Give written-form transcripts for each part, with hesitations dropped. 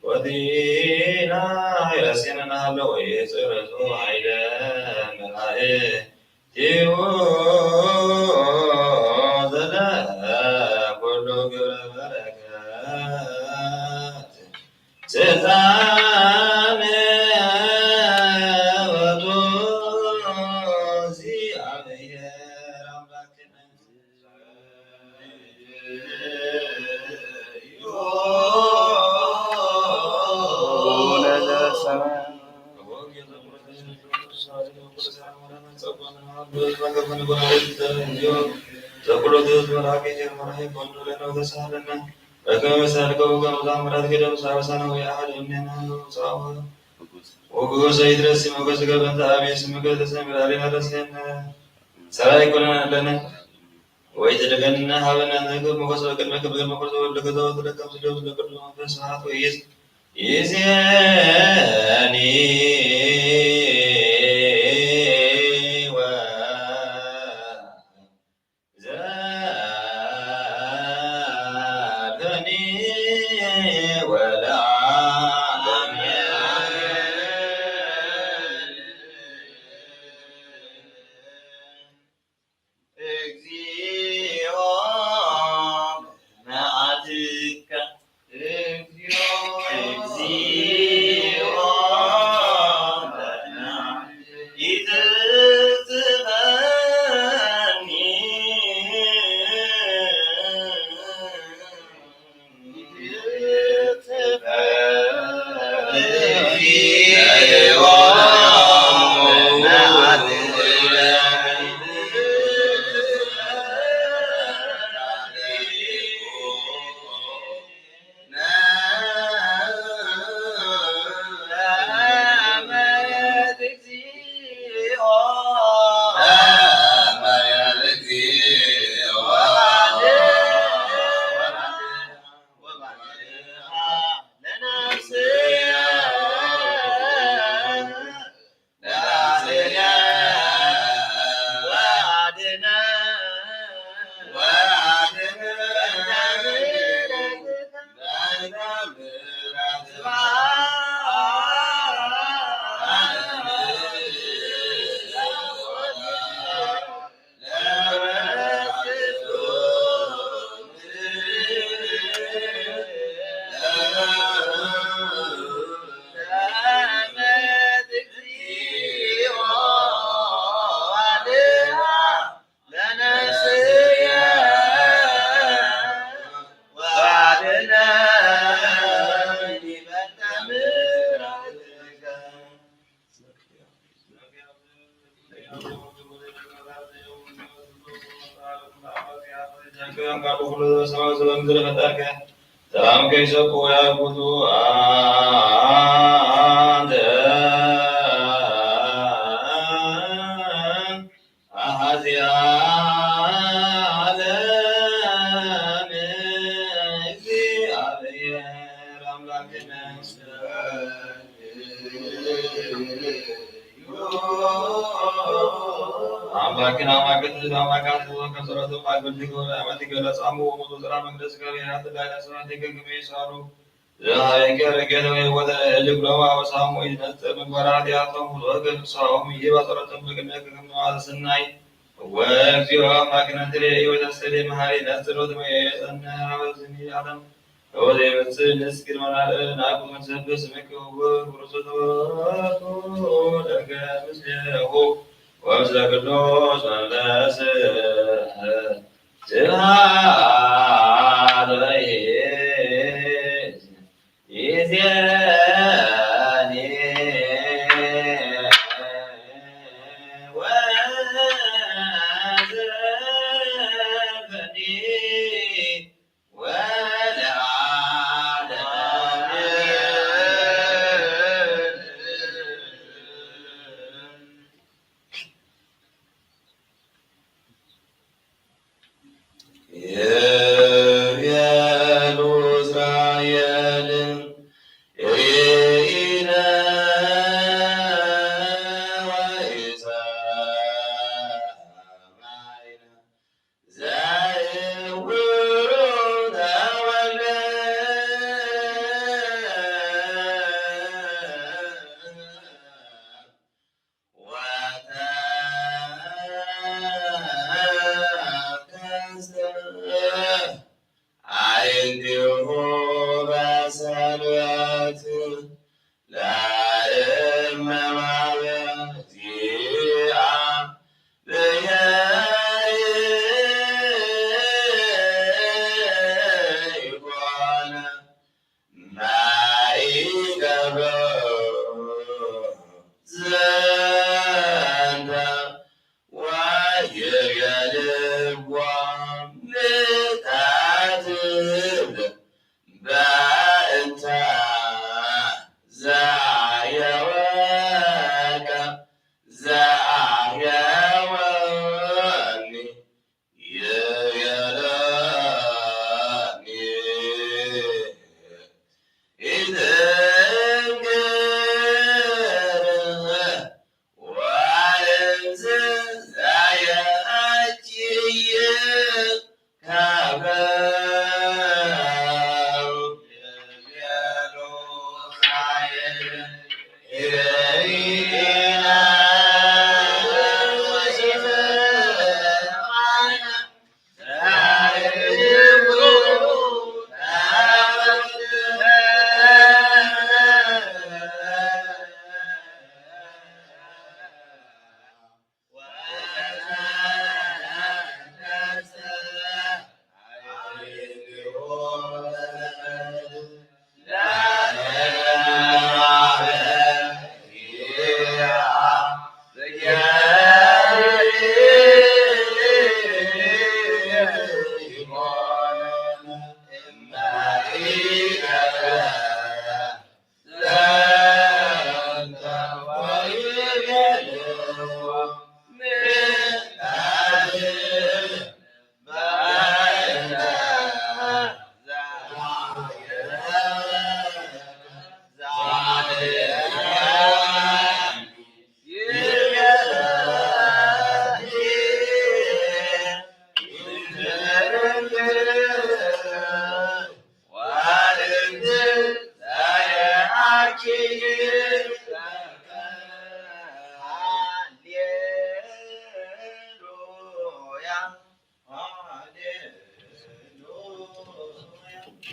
ودينا يسيننا لو يسرزو عيدا ملائه زلا كل بركات سزان ودوزي عليه رمضان ويتلقن هذا النذكر مقصر كلمة كبير مقصر ولقد ولقد سجود لقد في ساعات يزياني وزادني ولا Salam kaisa koya budu ahazia Ambakin amakin amakan tuan kasaratu pagun tiga amati kala samu mutu salam magdas kali hati daya salam tiga kami saru Zahai kira kira wada ejuglawa wasamu idnas membarati atau mulaga saum iba saratum kami kami ada senai Wajib amakin antri wada selim hari nasrud me sanna wasni adam Wada mesel neskir mana naku mesel besmek urusatu daga mesyahu وأمسك النوس من الناس جهاد يزياني وزفني ولا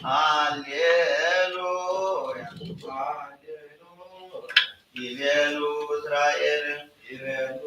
ሃሌሉያ ይቤሉ እስራኤል ይቤሉ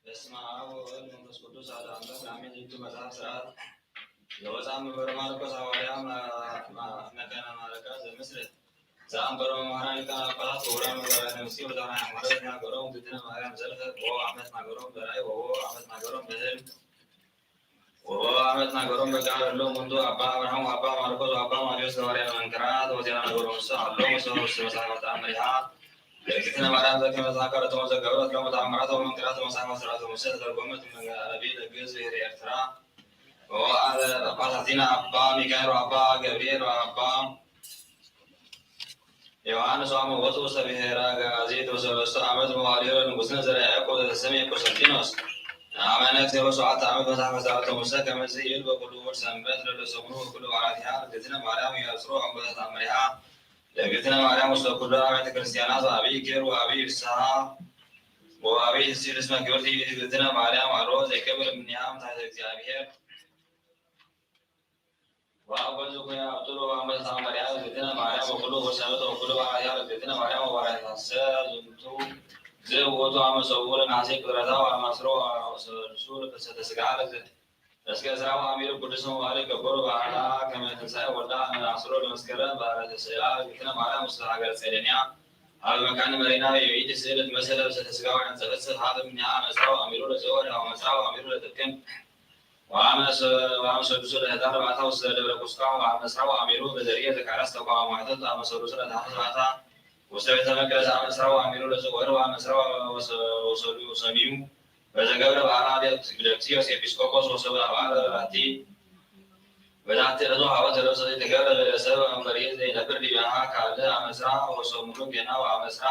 በስመ አብ ወወልድ ወመንፈስ ቅዱስ አሐዱ አምላክ አሜን። ይእቲ መጽሐፍ ሥርዓት የወፃም በማርቆስ ሐዋርያ መካነ ማረቃ ዘምስል ዘአንበሮ መምህራን ሊቃነ ጳጳሳት ወወራን መጋቢያ ነፍሲ ወዛና ሃይማኖት ናገሮም ግድነ ማርያም ዘልፈ ወ ዓመት ናገሮም በራእይ ወ ዓመት ናገሮም በህልም ወ ዓመት ናገሮም በቃል ሎ ሙንቱ አባ አብርሃም አባ ማርቆስ አባ ማቴዎስ ሐዋርያ መንክራት ወዜና ነገሮም ሰ አሎ መሰወስ መጽሐፈ ተአምሪሃ ለእግዝእትነ ማርያም ዘከመ ተዘከረት ወዘገብረት ሎሙ ተአምራተ ወመንክራተ ወመጽሐፈ ሥርዓተ ሙሴ ተተርጎመት እምነገራቢ ለግዕዝ ብሔረ ኤርትራ ወአለ ጳጳሳቲነ አባ ሚካኤል አባ ገብርኤል አባ ዮሐንስ ዋሞ ወጡ ሰብሔራ ጋዜት ወሰለስተ ዓመት መዋዕሊሁ ንጉሥነ ዘርዓ ያዕቆብ ዘተሰምየ ቆስጠንጢኖስ አመነክ ዘበሰዓተ ዓመት መጽሐፈ ሥርዓተ ሙሴ ከመ ይእዜዝ በኩሉ ወር ሰንበት ለለሰሙኑ ወኩሉ በዓላቲሃ ለእግዝእትነ ማርያም ያስሮ አምቦተ ተአምሪሃ ለእግዝእትነ ማርያም ውስተ ኩሉ አብያተ ክርስቲያናት አብይ ኬር ወአብይ ፍስሐ ወአብይ ሲል እስመ ክብርት እግዝእትነ ማርያም አሎ ዘይከብር እምኔሃም ታሕተ እግዚአብሔር ወአወልድ ኮያ አብጡሎ ወአመት ተአምሪሃ ለእግዝእትነ ማርያም ወኩሉ ወሰንበት ወኩሉ በዓላቲሃ ለእግዝእትነ ማርያም ወባሕታሰ ዝንቱ ዘውእቱ አመ ሰውር ነሐሴ ቅጥረታ ወአማስሮ ወሰሉሱ ለፍልሰተ ሥጋ እስከ ዕዝራው አሚር ቅዱስ መዋዕል ገቦሩ በዓላ ከመ ትንሣኤ ወልዳ አስሮ ለመስከረም በዓለ ተስዕላ እግዝእትነ ማርያም ውስተ ሀገረ ጼዴንያ አብ መካነ መሪና የይእቲ ስእለት መሰለ ፍልሰተ ሥጋ ወያንጸፈስሕ ሀበ እምኔሃ መጽራው አሚሩ ለዘወር ወመጽራው አሚሩ ለጥቅም ወአመ ሰዱሱ ለኅዳር ባታ ውስተ ደብረ ቁስቋም ወአመ ዕስራው አሚሩ በዘርየ ዘካርያስ ተቋማ ማኅተት ወአመ ሰዱሱ ለታኅሣሥ ባታ ውስተ ቤተ መቅደስ አመ ዕስራው አሚሩ ለዘወር ወአመ ዕስራው ወሰሚዩ በዘገብረ በዓላ ለክሲዮስ ኤጲስቆጶስ ወሰብአ በዓለ ራቲ በዛቲ ዕለት ሀበተ ልብሰ ዘይተገብረ ለሰብእ መንበሪየ ዘይነብር ዲበሃ ካልእ አመ ዕስራ ወሰሙኑ ጌና ወአመ ዕስራ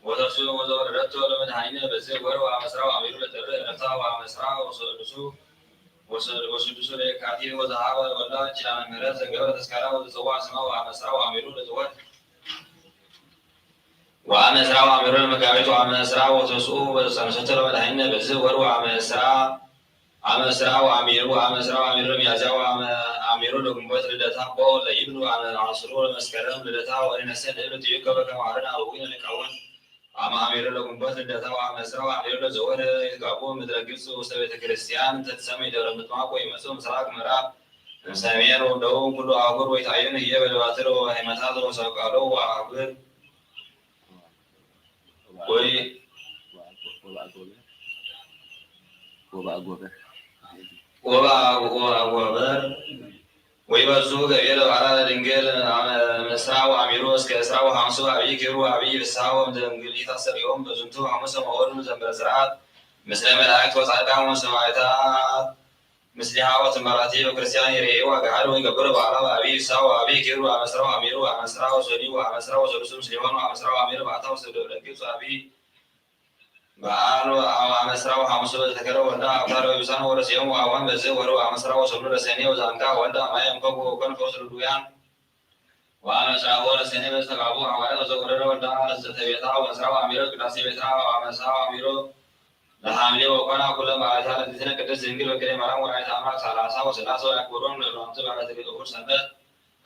ወተርሱ ወዘወረደቶ ለመድኃኒነ በዚህ ወር ወአመ ዕስራ አሚሩ ለጥር ዕለታ ወአመ ዕስራ ወሰሉሱ وسدس ليكاتي وذهب ولا جاء من رزق جبر تسكرا وتسوى سما وامسرا واميرو لزوج وامسرا واميرو المكابيت وامسرا وتسوء وسمستر والهين بالزور وامسرا امسرا واميرو ميازا واميرو لقنبت لدتا قول لابن وعصرو المسكرم لدتا ولنسل ابن تيكا بكم عرنا وين لكون أمير لكم بس لدتا وامسرا واميرو لزور يتقابو مدرقس وسبيت كريستيان تتسمي دور المطماق ويمسوم سراك مرا سامير ودو كل عبر ويتعين هي بالواتر وهمتات وسوقالو وعبر وي وبر ويبزو غير على دنجل مسرا واميروس كسرا وهامسو ابي كيرو ابي بساو دنجلي تصل يوم بزنتو همسو مور زمبر سرعات مسلم الاكت وصعدان وسمعتا مسلها وتمراتي وكريستيان يري وقعد ويقبر بعلا ابي ساو ابي كيرو مسرا واميرو مسرا وسولي ومسرا وسلسل مسلمان ومسرا واميرو بعتا وسدو لكيس ابي بعالو مسرا وهامسو تكرو ولا افطار ويسان ورسيوم وعوان بزور ومسرا وسلو رسيني وزانكا ولا ما يمكو وكن فوسل دويان ومسرا ورسيني بستقابو حوالي وزورر ولا رزتبيتا ومسرا واميرو كتاسي بيتا ومسرا واميرو لحاملي وقنا كل ما أجعل الدين كدس إنجيل وكلام مرام ورأيت أمرك سلاسة وسلاسة يكبرون للرمز بعد ذلك أول سنة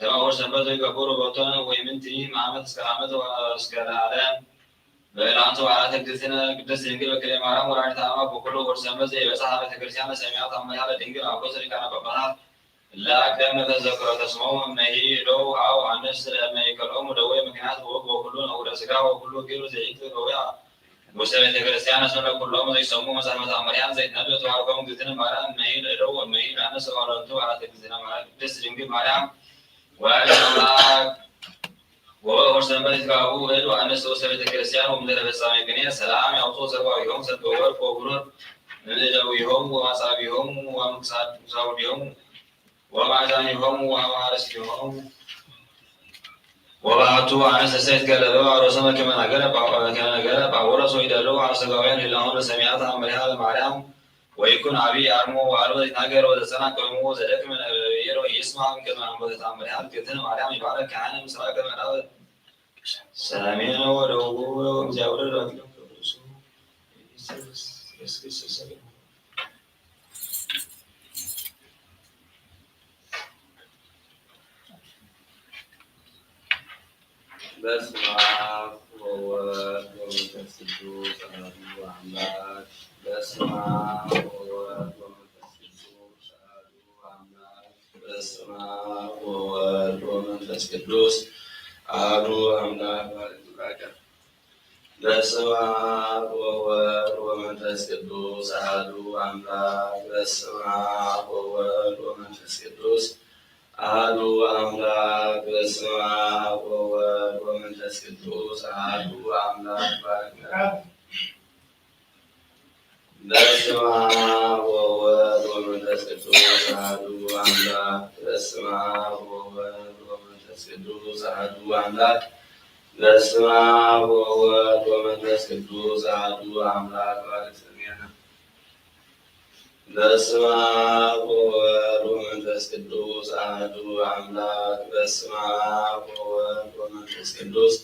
كما أول سنة يكبروا بطنا ويمنتي معامد سكرامد وسكرالم بيلانتو على تكدسنا كدس إنجيل وكلام مرام ورأيت أمرك بكل أول سنة زي بس على تكرسيان سمعت أمي على الإنجيل أقول سري كان ببنات لا كلام تذكر تسمعوا من هي لو أو عن نفس ما يكلموا دوي مكانات وكلون أو رزقا وكلو كيلو زي كذا وسبب كريستيانا سنة كلهم زي سمو مثلا أمريان زي نبي تواركم كذين مرام ميل رو ميل أنا سوالتو على كذين مرام بس رينجي مرام وعلى الله وهو سنبت كابو هلو أنا سبب كريستيانا ومدرب السامي كنيه سلام يعطو سبوا يوم سدور فوقرون نجوا يوم ومساب يوم ومساب يوم ومعزان يوم ومعرس يوم وبعثوا عن سيد قالوا عروسنا كما نقل بعورس ويدلوا على سقوين لله سمعت أمرها المعلم ويكون أبي أرمو وعروض ناقر ودسنا كمو زلك من يرو يسمع كما نبذت أمرها كتن معلم يبارك عن مسراك من هذا سلامين ولو مزاول الرجل بسم الله وولد ومنفس القدوس أحد أملاك بسم الله وولد ومنفس القدوس أحد أملاك بسم الله وولد ومنفس القدوس أحد أملاك بسم الله وولد ومنفس القدوس أحد أملاك بسم الله وولد ومنفس القدوس أحد أملاك بسم الله وولد ومنفس القدوس أحد أملاك بسم الله وولد ومنفس القدوس أحد أملاك بسم الله وولد ومنفس القدوس أحد أملاك بسم الله وولد ومنفس القدوس أحد أملاك بسم الله وولد ومنفس القدوس أحد أملاك بسم الله وولد ومنفس القدوس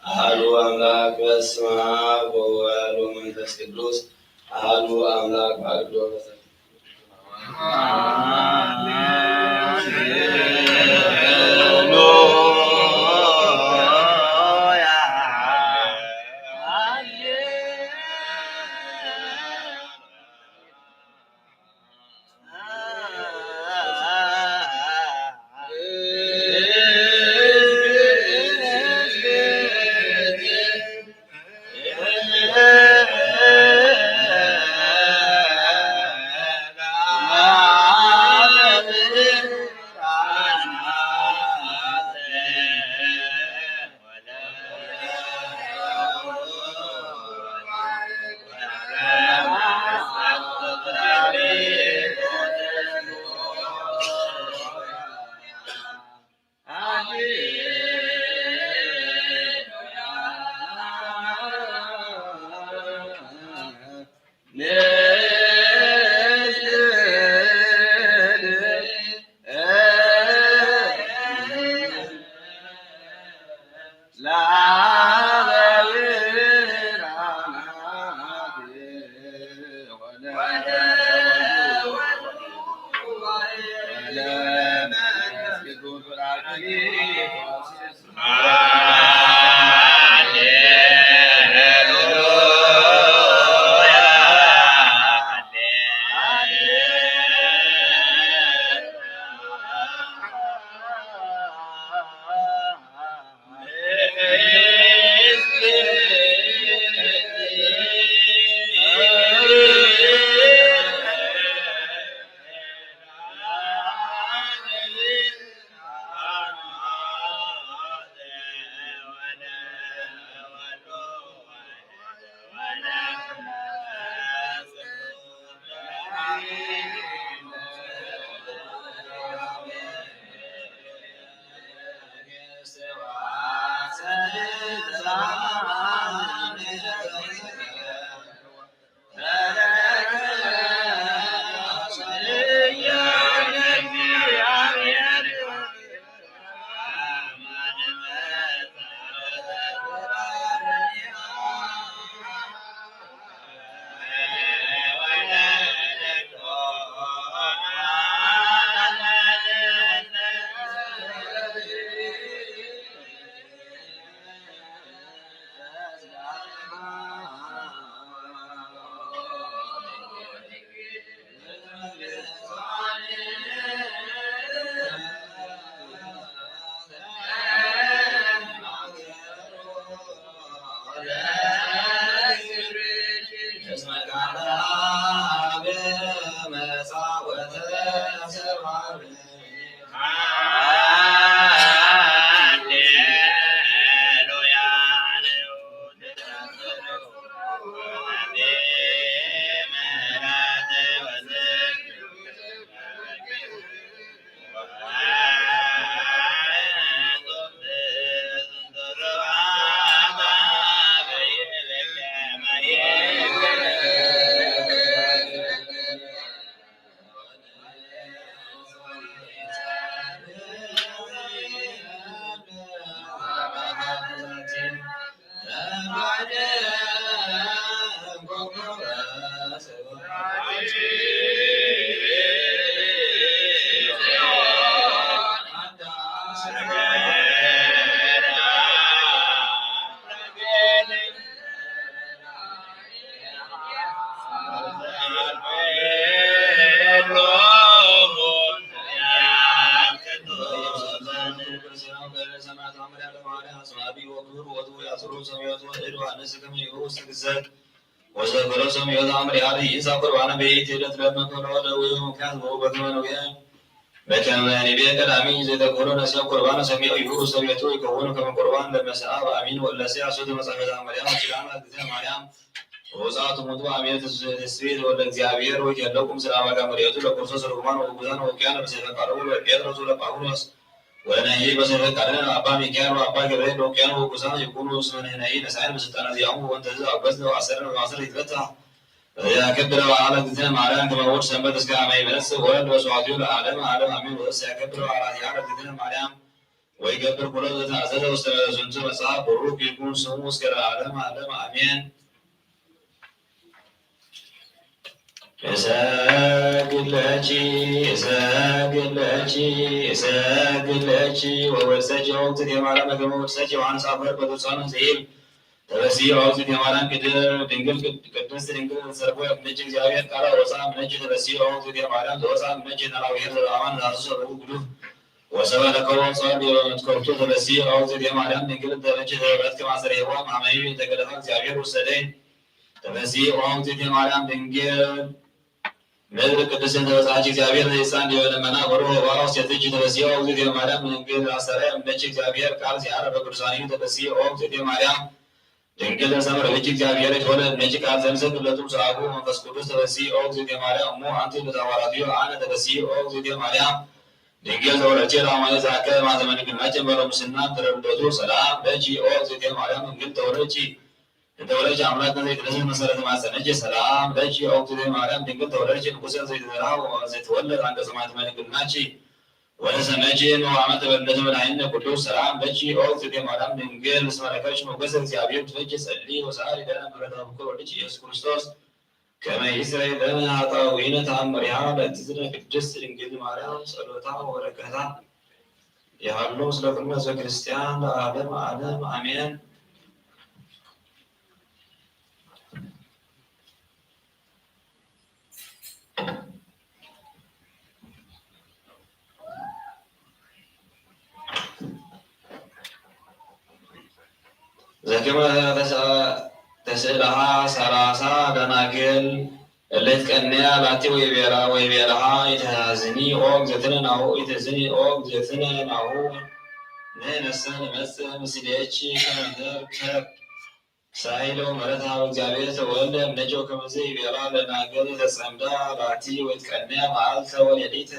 أحد أملاك بسم الله وولد ومنفس القدوس أحد أملاك وسكرسم يضامر عليه سفر وانا بيت لتلم كرود ويمكن وبكمن ويا بكمان بيت الامين زيد كورونا سيا قربان سمي يقول سميتو يكون كما قربان لما سعى امين ولا سيا سود مسافه مريم كلام ذي مريم وزات مدوا امين السويد ولا እግዚአብሔር ወይ ያለውም ሰላም አጋመሪያቱ ለቁርሶስ ሩማን ወጉዛን ወኪያን በሰፈ ቀርቡ ለጴጥሮስ ለጳውሎስ ወነይ በሰፈ ቀረን አባ ሚካኤል አባ ገብርኤል ወኪያን ወጉዛን ይኩኑ ስመነይ ነሳይን በስልጣና ዚያሙ ወንተዝ አበዝ ነው አሰረን ማሰር ይፈታ يا كبر على ذي معلم كما ورد سمت اسكا ما يبلس ولد وسعدوا العالم عالم امين وس يا كبر على يا ذي معلم ويكبر كل ذي عزله وسنت مساء بروك يكون سموس كلا عالم عالم امين ساقلتي وورسجي وقت دي معلم كما ورسجي وعن صابر بدوسان زيل تبسي عوض دي معلم كده دنجل قدس دنجل سربو ابنجي زاوية قال وصام نجي تبسي عوض دي معلم وصام نجي نراوير الأمان ناسوس ربو قلو وسبا لكوان صالي ومتكورتو تبسي عوض دي معلم دنجل تبنجي تبرد كما سريوام عميوي تقلقان زاوير وسدين تبسي عوض دي معلم دنجل مدر ቅዱስ ተወሳጅ እግዚአብሔር ለይሳን ዲዮነ መና ወሮ ዋው ሲያተጅ ተበሲዮ ወግዲ ማርያም እንግዲህ አሰራም ነጭ እግዚአብሔር ቃል ሲያረ በቅዱሳን ተበሲዮ ወግዲ ማርያም ድንግል ሰምረ ወጅ እግዚአብሔር ሆነ ነጭ ቃል ዘምሰብ ለቱም ሰአቡ መንፈስ ቅዱስ ተበሲዮ ወግዲ ማርያም ሞ አንተ ለዛዋራዲዮ አነ ተበሲዮ ወግዲ ማርያም ድንግል ዘወረጀ ራማየ ዛከ ማዘመን ግናቸ በረሙስና ተረዶቱ ሰላም ለጂ ወግዲ ማርያም እንግዲህ ተወረጂ ተወለጅ አምላክ ነው የክርስቶስ መሰረት ማሰነጀ ሰላም ለጂ ኦክቲዴ ማርያም ድንግል ተወለጅ ንጉሰን ዘይተራው ዘይተወለድ አንደ ሰማዕት መልክናቺ ወለሰነጂ ነው አመት በለዘ በላይነ ቅዱስ ሰላም ለጂ ኦክቲዴ ማርያም ድንግል ስመረከች ሞገስ እግዚአብሔር ትፈጅ ጸልይ ወሳሪ ደና ብረታ ብኮ ወልጅ ኢየሱስ ክርስቶስ كما يسري لنا عطاوين تأمرها لتزن ቅድስት ድንግል ማርያም ጸሎታ ወበረከታ ያሉ ስለ ኩሉ ሕዝበ ክርስቲያን ለዓለመ ዓለም አሜን። ዘክመ ተስእለሃ ሰላሳ ደናግል እለት ቀንያ ላቲ ወይቤላሃ ይትሃዝኒ ኦ እግዝእትነ ናሁ ይትሕዝኒ ኦ እግዝእትነ ናሁ ንሕነሰ ንመጽእ ምስሌኪ ከመ ንርከብ ሳይሎ ምሕረተ ኀበ እግዚአብሔር ተወልደ እምኔኪ ወከመዝ ይቤላ ደናግል ተጸምዳ ላቲ ወይትቀንያ መዓልተ ወሌሊተ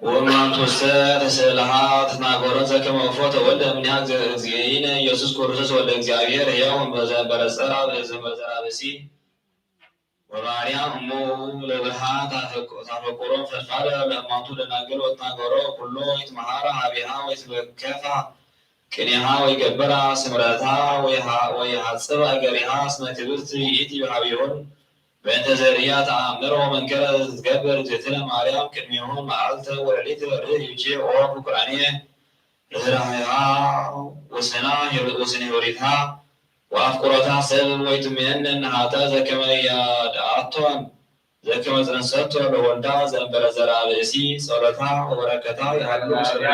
ወማንቱሰ ተስእለሃ ተናገሮ ዘከመ ወፎ ተወልደ እምኔሃ እግዚእነ ኢየሱስ ክርስቶስ ወልደ እግዚአብሔር ሕያው እምዘእንበለ ጸርዐ ዘእንበለ ብእሲ ወማርያም እሙ ለብርሃን ታፈቁሮ ፈድፋደ ለእማንቱ ደናግል ወትናገሮ ኩሎ ይትመሃራ ኀቤሃ ወይትበከፋ ቅኔሃ ወይገብራ ስምረታ ወይሐጽብ እገሪሃ እስመ ክብርት ይእቲ በኀቤሆን በእንተ ዘርያ ተአምሮ መንከረ ትገብር እግዝእትነ ማርያም ቅድሜሆን መዓልተ ወሌሊተ ርእዩኪ ኦ ፍቁራንየ ርኅራኄሃ ወስነ ኅሩይታ ወአፍቁሮታ ሰብ ወይትሜነ ንሃተ ዘከመ ያድአቶን ዘከመ ጽንሰቶ ለወልዳ ዘእንበለ ዘርአ ብእሲ ጸሎታ ወበረከታ ይሃሉ ምስለ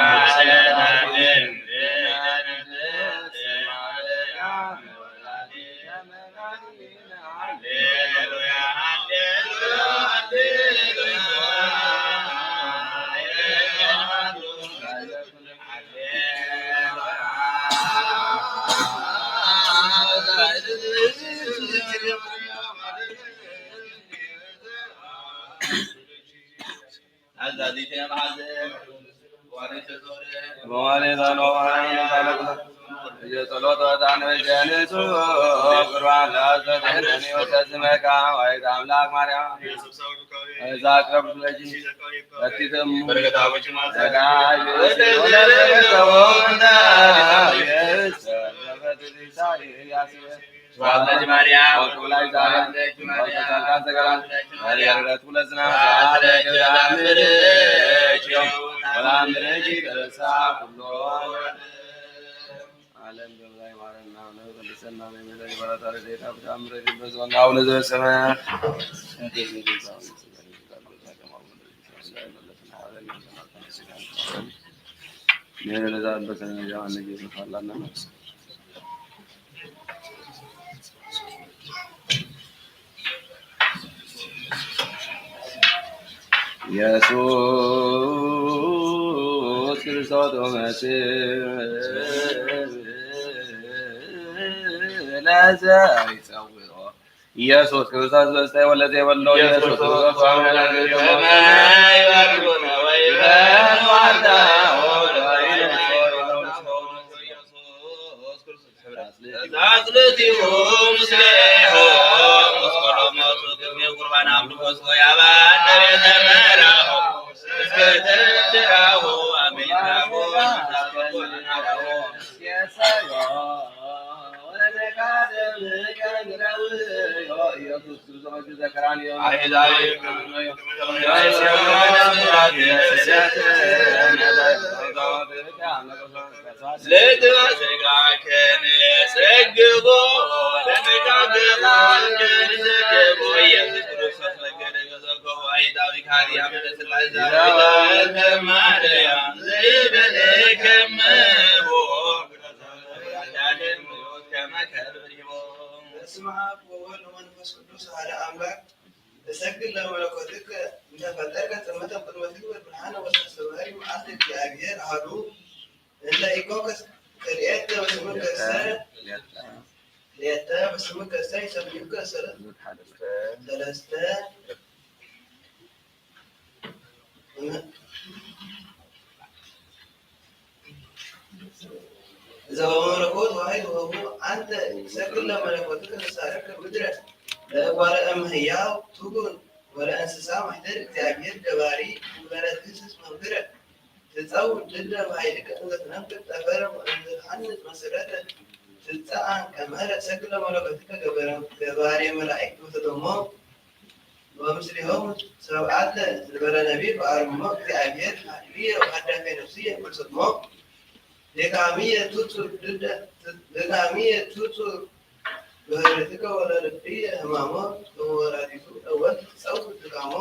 ኢየሱስ ክርስቶስ ወመሲሕ ለዘይጸውዖ ኢየሱስ ክርስቶስ በስተ ወለዘ የበለው ኢየሱስ ክርስቶስ በስመ አብ ወወልድ ወመንፈስ ቅዱስ አሐዱ አምላክ እሰግድ ለመለኮትከ እንተ ፈጠርከ ጥመተ ቅድመትከ ብርሃነ ወተሰማሪ መዓልተ እግዚአብሔር አሐዱ እለ ኢኮከ ክልኤተ በስምከ ክልኤተ በስምከ ይሰብሑከ ሰለስተ ዘበመለኮት ዋሕድ ወህቡ አንተ ሰግድ ለመለኮትከ ንሳረከ ምድረ ለእጓለ እምሕያው ትጉን ወለእንስሳ ማኅደር እግዚአብሔር ገባሪ ወለትህስስ መምህረ ትጸውዕ ድልደ በኃይልከ እንዘ ትነክር ጠፈረ ወእንዘ ትሐንጽ መሰረተ ትጻን ከመረ ሰግለ መለኮትከ ገባሬ መላእክት ወተደሞ ወምስሊሆም ሰብአተ ዝበለ ነቢይ በአርምሞ እግዚአብሔር ሀልየ ወሀዳፌ ነፍስየ ወሰድሞ ደካሚየ ቱጹር በህረትከ ወለልብየ ህማሞ ወወራዲቱ እወት ጸውት ድካሞ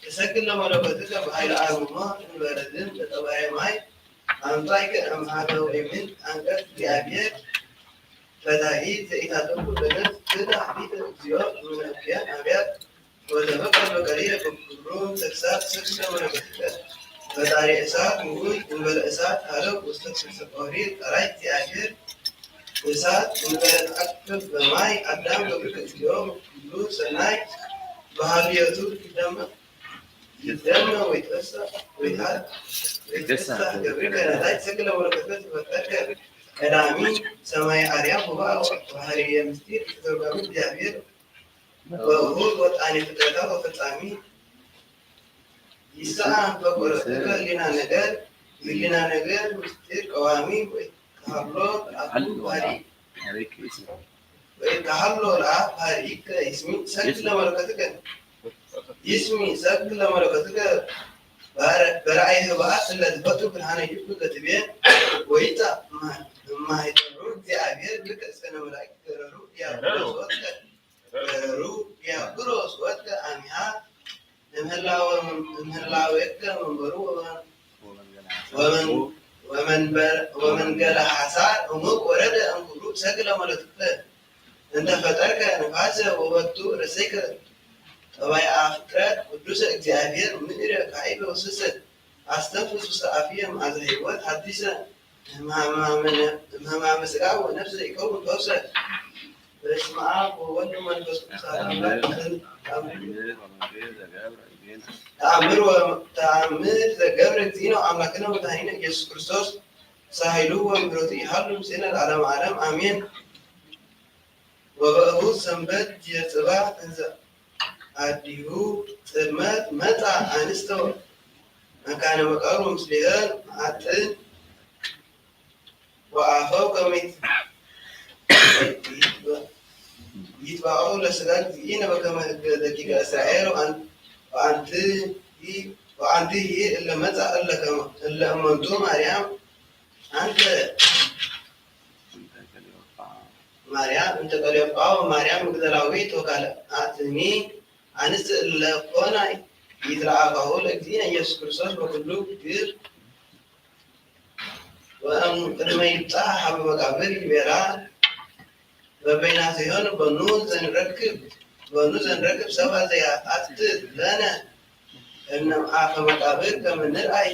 ተሰግድ ለመለኮትከ በኃይለ አርምሞ እንበረድን በጠባየ ማይ አምጣይከ እምሃበ ወይምን አንቀጽ እግዚአብሔር ፈታሒ ዘኢታጠቁ ለገጽ ትዳፊት እግዚኦ እምነቢያን አብያት ወተበቀል በቀልየ በኩሉ ተግሳጽ ሰግድ ለመለኮትከ ፈጣሪ እሳት ውእይ እንበለ እሳት አለው ውስተ ኦሪት ጣራይ እግዚአብሔር እሳት እንበለ ተአቅብ በማይ አዳም ገብርከ እግዚኦ ኩሉ ሰናይ በሃልየቱ ይደመ ወይትፈሳ ገብርከ ነዳይ ሰግለ መለኮትከ ተፈጠርከ ቀዳሚ ሰማይ አርያም ሁባ ባህርየ ምስጢር ተዘርጋሚ እግዚአብሔር ወእሁድ ወጣኔ ፍጥረታት ወፈጻሚ ይስዓን በቆረጥከ ህሊና ነገር ምስጢር ቀዋሚ ወይ ከሃሎ ለአብ ባህሪከ ይስሚ ሰግድ ለመለኮትከ በራእይ ህብአት ስለትፈቱ ብርሃነ ይኩ ገትቤ ወይታ እማይጠሩ እግዚአብሔር ልከ እስከነ መላእክት ገረሩ ዲያብሎስ ወጥቀ አሚሃ እምህላዌከ መንበሩ ወመንገለ ሐሳር እሙቅ ወረደ እምኩሉ ሰግለ መለኮትከ እንተ ፈጠርከ ንፋሰ ወወቱ ርእሰይከ ጠባይ ፍጥረት ቅዱሰ እግዚአብሔር ምድረ ካዕበ ወስሰ አስተንፍስ ውስተ አፍየ መዓዛ ሕይወት ሐዲሰ እምህማመ ሥጋ ወነፍስ ይከውን ፈውሰ በስመ አብ ወወልድ ወመንፈስ ቅዱስ አሐዱ አምላክ ተአምር ዘገብረ እግዚእነ አምላክነ ወመድኃኒነ ኢየሱስ ክርስቶስ ሳህሉ ወምሕረቱ ይሃሉ ምስሌነ ለዓለመ ዓለም አሜን። ወበእሁድ ሰንበት የጽባሕ እንዘ አዲሁ ጽልመት መጻ አንስተ መካነ መቃብር ምስሌሀን መዓጥን ወአፈው ከመ ይትባዑ ለሥጋ እግዚእነ በከመ ሕገ ደቂቀ እስራኤል ወአንትሂ እለ መጻ እለ እመንቱ ማርያም አንተ ማርያም እንተ ቀለዮጳ ወማርያም መግደላዊት ወካልአትኒ አንስት እለ ኮና ይትለአካሁ ለእግዚእነ ኢየሱስ ክርስቶስ በኩሉ ግብር ወእምቅድመ ይብጽሕ ሀበ መቃብር ይቤላ በበይናቲሆን በኑ ዘንረክብ ሰብአ ዘያአትት ለነ እምነ አፈ መቃብር ከመ ንርአይ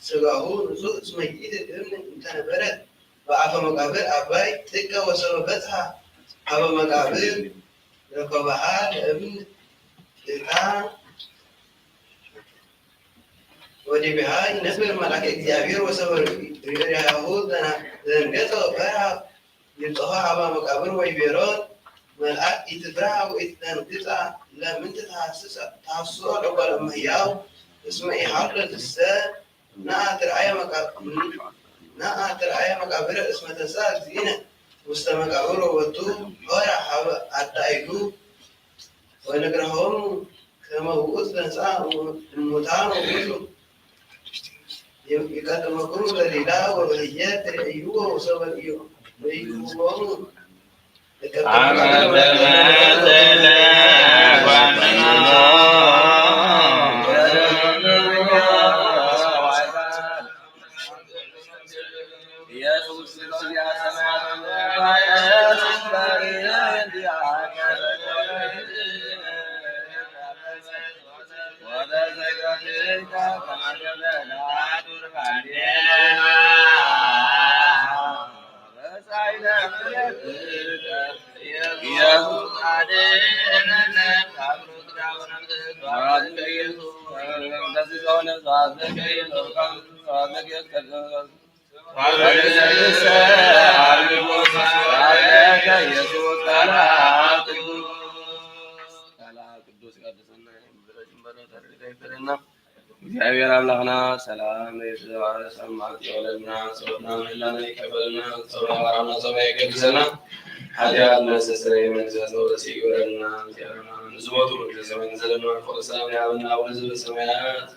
ሥጋሁ ንጹሕ እስመ ይእትት እምነ እንተነበረት በአፈ መቃብር አባይ ጥቀ ወሰበ በጽሐ ሀበ መቃብር ረከበሃ ለእብን ዕጣ ወዲብሃ ይነብር መልአከ እግዚአብሔር ወሰበ ርእያሁ ዘንገጸ ፈርሃ ይብጽሖ ሀበ መቃብር ወይቤሎን መልአክ ኢትፍርሃ ወኢትደንግጻ ለምንት ተሐስሶ ለጓለ እመሕያው እስመ ኢሐሎ ልሰ ነአ ትርአየ መቃብረ እስመ ተንሥአ እግዚእነ ውስተ መቃብር ወወቱ ሖረ ሀበ አርዳኢሁ ወነግረሆሙ ከመ ውእቱ ተንሥአ እሙታን ወሙቱ ይቀድመክሙ ገሊላ ወበህየ ትርእይዎ ወሰበ ወኢይሁቦሙ እግዚአብሔር አምላክና ሰላም ለዘባለ ሰማት የወለድና ጸሎትና ምህላና ይቀበልና ጸሎታና ሰማይ ይቀድሰና ኃጢአት መሰሰይ መንዘዝ ነው ለሲጎረና ያረና ዝወቱ ለዘመን ዘለማ ፈሰላም ያብና ወልዝ በሰማያት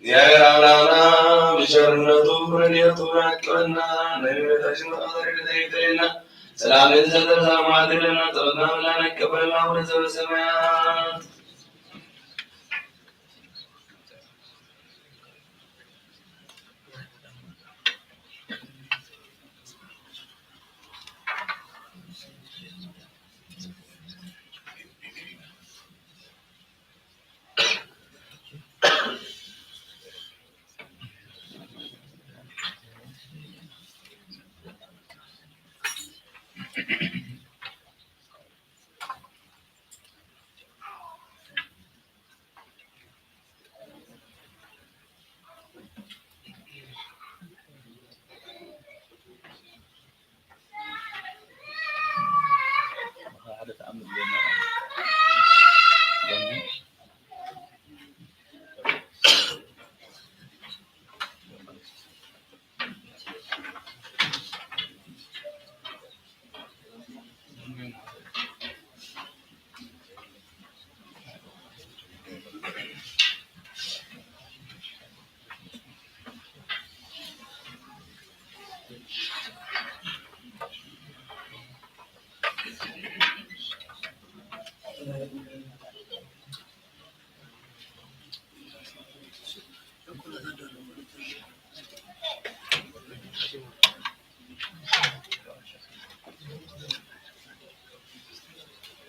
እግዚአብሔር አምላክና በቸርነቱ ረድኤቱ ያቅበና ለቤታችን ተጠይቀና ሰላም ለተሰጠን ሰላም አድርገና ጸሎትና ምላና ይቀበልና ወደ ዘበሰማያት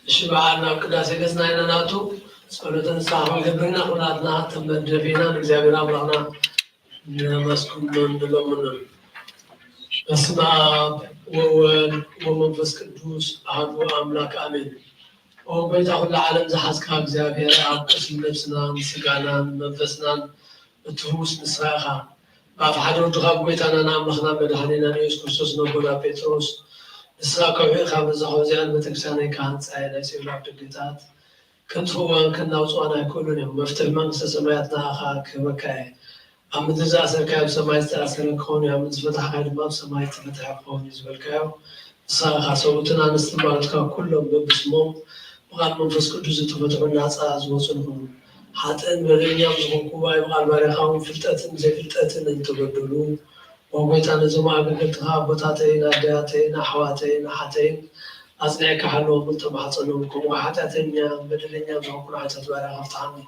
شبعنا قداس قسنا إلى ناتو ጸሎትን ሳሁን ገብርና ሁላትና ተመደቤና እግዚአብሔር አምላክና ነመስኩን እንደለምን በስመ አብ ወወልድ ወመንፈስ ቅዱስ አሐዱ አምላክ አሜን። ኦ ጌታ ሁሉ ዓለም ዘሐዝካ እግዚአብሔር አብ ቅዱስ ነፍስናን ስጋናን መንፈስናን እትሁስ ንስራኻ ኣብ ሓደ ወድኻ ጌታና አምላክና መድኃኒና ኢየሱስ ክርስቶስ ነጎና ጴጥሮስ ንስኻ ከውዒኻ በዛኸውዚያን ቤተክርስቲያን ካህንፃይ ናይ ሰብላብ ድግታት كنتوان كنا وصانا يكونون مفتح منصة سماياتنا أخا كبكاي أم تزاسر كايب سمايات تأثير كوني أم تفتح غير ما سمايات تفتح كوني زبل كايب صاحا صوتنا نستمرت كلهم ببسمهم وقال منفس كدوز تفتح الناس أزوصنهم حتى إن بدنيا مزغون كواي وقال باريخاهم فلتاتن زي فلتاتن انتبدلون وقويتان زماء بقلتها بطاتين أدياتين أحواتين حتين أصنعك حلو قلت محصنونكم وحتاتنيا بدلنيا زوكنا حتى تبارا غفتعني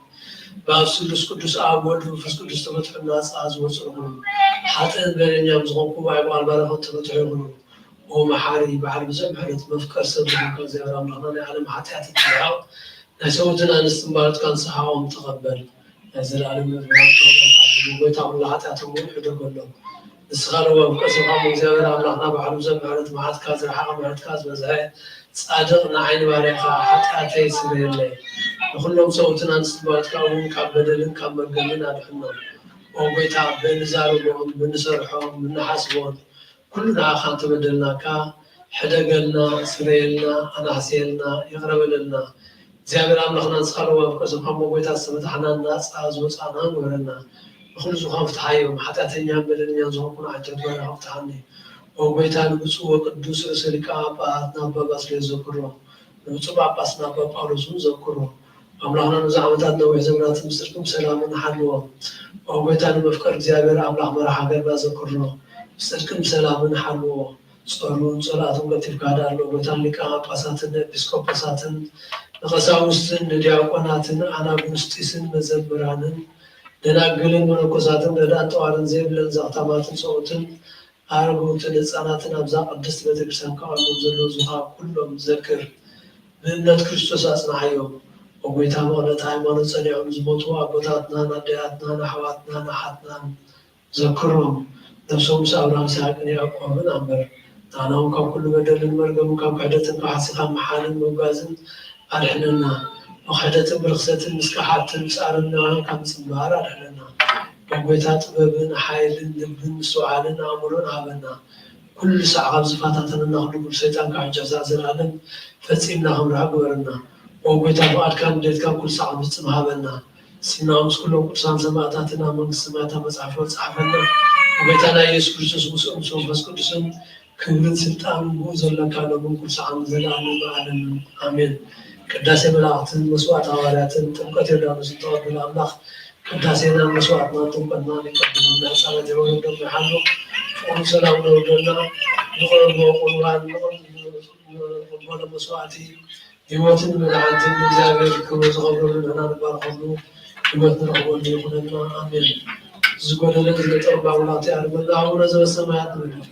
بأفسلس قدس آب والد وفس قدس تفتح الناس أزوصنهم حتى إن بدلنيا مزغون كواي وقال باريخاهم تفتحهم ومحاري بعرب زمحرة مفكر سبب زي رمضان يعلم حتى تتبعه نسوتنا نستمرت كان صحاهم تقبل نزل علم ويتعب الله حتى تموت حدا كله نسخروا وكسرهم زي رمضان بعرب زمحرة معات كازر حقا معات كاز مزاي صادقنا عين باريخا حتى تيسر الليل كلهم صوتنا نستمرت كاون كبدلن كمرقلنا بحنا ويتعب بنزارهم بنسرحهم بنحاسبهم كلنا خان تبدلنا كا حدقلنا سريلنا أنحسيلنا يغرب لنا زيابر أملخنا نسخروا وكسب هم وقويتا السمتحنا الناس أزوص عنهم ورنا وخلص وخان فتحيهم حتى أتنيا بدلن ينزوكنا عجب ورها فتحني وقويتا نبسو وقدوس رسلك آباتنا باباس ليزوكرو نبسو باباسنا باباولوسون زوكرو أملخنا نزعمتاتنا ويزمنات مستركم سلامنا حلوة وقويتا نبفكر زيابر أملخ مرحا قربا زوكرو سلكم سلامن حلو صلون صلاتهم كتير كذا لو بتعلق قصاتن بسكوبساتن نقصاوستن دياقوناتن أنا بنستيسن مزبرانن دناقلن منقصاتن دان طوارن زيبلن زعتماتن صوتن أرجوتن إنساناتن أبزا قدست بتكرسان كأنهم زلوا زها كلهم ذكر بإمنة كريستوس أصنعيهم وقيتها مغنى تايمان صنيعهم زبطوا أبوتاتنا ندياتنا نحواتنا نحاتنا ذكرهم نفسهم سأورام ساقني أقوامن أمبر تعناهم كم كل بدل المرقم كم حدثن كحسيقا محالن موقازن أرحننا وحدثن برخصة مسكحات مسارنا كم سنبار أرحننا وقويتات بابن حايلن نبن سعالن أمرون عبنا كل ساعة غبزفاتاتنا نخلق الشيطان كعجزاء زرالن فتسيمناهم رعقورنا وقويتات وأركان ديت كم كل ساعة بستمهابنا سنام كلهم قرصان سماعتاتنا من سماعتا مصحف وصحفنا وبيتنا يسوع كريستوس مسؤول منفس قدس كبرت سلطان وزل كانوا من كل ساعة زلان وعلم آمين قداس ملاءات مسوات حوالات تمقت يدان سلطان بالأملاخ ቅዳሴና መስዋዕትና ጥምቀትና ሊቀበሉና ጸሎት የወደዱ ያሉ ጾም ሰላም ነውና ንቆርቦ ቁርባን ንቆርቦ መስዋዕቲ ህይወትን መድኃኒትን እግዚአብሔር ክብር ዝኸብረሉ ንሕና ንባረኸሉ ህይወት ንረኽበሉ ይኹነና አሜን። ዝጎደለ ዝገጠር ባቡላት ያድርገና አቡነ ዘበሰማያት ንበል።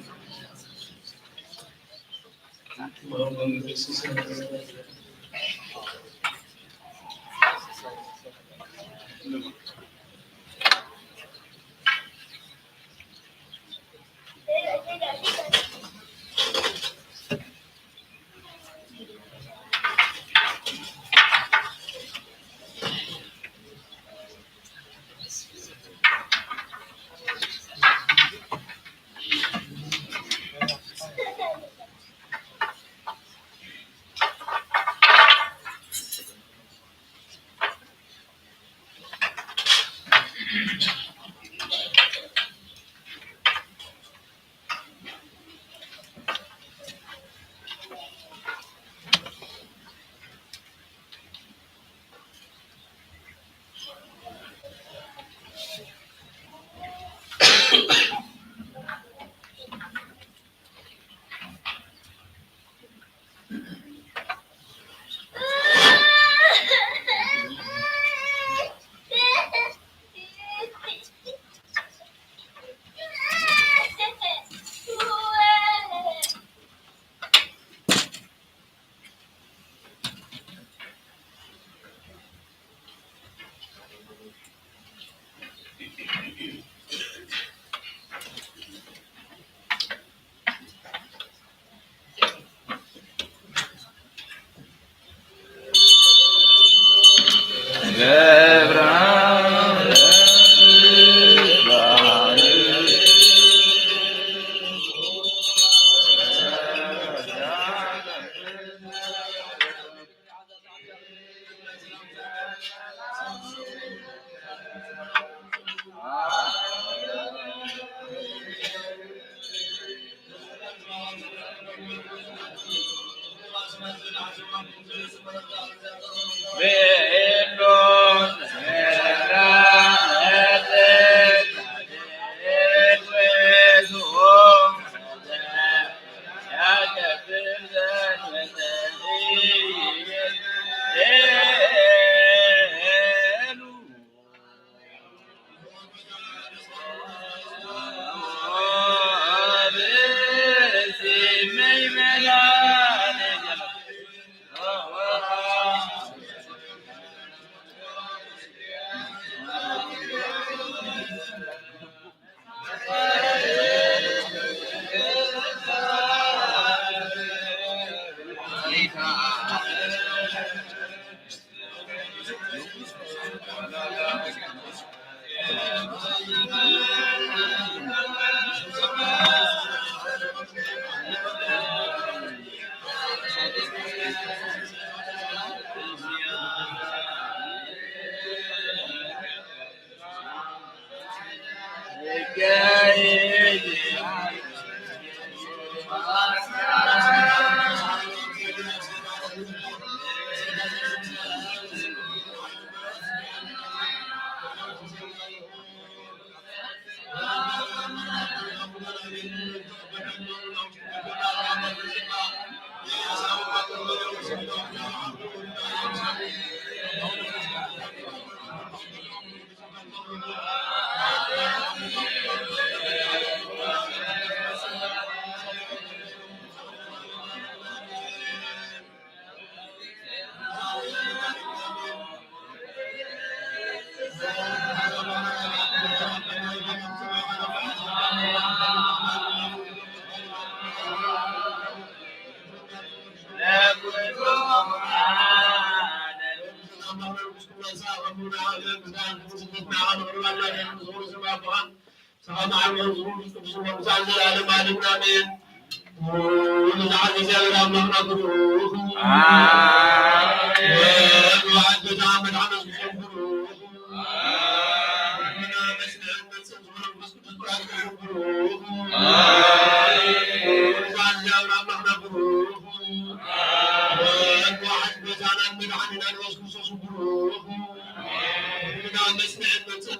Amen.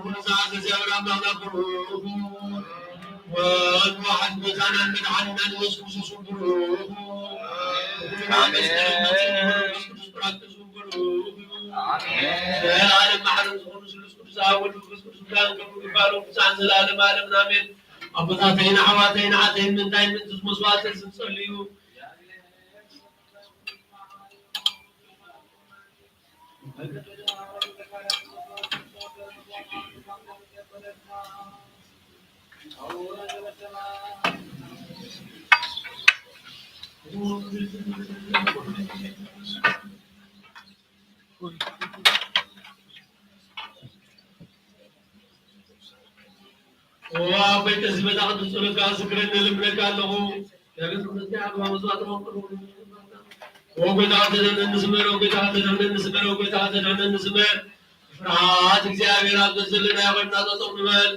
ونزعز زيارة مغفروه والواحد مزانا من عنا يسكس صبروه آمين العالم محرم سخون سلس قدس أول قدس قدس كان كفر كفارو قدس العالم عالم آمين أبطاتين حواتين عاتين من تاين من تسمى سواتين سنصليو وبيت الزبدة قد تصلك سكرين لملك له يجب أن تتعب ومزوات وبيت عدد النسمر وبيت عدد النسمر وبيت عدد النسمر فرحات እግዚአብሔር አዘዝልና ያቆይና ተጠቅመን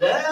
لا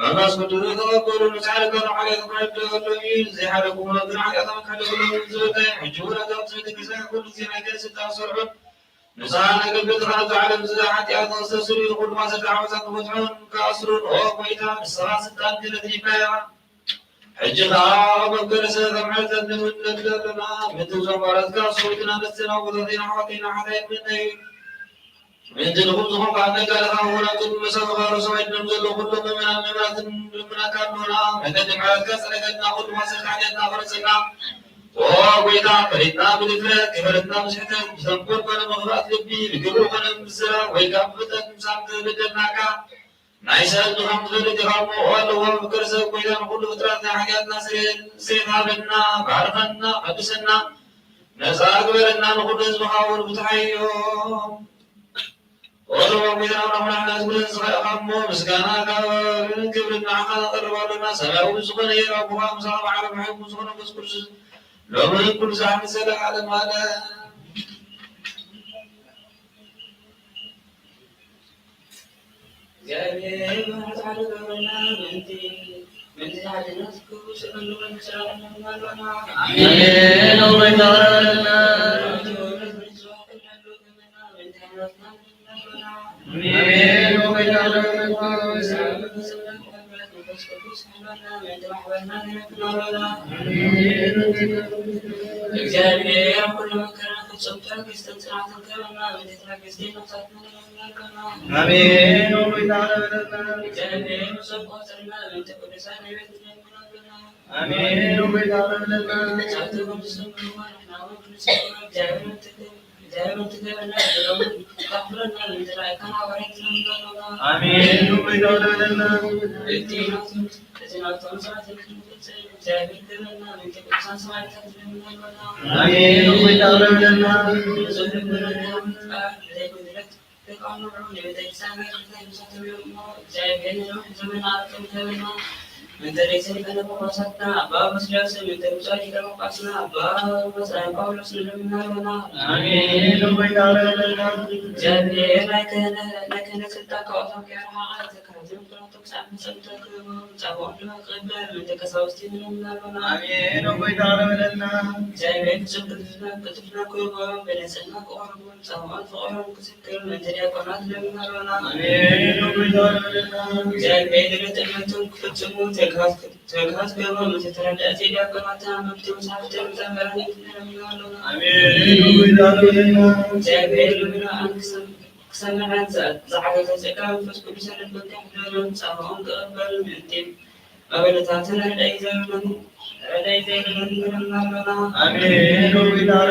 መንፈስ ቅዱስ ተቀበሉ ንሳለከ على ተቀበሉ زي حالكم ولا حاجه ما كانوا زوجة حجونا ذات كذا كل زي حاجه ستاسرع نساء قبل خرج على مزاحات يا تنسسر يقول ما سدع وسط وجهن كاسر او بيتا الصلاه ستان الذي بايع حج خاب كرسه سمعت من لنا مثل زمرت كاسرتنا نسنا وذينا حقينا حتى من تلخبزهم بعد قال هؤلاء كل مسافة رسول نمزل كل من المرات من كانونا مكان على الكسر كنا كل ما سمعنا فرسنا وبيتا فريتنا بالفرات كبرتنا مشحتا بسنقول كنا مغرات لبي بقلوا كنا مزرا ويقابلتا مسامت بدناكا نايسا نحمد لله تخامو والله وكرسا وبيتا كل فتراتنا حاجاتنا سينا بنا بعرفنا حدثنا نساق برنا نقول نزمحاول بتحيهم ولو بنا رحمنا الناس بالسخام مسكانا كبرنا حقا قربنا سلام سبحانه يا ربها مصاب على محب سبحانه بس لو من كل زعم سلام على مالا جميل ما تعرف لنا من زاد الناس كل شيء من سلام آمين الله يبارك آمين وبجعل እግዚአብሔር ሁሉ መከራን ከሰምተህ ከስተንጽናት ከመና በተትራገስ ነፍሳትና آمين وبجعل እግዚአብሔር ሰቆጥና በተቆደሳን ቤት آمين وبجعل ሳትኩም ተሰምሩና ናው ክርስቶስ እግዚአብሔር ተገበና ከፍረና ለተራይ ካና ወሬት ነው آمين وبجعل آمين وبجعل من تريسل كنا بقصتنا أبا مسلس من تريسل كنا بقصنا أبا مسلم قولس لنا آمين وبجعل جابر لكن ستة كوثر كرها ذكرتم كنتم سامع سمتك سامع لما قبل من تكسوستين لنا آمين وبجعل جابر سبتنا كتبنا كوبا بنسنا كوبا سامع فقرا كسكر من تريا قنات لنا آمين وبجعل جابر لتمتم كتبتم تكاس كوبا من تتردد أتيا قنات مبتم سافتم تمرني لنا آمين وبجعل جابر لنا أنكسر سمعت زعلت زكاة فسكب سنة بكحلون سامعون كأبل من تيم أبلتاتنا لدي زيمن من المرنا آمين وبجعل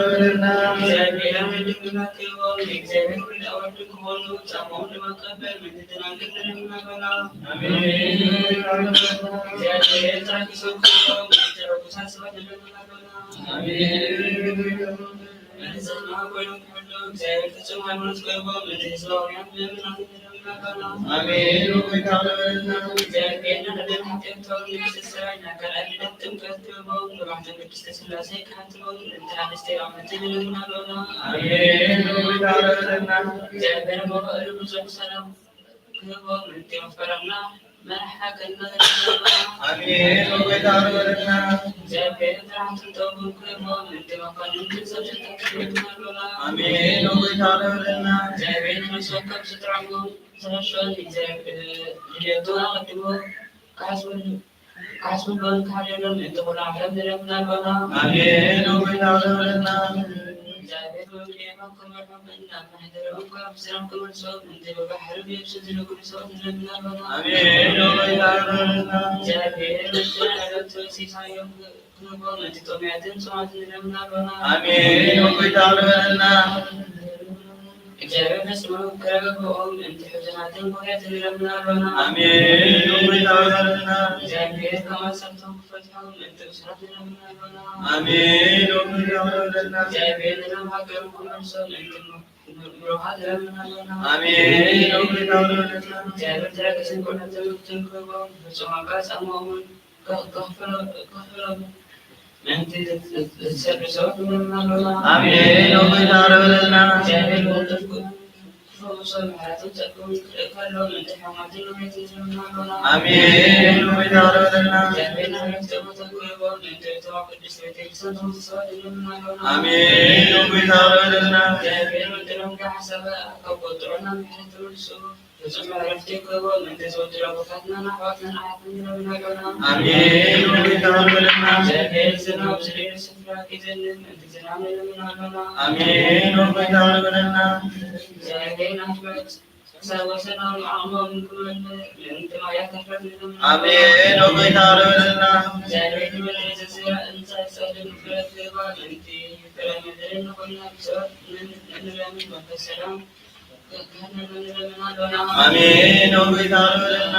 جابر لنا كيوم جابر من أول كون سامعون لما قبل من تتنا كل المرنا آمين جابر ترك سكوم ترك ساسوات المرنا آمين آمين وبجعل آمين وبجعل አሜን ወይታረበለና አሜን ወይታረበለና አሜን ወይታረበለና አሜን ወይታረበለና አሜን ወይታረበለና እግዚአብሔር መስመሩ ከረበኦም እንት ሕዘናትን ጎያት ንረምናሎና አሜን ወይታረበለና እግዚአብሔር ከማሰብቶም ክፈትሖም እንት ብስራት ንረምናሎና አሜን ወይታረበለና እግዚአብሔር ንረም ሃገሩ ኩሎም ሰብ እንት ምሮሃት ንረምናሎና አሜን ወይታረበለና እግዚአብሔር ተረከስን ቁነትን ትንክቦም ፍጹም አቃ ጻሞምን ከፍሎም እንት ዝሰርሰው ንረምናሎና አሜን ወይታረበለና እግዚአብሔር ወልደት ፈውሶም ምሕረቱን ጸጋውን ካለው እንት ሕማማትን ሎሜት ንረምናሎና አሜን ወይታረበለና እግዚአብሔር ንሕረት ተመተኩቦም እንት ቤተዋ ቅድስት ቤተክርስቲያን ተመሰዋት ንረምናሎና አሜን ወይታረበለና እግዚአብሔር ወልድሮም ከሓሰበ ከቆጥሮና ምሕረት ተመልሶ ፍጹም ዕረፍቲ ክህቦም እንተ ዘወትሮ ቦታትናን ኣሕዋትናን ኣያትን ንረምናሎና አሜን ወይታረበለና እግዚአብሔር ዝናብ ዝደለ ስፍራ ኪዘንም እንት ዝናብ ንረምናሎና አሜን ወይታረበለና እግዚአብሔር ናትበት ሰወሰናውን ኣዕሞም ክመልእ እንት ማያት ኣፍረት ንረምናሎና አሜን ወይታረበለና እግዚአብሔር ንመለዘ ዝራእ እንስሳት ጸልም ፍረት ክህቦም እንት ፍረ ምድርን ንኾይና ብሰባት ንረምን መንፈስ ሰላም አሜን ወይታረበለና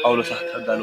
ጳውሎስ አታዳሉ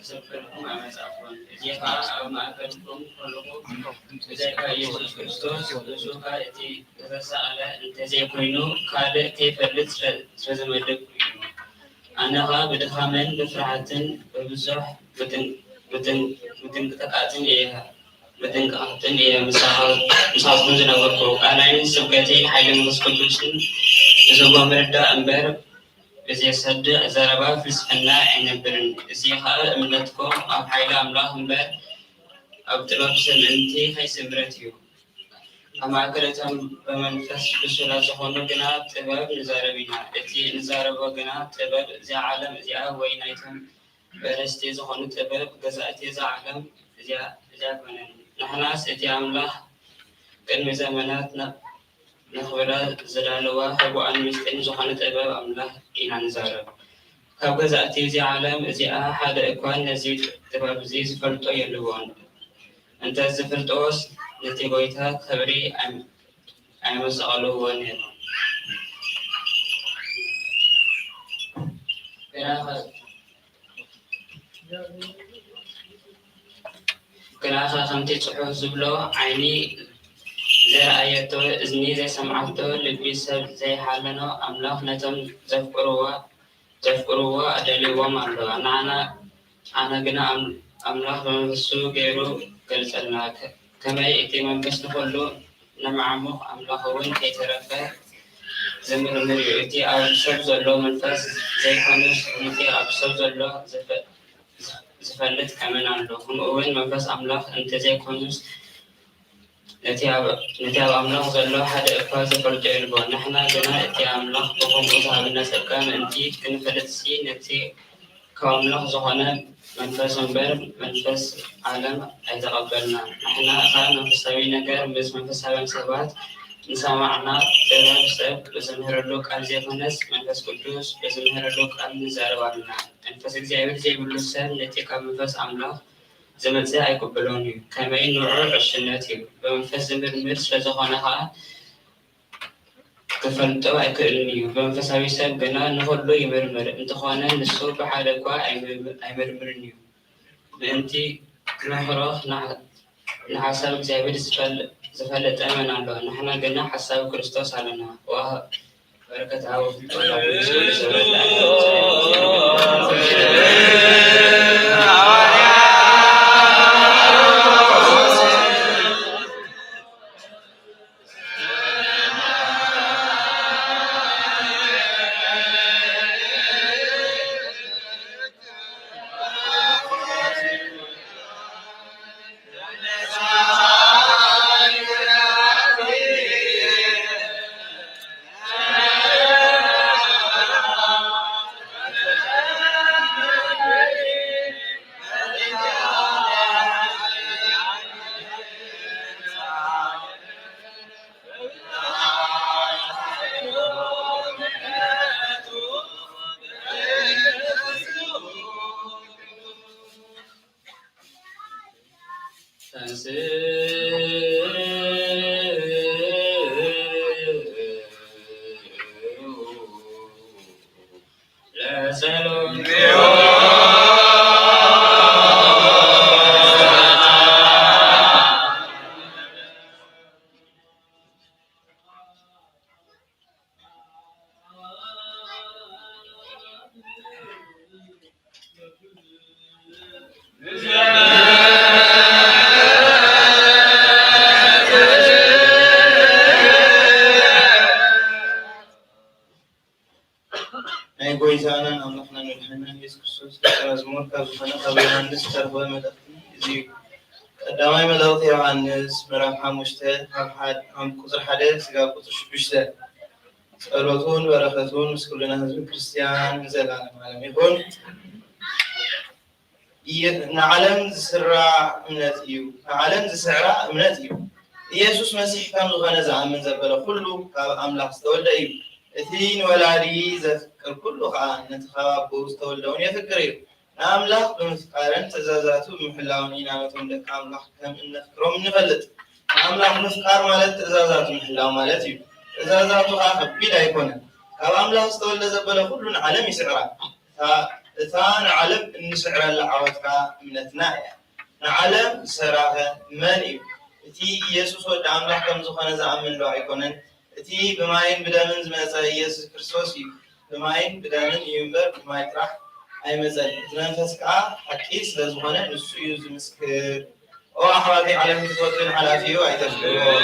كسبكم أمسافون جيها أو ما أكلكم كلكم بذلك يسوع كريستوس وسوكا يتي تسأل أنت زي كوينو قال كيف لتزمدك أنا بدخامن بفرحة ببزح بتنقطعتن إياها بتنقطعتن إياها مساحون زنوركو قالين سبكتي حيل مسكوتوسن زوجة مردا أمبر بزي صد زربا فلسفنا عنبرن زي خال أمنتكم أو حيل أملاح أمبر أو تلبسن أنتي خي سبرتيو أما كرتهم بمنفس بسلا سخونو جنا تباب نزاربينا إتي نزاربو جنا تباب زي عالم زي وينايتهم برستي سخونو تباب جزاتي زي عالم زي كونن نحنا سيتي أملاح كن زماناتنا نخبرا زلالوا هبو أن مستن سخونو تباب أملاح إنا نزارب كاب جزاتي زي عالم زي أحد إكوان نزيد تباب زي زفرتو يلوان أنت زفرتوس نتي قويتها خبري أم مسألة ونيل كراخة خمتي تحوه زبلو عيني زي رأيته إذني زي سمعته لبي سب زي حالنا أملاك نتم زفقروا أدلوا معلو أنا قنا أملاك بمفسو غيرو قلتلناك كما يأتي من بس نقوله نمعمه أملاكون كي ترفع زمر مريتي أو سبز الله من فاس زي خمس نتي أو سبز الله زفلت كمان عنده هم أول من فاس أملاك أنت زي خمس نتي أو أملاك زلوا حد إفاز فرجع البون نحنا جنا نتي أملاك بهم أصحاب الناس كام أنتي كنفلت سي نتي كأملاك زهنا منفس مبر منفس عالم أتقبلنا نحن أخذنا في سوينا كر بس منفس هذا سبات نسمعنا تباب سب بزمهر اللوك أرزي فنس منفس قدوس بزمهر اللوك أمنزار وارنا منفس الزيابر زي بلوسان التي كمنفس عمله زمن زي أيقبلوني كما إنه عشناتي بمنفس زمر مرس لزغانها كفلتو أكلني بمنفس هاي سب بنا نقول له يمرمر انتخوانا نسوق بحالكوا أيمرمرني بأنتي نخرج نحسب زابير زفلت أمن الله نحن قلنا حساب كريستوس علينا وبركة عوض ጎይታናን አምላክና መድኃኒታችን ኢየሱስ ክርስቶስ ከመዝሙር ከዙፋነ ዮሐንስ ተርቦ መልእክት እዚ ቀዳማይ መልእክት ዮሐንስ ምዕራፍ 5 ቁጥር 1 እስከ ቁጥር 6 ጸሎቱን በረከቱን ምስኩልና ህዝብ ክርስቲያን ዘላለም ዓለም ይሁን። ንዓለም ዝስራዕ እምነት እዩ ኢየሱስ መሲሕ ከም ዝኾነ ዝኣምን ዘበለ ኩሉ ካብ ኣምላክ ዝተወልደ እዩ። እቲ ንወላዲ ዘፍቅር ኩሉ ከዓ ነቲ ካብ ኣቦ ዝተወልደውን የፍቅር እዩ። ንኣምላኽ ብምፍቃርን ትእዛዛቱ ብምሕላውን ኢና ነቶም ደቂ ኣምላኽ ከም እነፍቅሮም ንፈልጥ። ንኣምላኽ ምፍቃር ማለት ትእዛዛቱ ምሕላው ማለት እዩ። ትእዛዛቱ ከዓ ከቢድ ኣይኮነን። ካብ ኣምላኽ ዝተወልደ ዘበለ ኩሉ ንዓለም ይስዕራ። إثان عالم النسعر العواتك منتنا نعلم سراغة مني تي يسوع ود أملاك كم زخنا زعمن له يكونن تي بماين بدمن زمسا يسوع كريستوس بماين بدمن ينبر بماين راح أي مزال تنفسك حكيس لزخنا نسوي يزمسكر أو أحوالي على متوتر على فيه ويتفكرون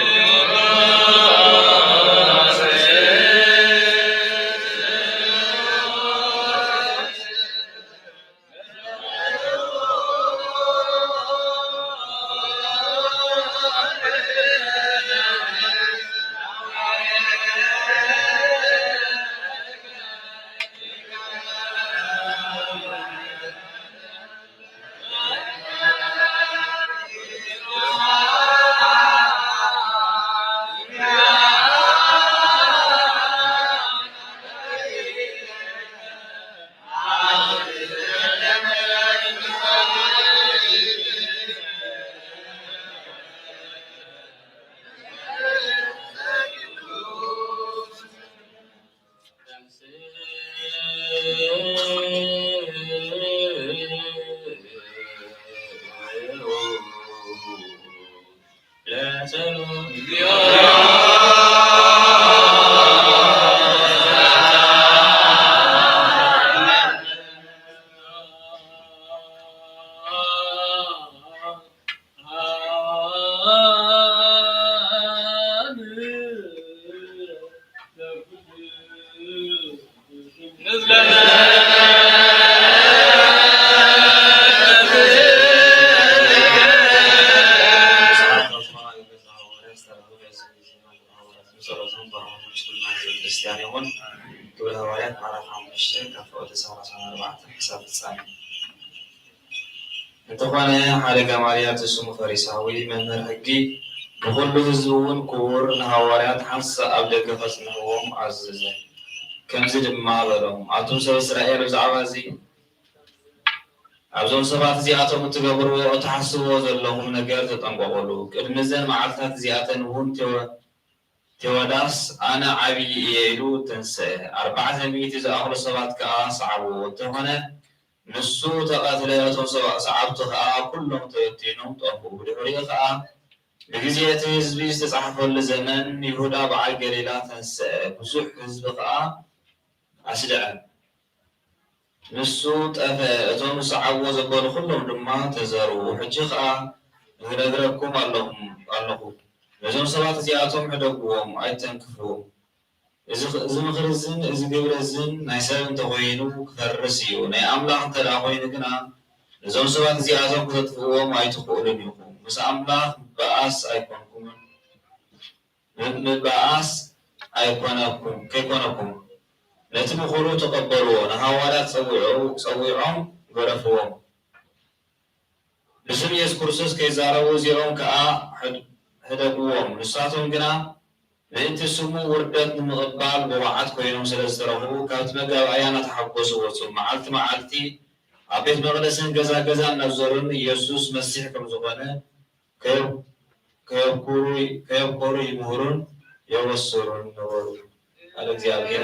እንተኾነ ሓደ ገማልያል ዝስሙ ፈሪሳዊ መምህር ሕጊ ንኩሉ ህዝቡን ክቡር ንሃዋርያት ሓንሳብ ኣብ ደገ ከጽንዕዎም ኣዘዘ። ከምዚ ድማ በሎም ኣቶም ሰብ እስራኤል ብዛዕባ እዚ ኣብዞም ሰባት እዚኣቶም እትገብርዎ እትሓስብዎ ዘለኹም ነገር ተጠንቀቑሉ። ቅድሚ እዘን መዓልትታት እዚኣተን እውን ቴዎዳስ ኣነ ዓብዪ እየ ኢሉ ተንስአ። 400 ዝኣኽሉ ሰባት ከዓ ሰዓብዎ። እንተኾነ ንሱ ተቐትለ እቶም ሰዓብቲ ከዓ ኩሎም ተበቲኖም ጠፍኡ። ብድሕሪኡ ከዓ ብግዜ እቲ ህዝቢ ዝተፃሕፈሉ ዘመን ይሁዳ በዓል ገሊላ ተንስአ። ብዙሕ ህዝቢ ከዓ ኣስድዐ፣ ንሱ ጠፍአ። እቶም ሰዓብዎ ዘበሉ ኩሎም ድማ ተዘርቡ። ሕጂ ከዓ ንነግረኩም ኣለኹ ነዞም ሰባት እዚኣቶም ሕደግዎም፣ ኣይተንክፍዎም። እዚ ምክሪ እዝን እዚ ግብሪ እዝን ናይ ሰብ እንተኮይኑ ክፈርስ እዩ። ናይ ኣምላኽ እንተዳ ኮይኑ ግና ነዞም ሰባት እዚኣቶም ክተጥፍእዎም ኣይትኽእሉን ኢኹም። ምስ ኣምላኽ በኣስ ከይኮነኩም ነቲ ምክሩ ተቐበልዎ። ንሃዋርያት ፀዊዖም ገረፍዎም። ንስም ኢየሱስ ክርስቶስ ከይዛረቡ እዚኦም ከዓ ሕደግዎም። ንሳቶም ግና ምእንቲ ስሙ ውርደት ንምቕባል ብውዓት ኮይኖም ስለ ዝተረኽቡ ካብቲ መጋባእያ እናተሓጐሱ ወፁ። መዓልቲ መዓልቲ ኣብ ቤት መቕደስን ገዛ ገዛ እናዞሩን ኢየሱስ መሲሕ ከም ዝኾነ ከየብኮሩ ይምህሩን የወስሩን ነበሩ። ቃል እግዚአብሔር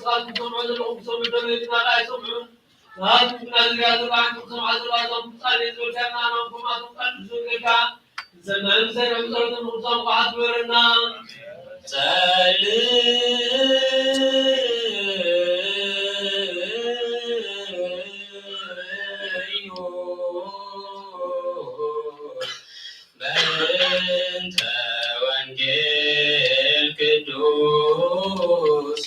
ቃል ሰምዑ ዘለኹም ሰምዑ ደለይትና ላይ ሰምዑ ናትና ዝጋ ዝባዕንኩም ሰምዓ ዝባቶም ጻሊ ዝወልካና ናምኩም አቶም ቃል ዝወልካ ዘናን ሰይረም ጸሎትን ንቁሳም ቋዓት በረና በእንተ ወንጌል ቅዱስ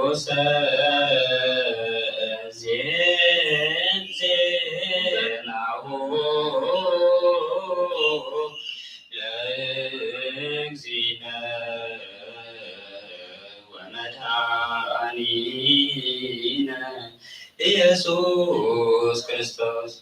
ቅዱስ ዜና ኢየሱስ ክርስቶስ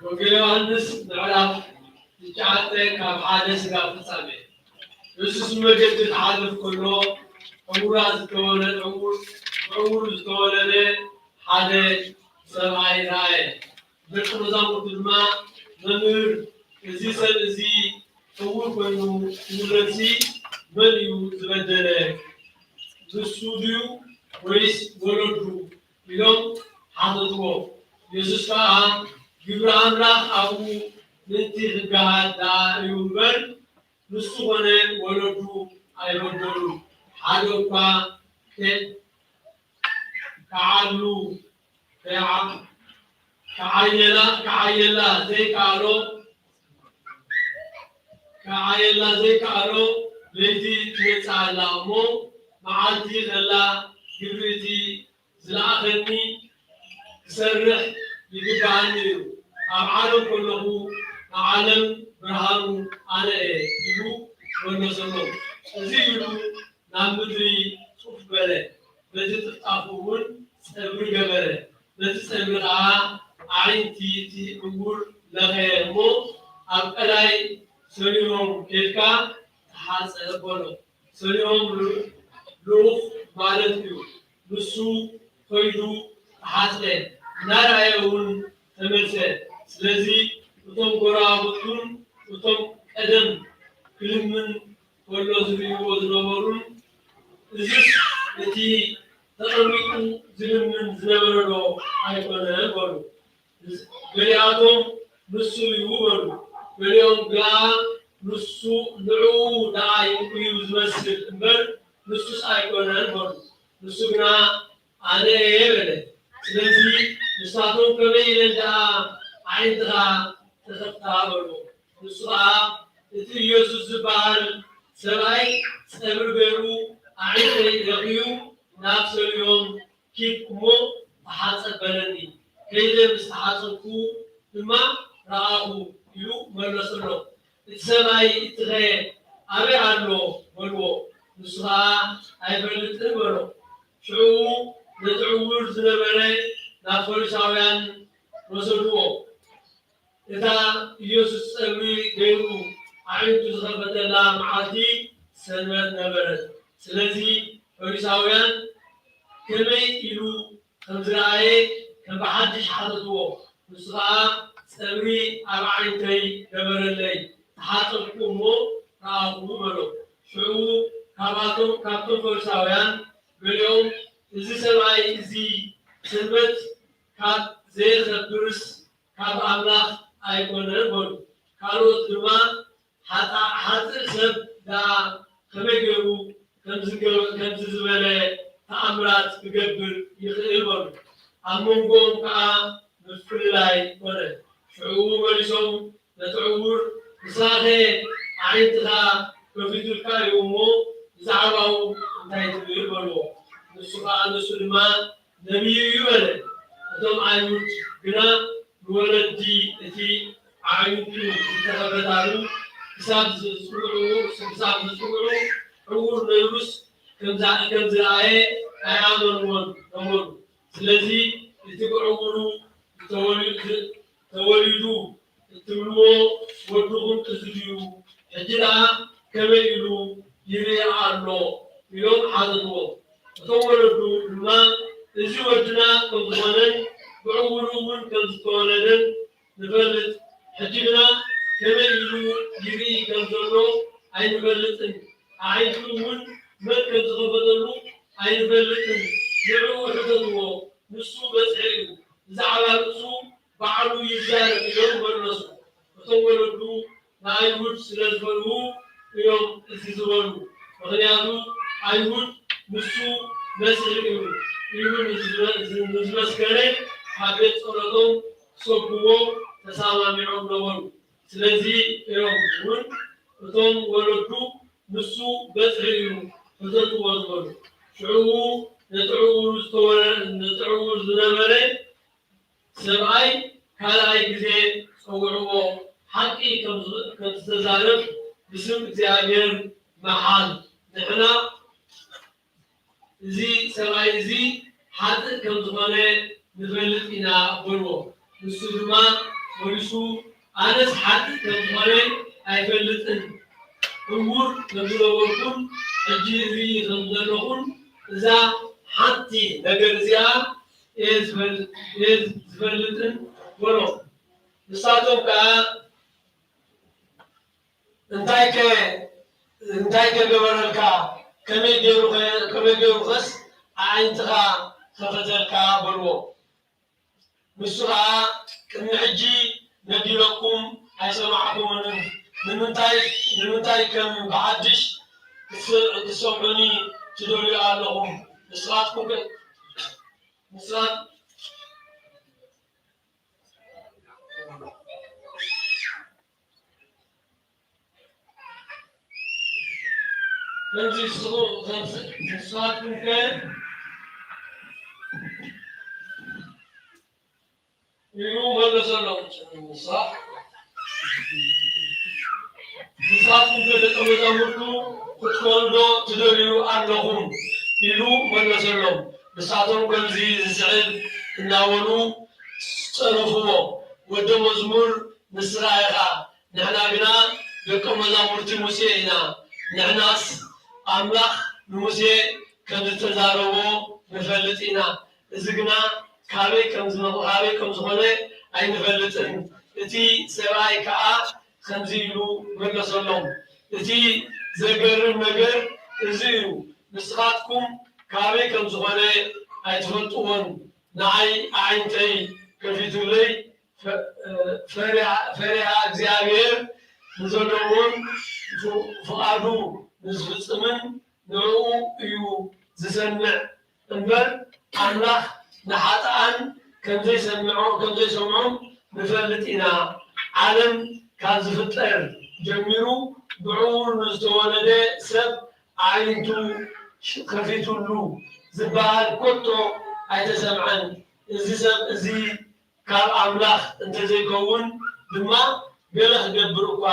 ወንጌል ዮሐንስ ምዕራፍ 9 ካብ 1 እስካብ ፍጻሜ ኢየሱስ መገድ ተሓልፍ ከሎ ዕውር ዝተወለደ ሓደ ሰብኣይ ረአየ። ደቀ መዛሙርቱ ድማ መምህር እዚ ሰብ እዚ ዕውር ኮይኑ ንብረሲ መን እዩ ዝበደለ ንሱ ድዩ ወይስ ወለዱ ኢሎም ሓተትዎ። ኢየሱስ ከዓ ግብረ አምላክ አቡ ነቲ ህጋሃት እዩ እምበር ንሱ ሆነ ወለዱ አይበደሉ ሓደ እኳ ከዓሉ ከዓየላ ዘይከኣሎ ለይቲ ትመፅእ ኣላ እሞ መዓልቲ ከላ ግብርቲ ዝለኣኸኒ ክሰርሕ ይግባአኒ እዩ። ኣብ ዓለም ከለኹ ንዓለም ብርሃኑ ኣነ እየ ኢሉ መለሰሎ። እዚ ኢሉ ናብ ምድሪ ፁፍ በለ። በቲ ጥፍጣፉ እውን ፀብሪ ገበረ። በቲ ፀብሪ ከዓ ኣዒንቲ እቲ ዕውር ለኸየ እሞ ኣብ ቀላይ ሰሊሆም ኬድካ ተሓፀ በሎ። ሰሊሆም ልኡኽ ማለት እዩ። ንሱ ከይዱ ተሓፀ እናረኣየ እውን ተመልሰ። ስለዚ እቶም ጎረባብቱን እቶም ቀደም ክልምን ከሎ ዝርእይዎ ዝነበሩን እዚስ እቲ ተቐሚጡ ዝልምን ዝነበረ ዶ ኣይኮነን በሉ። ገሊኣቶም ንሱ እዩ በሉ። ገሊኦም ግና ንሱ ንዑ ደኣ እዩ ዝመስል እምበር ንሱስ ኣይኮነን በሉ። ንሱ ግና ኣነ እየ በለ። ስለዚ ንሳቶም ከመይ ኢለን ደኣ ዓይንትኻ ተኸፍታ በሉ። ንሱ ከዓ እቲ ኢየሱስ ዝበሃል ሰብኣይ ፀብሪ ገይሩ ኣዒንተይ ረኺዩ ናብ ሰሊሆም ኪድ እሞ ተሓፀ በለኒ። ከይደ ምስ ተሓፀብኩ ድማ ረኣኹ ኢሉ መለሰሎ። السماء تغير أبي عنه ولو نسخة أيبلت ولو شو ندعو زنبري نافل شاويان وصلوا إذا يوسف أبي غيره عين تزغبت الله معاتي سنوات نبرت سلزي فريساويان كمي إلو خمزرائي كم بحدش حدثوه نسخة سأبري أربعين تي نبرت لي تحاطب كمو رأبو ملو شعو كابتن فريساويان باليوم إزي سمعي إزي سنبت كاب زير خبرس كاب أملاخ أيقونر بول كارو دما حتى سب دا خمجرو كمزبلة تأمرات بقبل يخيل بول أمونكم كا بفلاي بول شعوب ولسوم نتعور مساخة عينتها كفيدو الكاريومو زعباو انتهي بولو نسوكا نسولما نبي يولد أدوم عيوت بنا ولدي التي عينتو تخبطارو حساب زسمعو عور نيروس كمزرعي أيامون نمون سلزي يتبعورو توليدو تبلو ودوهم تزديو حجرا كميلو يريع الله يوم حاضروا تولدو لما إذا ودنا كمزمانن بعورون كمزتولدن نفلت حجرا كميلو يريع كمزلو أي نفلتن عينتون مركز غبدلو أي نفلتن يعو حددو نسو بسعيو زعلا نسو بعلو يجارك يوم بالنسو وتولدو نايود سلزبلو يوم الزيزولو وغنيانو أيود نسو مسعيو يوم نزمسكري حبيت صورتهم صبوه تسامى معهم نورو سلزي يوم ون وتم ولدو نسو بسعيو فتنتو وزبلو شعوه نتعو زنمري سبعي كالاي كزي صورو حقي كم تتزارب بسم زيادير محال نحنا زي سبعي زي حتى كم زماني نفلت إنا بلو نسودما ورسو أنس حتى كم زماني أيفلتن أمور نبلوكم الجيري غمدلوكم إذا حتى نجرزيا يزفلتن ولو نساتهم كا انتايك ببرلكا كمي جيرو خس عينتها خفتلكا بلو مسرعا كمحجي نديلكم هيسمعكم نمنتاي كم بعدش تسمعني تدولي علىهم مسراتكم مسرات خمسة صغور مسرات ممكن يقوم هذا سلام صح مسرات ممكن تقوم كتكوندو تدوريو علىهم يلو من سلام مسراتهم كم زعل ناولو صرفوا ودم مزمور مسرائها نحنا بنا لكم مزامورتي موسينا نحناس أملاخ موسى كم تزاروا نفلتنا إذا كابي كم زخنة أي نفلتن إتي سواء كا خنزيرو من سلام إتي زجر مجر إزيرو مسخاتكم كابي كم زخنة أي تفلتون نعي عينتي كفيتو لي فرع እግዚአብሔር ንዘለዎም ፍቃዱ ንዝፍፅምን ንዕኡ እዩ ዝሰምዕ እምበር ኣምላኽ ንሓጥኣን ከምዘይሰምዖም ንፈልጥ ኢና ዓለም ካብ ዝፍጠር ጀሚሩ ብዕውር ንዝተወለደ ሰብ ዓይንቱ ከፊቱሉ ዝበሃል ኮቶ ኣይተሰምዐን እዚ ሰብ እዚ ካብ ኣምላኽ እንተዘይከውን ድማ ገለ ክገብር እኳ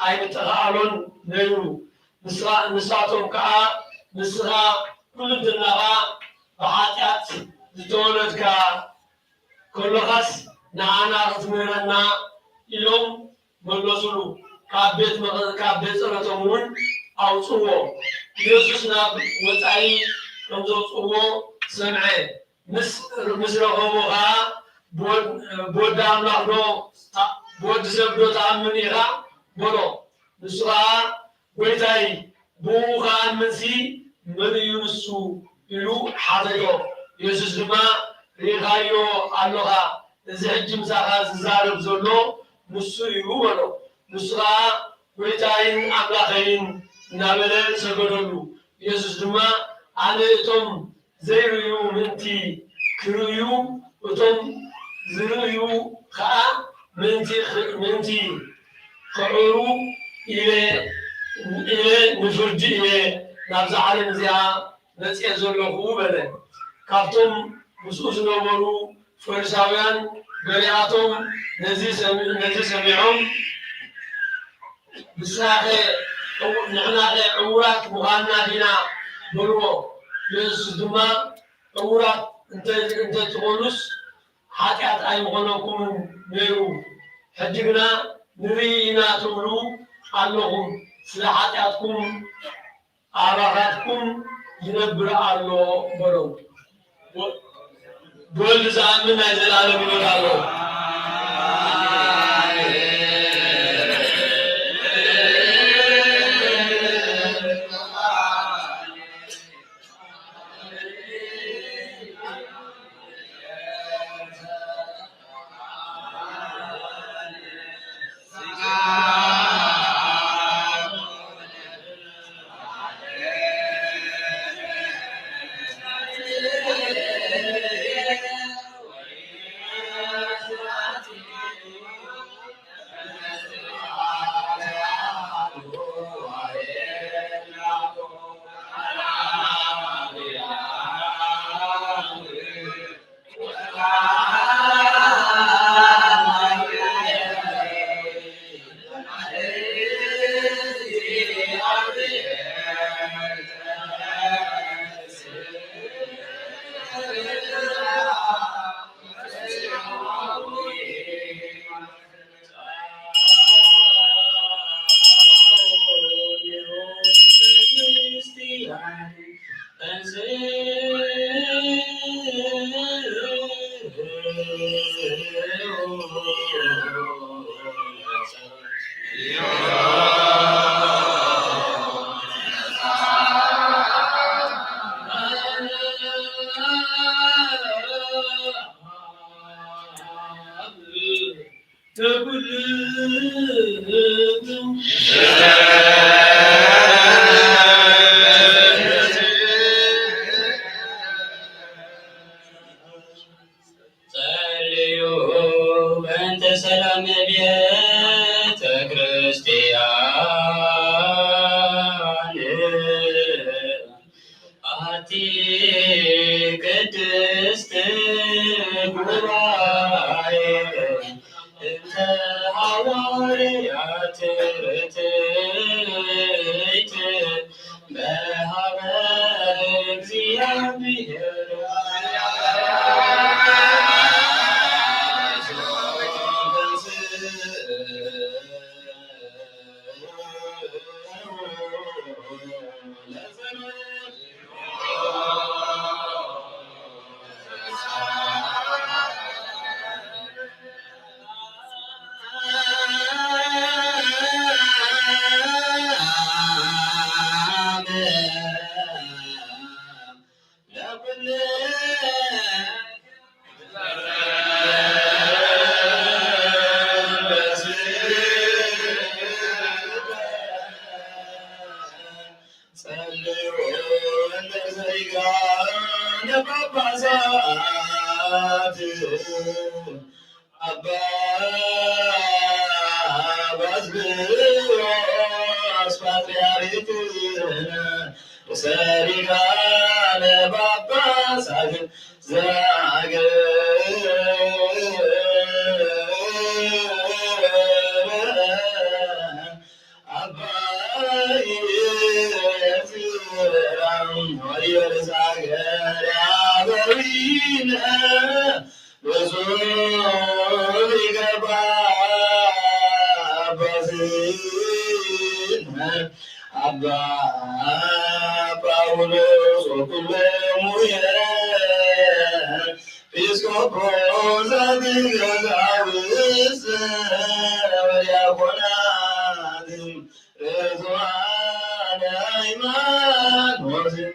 ኣይንተኸኣሎን ነይሩ ንሳቶም ከዓ ንስኻ ኩሉ ድናኻ ብሓጢኣት ዝተወለድካ ከለኻስ ንዓና ክትምህረና ኢሎም መለሱሉ። ካብ ቤት ፀሎቶም እውን ኣውፅዎ። ኢየሱስ ናብ ወፃኢ ከም ዘውፅዎ ሰምዐ። ምስ ረኸቦ ከዓ ብወዲ ኣምላኽ ዶ ብወዲ ሰብ ዶ ተኣምን ኢኻ በሎ። ንሱ ከዓ ጎይታይ ብኡ ከኣምንሲ መን እዩ ንሱ ኢሉ ሓተዮ። ኢየሱስ ድማ ሪኢኻዮ ኣለኻ እዚ ሕጂ ምሳኻ ዝዛረብ ዘሎ ንሱ እዩ በሎ። ንሱ ከዓ ጎይታይን ኣምላኸይን እናበለ ሰገደሉ። ኢየሱስ ድማ ኣነ እቶም ዘይርእዩ ምንቲ ክርእዩ እቶም ዝርእዩ ከዓ ምንቲ ክዕሩ ኢለ ንፍርዲ እየ ናብዛ ዓለም እዚኣ መፅአ ዘለኹ በለ። ካብቶም ምስኡ ዝነበሩ ፈሪሳውያን ገሊኣቶም ነዚ ሰሚዖም ንሕና ዕውራት ምዃንና ዲና በልዎ። ኢየሱስ ድማ ዕውራት እንተትኾኑስ ሓጢኣት ኣይምኾነኩምን ነይሩ። ሕጂ ግና ንርኢ ኢና ትብሉ ኣለኹም፣ ስለ ሓጢኣትኩም ኣባኻትኩም ይነብር ኣሎ በለው። ብወልዲ ዝኣምን ናይ ዘላለም ሕይወት ኣለዎ። Abba Paulos Okulamuye Piscopos Adigagawis Variabonadim Rezwana Iman Mosin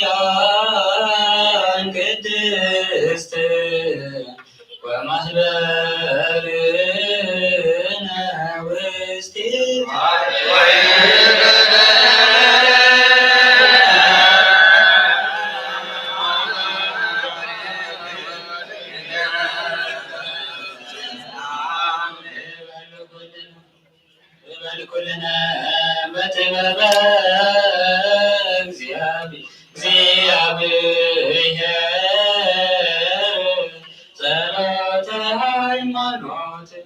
ቤተክርስቲያን ቅድስት ወማህበርነ ውስቴታ ኩልነ በጥበበ እግዚአብሔር ጸሎተ ሃይማኖት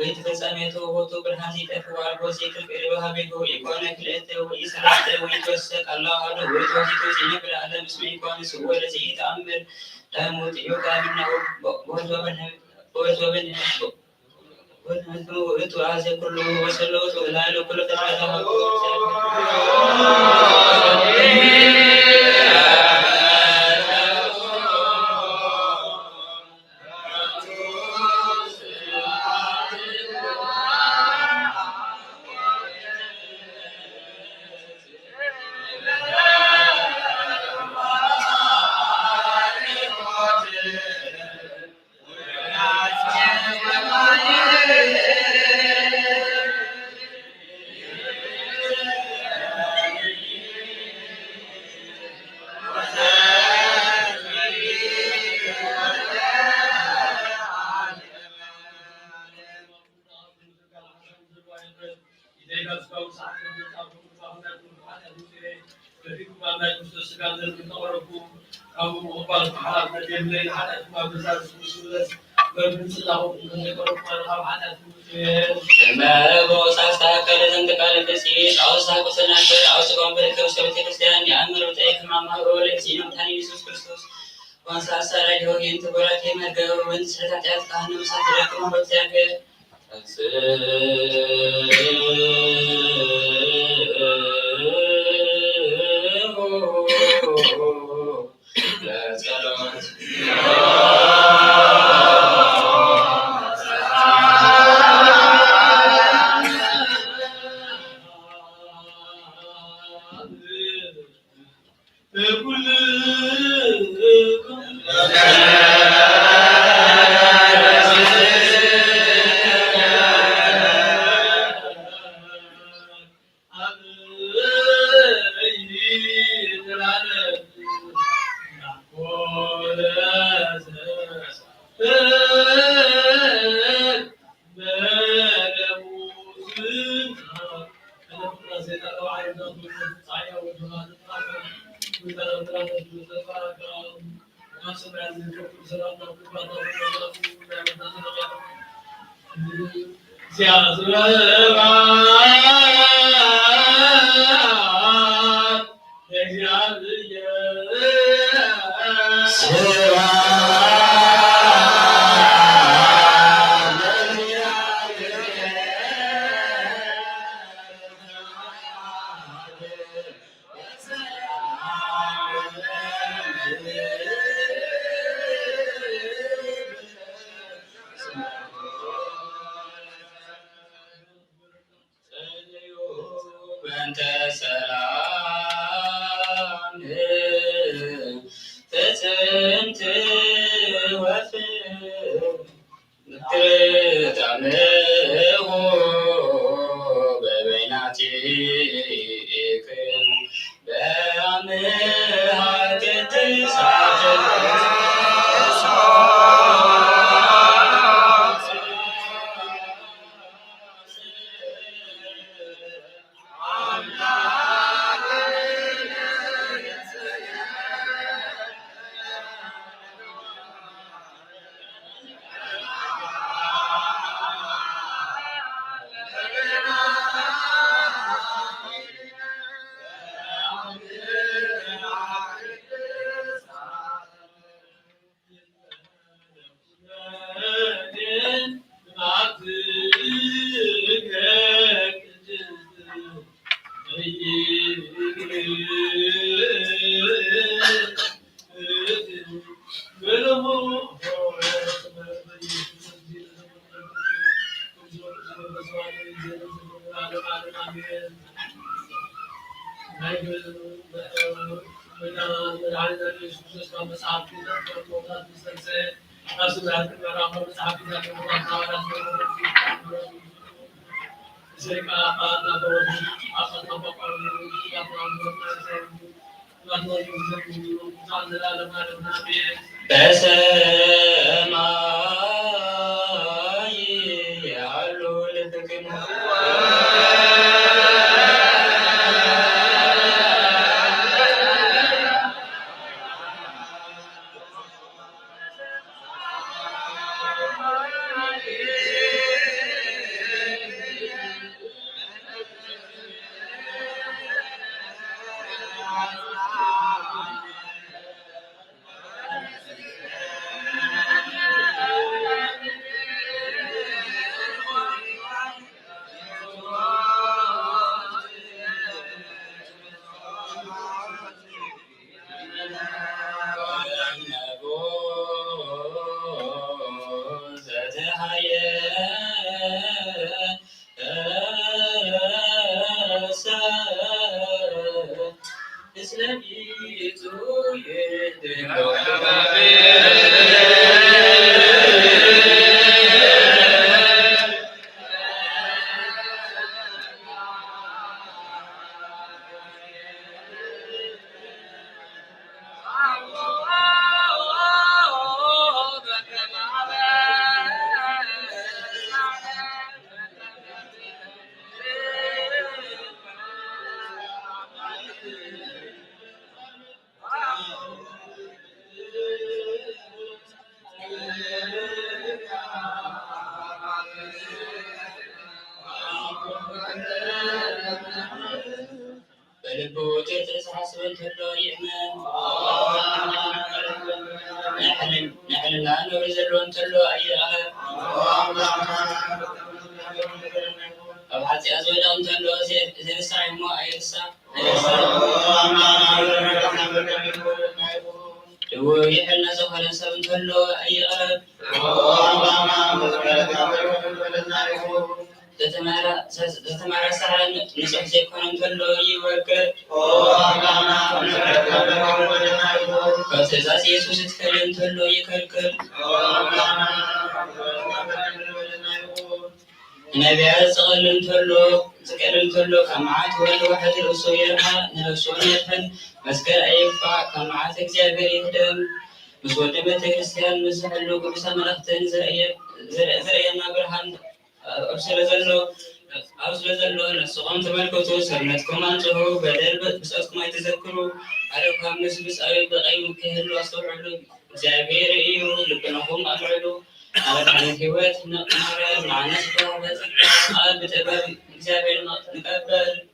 ويتفسميته وهو برهان يتفو والبوسيك الكريبها بيكو يكون كليته ويسرعته ويتوسك الله عنه ويتوسك سنب العالم اسمه يكون سوى لسي يتأمر تاموت يوكا منه وتعازي كله وسلوت ولاله كل تفاته በሰማይ ያሉ ልብክን በልቡ ተሳስበን ተሎ ይእመን ንሕልና ንብሪ ዘለዎን ተሎ ኣይረኸ ኣብ ሓፂኣ ዝወደቕ እንተሎ ዘይርሳዕ እሞ ኣይርሳዕ ድውይ ይሕልና ዝኾነ ሰብ እንተሎ ኣይቐረብ ዘተማረ ሳህን ንጹሕ ዘይኮነ እንተሎ ይወግእ ካብ ትእዛዝ ኢየሱስ ዝትፈልይ እንተሎ ይከልክል ነቢያት ዝቀልል እንተሎ ካብ መዓት ወልዲ ዋሕድ ርእሱ ይርሃ ንነፍሱ የድሕን መስቀል ኣይግፋእ ካብ መዓት እግዚኣብሔር ይህደም ምስ ወዲ ቤተ ክርስቲያን ምስ ዝሕሉ ቅዱሳን መላእኽትን ዘርእየና ብርሃን ስለ ዘሎ أوصل له نسخهم تملكتوا سنتكم أنتوا بدل بسأتكم أي تذكروا عليكم نسبس أي بغي مكهلوا أصبحوا زابير إيو لبنهم أمرلوا على عن الهوات نقمر مع نسبة وزكاة بتباب زابير نقبل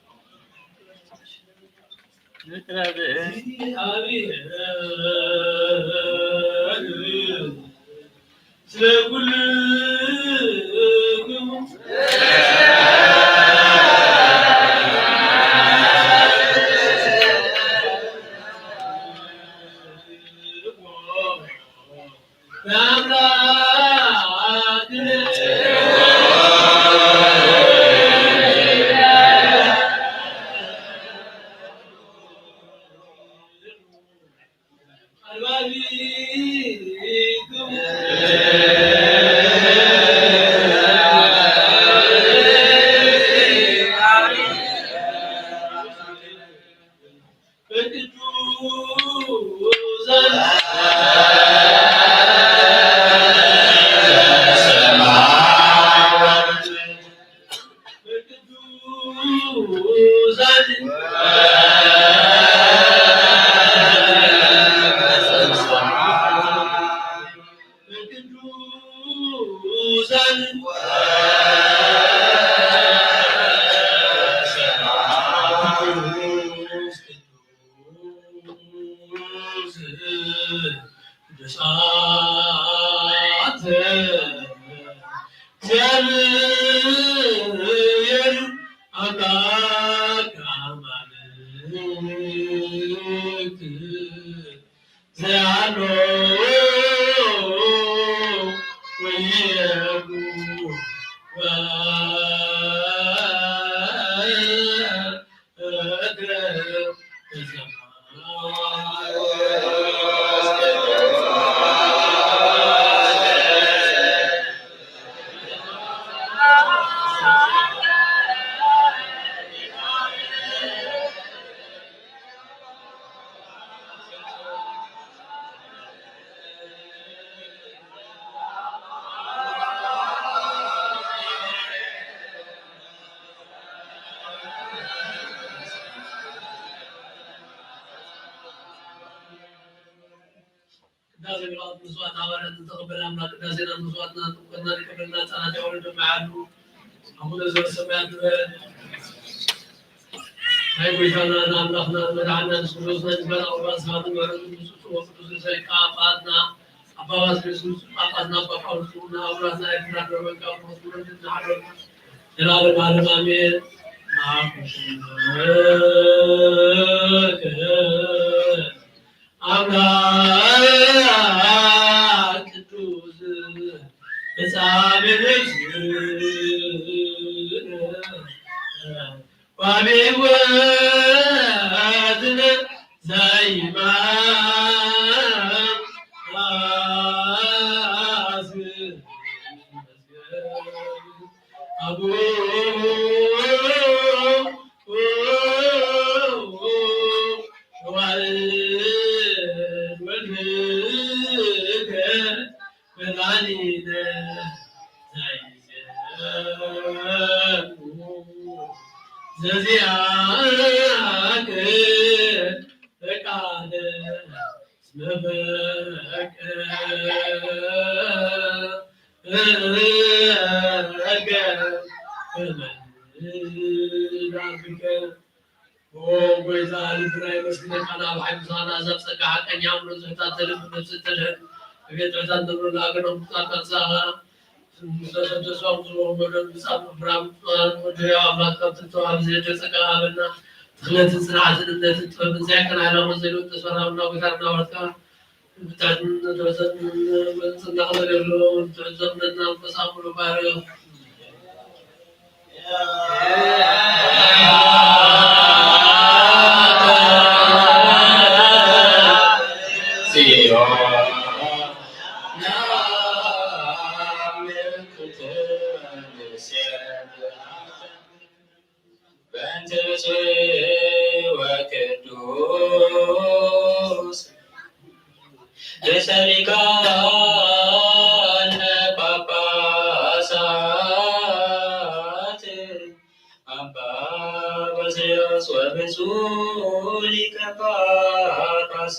ሊቀ ጳጳስና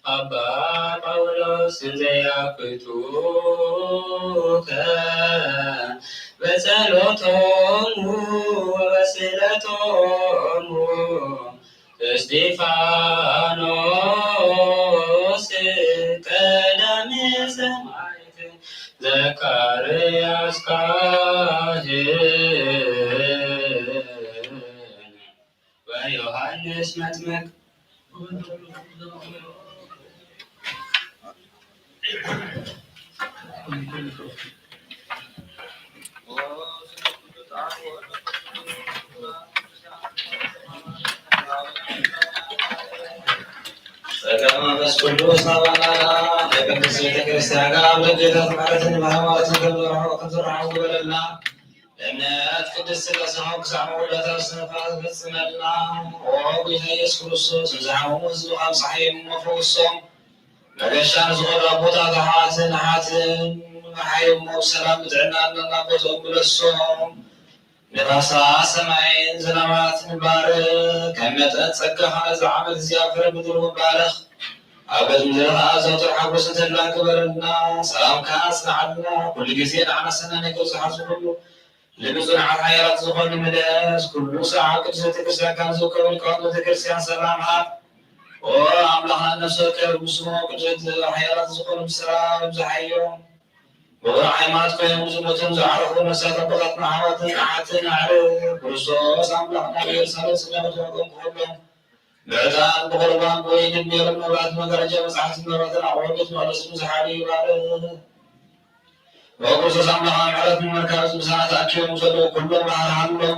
አባ ጳውሎስ ዘያክቱከ በጸሎቶሙ ወበስእለቶሙ እስጢፋኖስ ቀዳሜ ሰማዕት ዘካርያስ ካህን ወዮሐንስ መጥምቅ ሰላም መንፈስ ቅዱስ ናባና ለቅድስት ቤተክርስቲያን ጋር በጌታት ማለትን በሃይማኖት ክንዝርዓው ግበለልና ለእምነት ቅድስት ሥላሴው ክሳዕ መውለታ ስነፋት ፈጽመልና ኦ ጌታ ኢየሱስ ክርስቶስ ንዝሓሙ ህዝቢ ካብ ፀሓይም መፈውሶም መገሻን ዝኾኑ ኣቦታት ኣሕዋትን መሓይሞ ሰላም ብጥዕና እናቦቶም ብለሶም ነፋሳ ሰማይን ዝናባትን ባርክ ከም መጠን ጸጋኻ እዚ ዓመት እዚኣ ፍረ ምድሪ ባርኽ ኣብ ቤት ምድርኻ ዘውትር ሓጎስ ተድላን ክበረልና ሰላምካ ኣጽንዓልና ኩሉ ግዜ ንዓና ሰናይ ነገር ዝሓዙ ኩሉ ልብፁናዓት ሓያላት ዝኾኑ መለስ ኩሉ ሰዓት ቅድስት ቤተክርስቲያን ካብ ዝርከቡ ሊቃውንት ቤተክርስቲያን ሰላም ሃብ ኦ ኣምላኽና ነፍሲ ወከፍ ምስሞ ቅድስት ሓያላት ዝኾኑ ምስራብ ዝሓዮም ብغير ሃይማኖት ኮይኖም ዝሞቱን ዝዓረፉ ነፍሳት ኣቦታትና ኣሕዋትን ኣሓትን ኣዕርፍ ክርስቶስ ኣምላኽና ብኢየሩሳሌም ስለመትወቆም ክኩሎም ብዕጣን ብቁርባን ብወይንን ሜሮን መብራት መጋረጃ መፅሓፍትን መብራትን ኣቑሑ ቤት መቅደስን ዝሓሉ ይባርክ ወክርስቶስ ኣምላኽና ምሕረት ምምርካብ ምሳና ተኣኪቦም ዘለዉ ኩሎም ባሃርሃሎም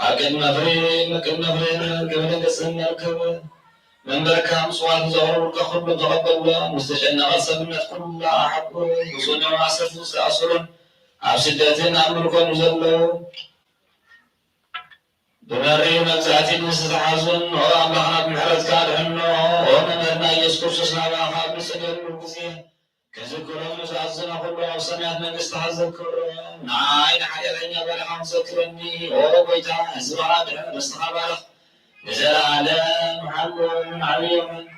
ኣብ ቅድመ ፍሬን ግብሪ ገፅን መርከብ መንበረካ ምጽዋት ዘቕርቡልካ ኩሎም ተቐበሎም ምስተጨነቐ ሰብነት ኩላ ሓቁር ንሱኖም ኣሰርቲ ዝተኣሰሩን ኣብ ስደትን ኣብ ምርኮን ዘለዉ ብመሪ መግዛእቲ ምስተሓዙን ኦ ኣምላኽና ብምሕረትካ ድሕኖ ኦ መምህርና ኢየሱስ ክርስቶስ ናባኻ ብንጽገሉ ግዜ ክዝክሮም ዝኣዝና ኩሉ ኣብ ሰማያት መንግስትኻ ዘክብሮም ንዓይ ንሓደረኛ በረኻ ዘክረኒ ኦ ጎይታ ህዝብኻ ድሕን ርስትኻ ባርኽ لزلالم حلم عليم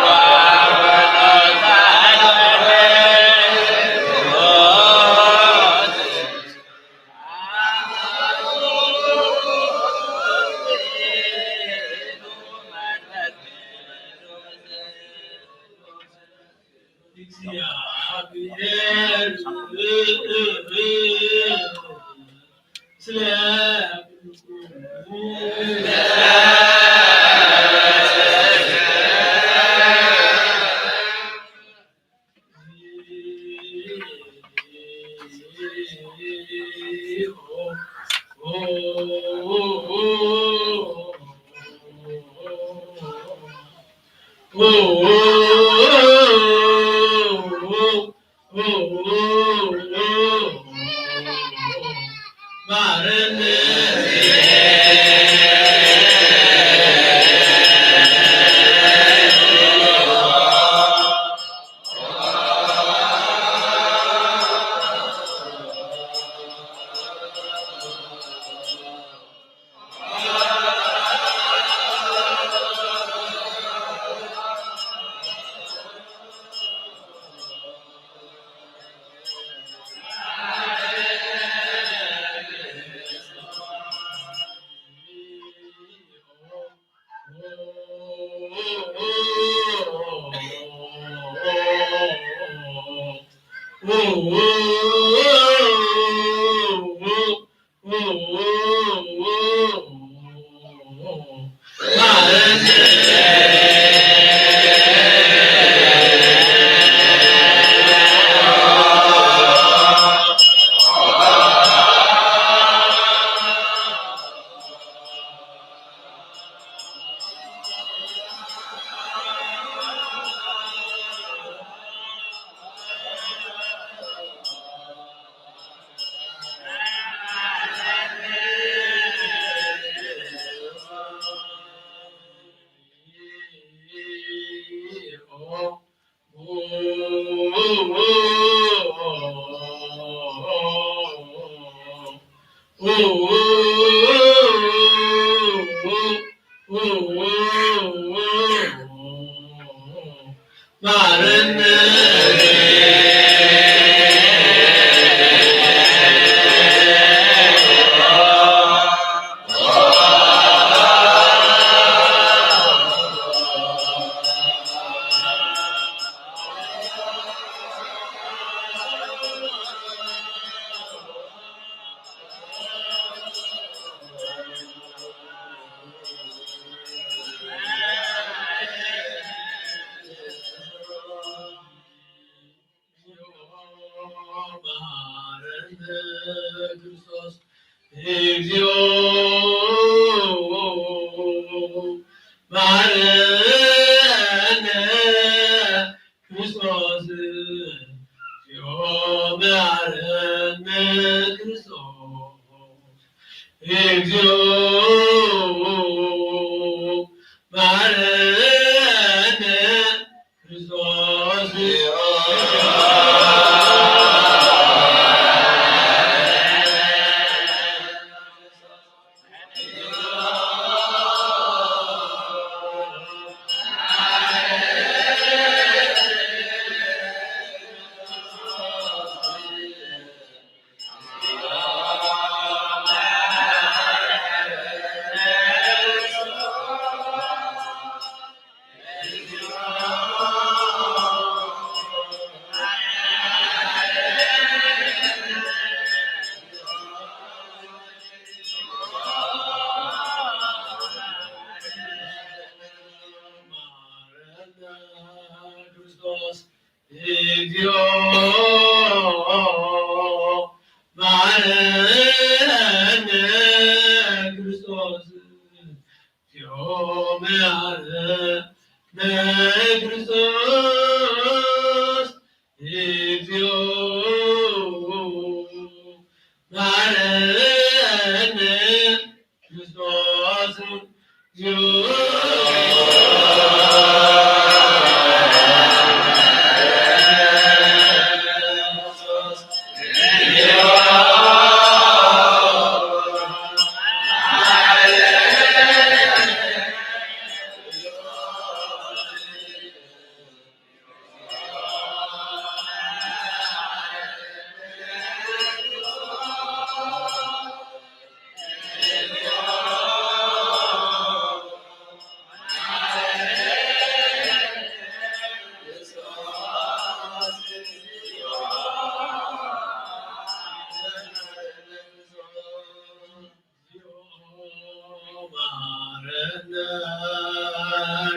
Adwa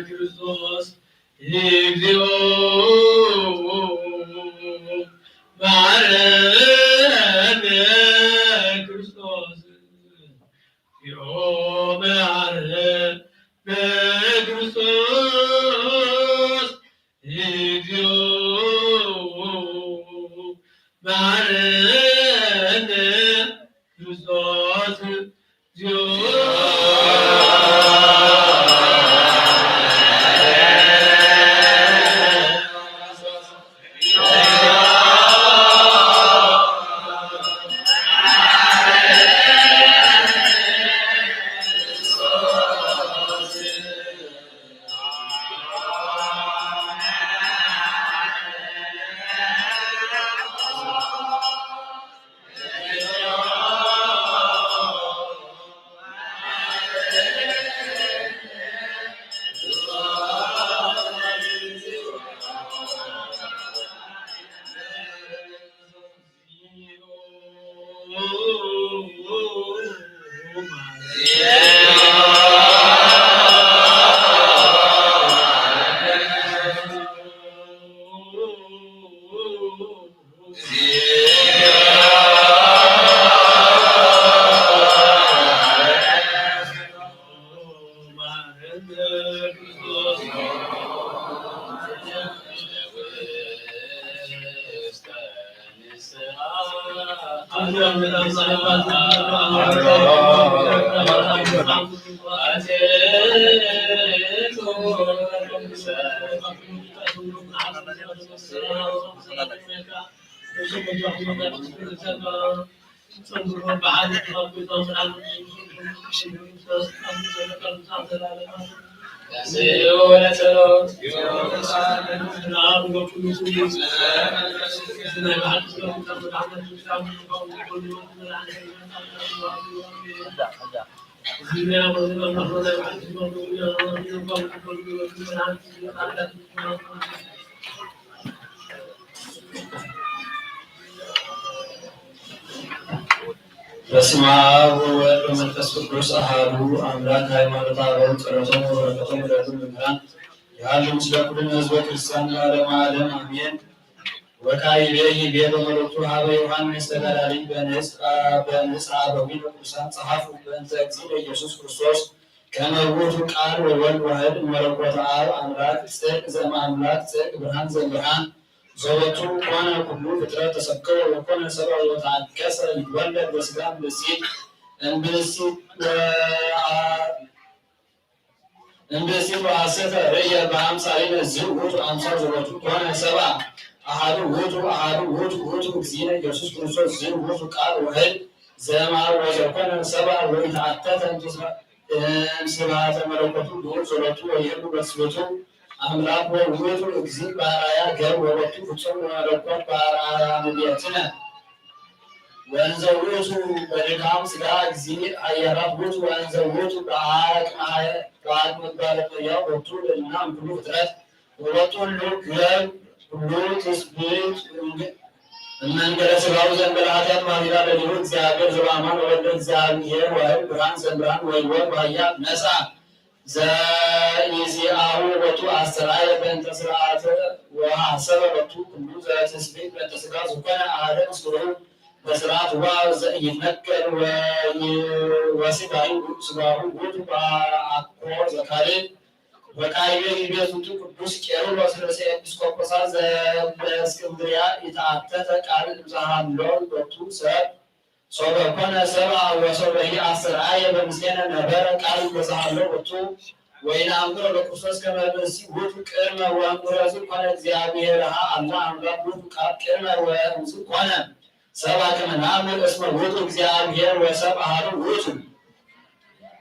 ክርስቶስ እግዚኦ መሐረነ ክርስቶስ እግዚኦ መሐረነ ክርስቶስ እግዚኦ መሐረነ ክርስቶስ እግዚኦ በስመ አብ ወወልድ ወመንፈስ ቅዱስ አሐዱ አምላክ ሃይማኖተ አበው ጸሎቶም ወበረከቶም ለሁሉ ምእመናን ያሉ ምስለ ኩልነ ህዝበ ክርስቲያን ለዓለመ ዓለም አሜን። ወካዕበየ ቤተ መለኮቱ ሀበ ዮሐንስ ተጋዳሊ በንስሐ በዊነ ቅዱሳን ጸሐፉ በእንተ እግዚእነ ኢየሱስ ክርስቶስ ከመ ውእቱ ቃል ወወልድ ዋሕድ እመለኮተ አብ አምላክ ጽድቅ ዘእምአምላክ ጽድቅ ብርሃን ዘእምብርሃን ዘወቱ ኮነ ኩሉ ፍጥረት ተሰብከበ ወኮነ ሰብአ ወተአገሰ ይትወለድ በሥጋ እምብእሲት ወሐሰተ ርእየ በአምሳሊነ ዝውእቱ አምሳል ዘወቱ ኮነ ሰብአ አሐዱ ውእቱ እግዚእነ ኢየሱስ ክርስቶስ ዝውእቱ ቃል ወሕድ ዘእምአብ ወዘኮነ ሰብአ ወኢተአተተ እምስብሐተ መለኮቱ ልዑል ጸሎቱ ወይህሉ በስሎቱ አምላክ ወውእቱ እግዚእ በአርአያ ገብ ወወቱ ፍጹም መለኮት በአርአያ ነቢያትነ ወእንዘ ውእቱ በድካም ሥጋ እግዚእ ኃያላት ውእቱ ወእንዘ ውእቱ በአቅመ ባለመያው ወቱ ለእልና እምኩሉ ፍጥረት ወወቱ ሁሉ ገብ ሁሉ ትስብእት እመንገለ ሥጋው ዘእንበለ ኃጢአት ማሪዳ ለልዑል እግዚአብሔር ዘበአማን ወወልደ እግዚአብሔር ዋሕድ ብርሃን ዘእምብርሃን ወይወት በኃያል ነሣ ዘኢዜአሁ ወቱ አስተርአየ በእንተ ሥርዓተ ወሐሰበ ወቱ ኩሉ ዘትስብእት በእንተ ሥጋ ዘኮነ አሐደ ምስሌሁ በሥርዓት ዘኢይትነገር ወሥጋሁ ውእቱ በአኮር ዘካልእ ወካዕበየ ቤቱቱ ቅዱስ ቄርሎስ ርእሰ ኤጲስቆጶሳት ዘእስክንድርያ ኢተአተተ ቃል እምዘሃሎ ወቱ ሰብ ሶበ ኮነ ሰብአ ወሶበሂ አስተርአየ በምስሌነ ነበረ ቃል በዘሃሎ ወቱ ወይነአምሮ ለክርስቶስ ከመ ብእሲ ውእቱ ቅድመ ወእምድኅረ ኮነ እግዚአብሔርሃ አላ አምላክ ውእቱ ቃል ቅድመ ወእምዝ ኮነ ሰብአ ከመ ነአምር እስመ ውእቱ እግዚአብሔር ወሰብአ አሐዱ ውእቱ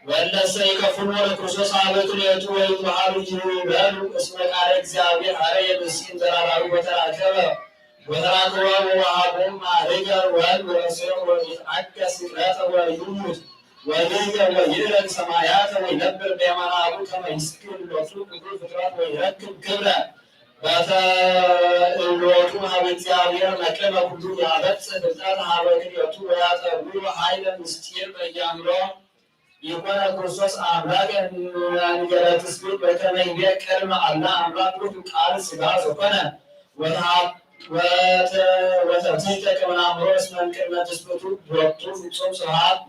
ወለሰ ይከፍሉ ለክርስቶስ ሀበ ክልኤቱ ወይትበሃሉ ይበሉ እስመ ቃለ እግዚአብሔር ሀረየ ብእሲ እንዘራራዊ ወተራከበ ወወሀቦሙ ማዕርገ ወእስረ ወይትአገሥ ስቅለተ ወይሙት ወይሕየ ወይዕረግ ሰማያተ ወይነብር በየማነ አቡዕ ከመ ይስክር ሎቱ ኩሉ ፍጥረት ወይረክብ ክብረ በተእሎቱ ሀበ እግዚአብሔር መቅደመ ኩሉ ያበጽሕ ፍጥረተ ሀበ ክልኤቱ ወያጠውዕ ኃይለ ምስጢር በየአእምሮ ይኮነ ክርስቶስ አምላከ እንገለ ትስብእት በከመ ይቤ ቅድመ አላ አምላክ ውእቱ ቃል ሥጋ ዘኮነ ወተትሕተ ቅድመ እስመ እምቅድመ ትስብእቱ ቦቱ ፍጹም ስብሐተ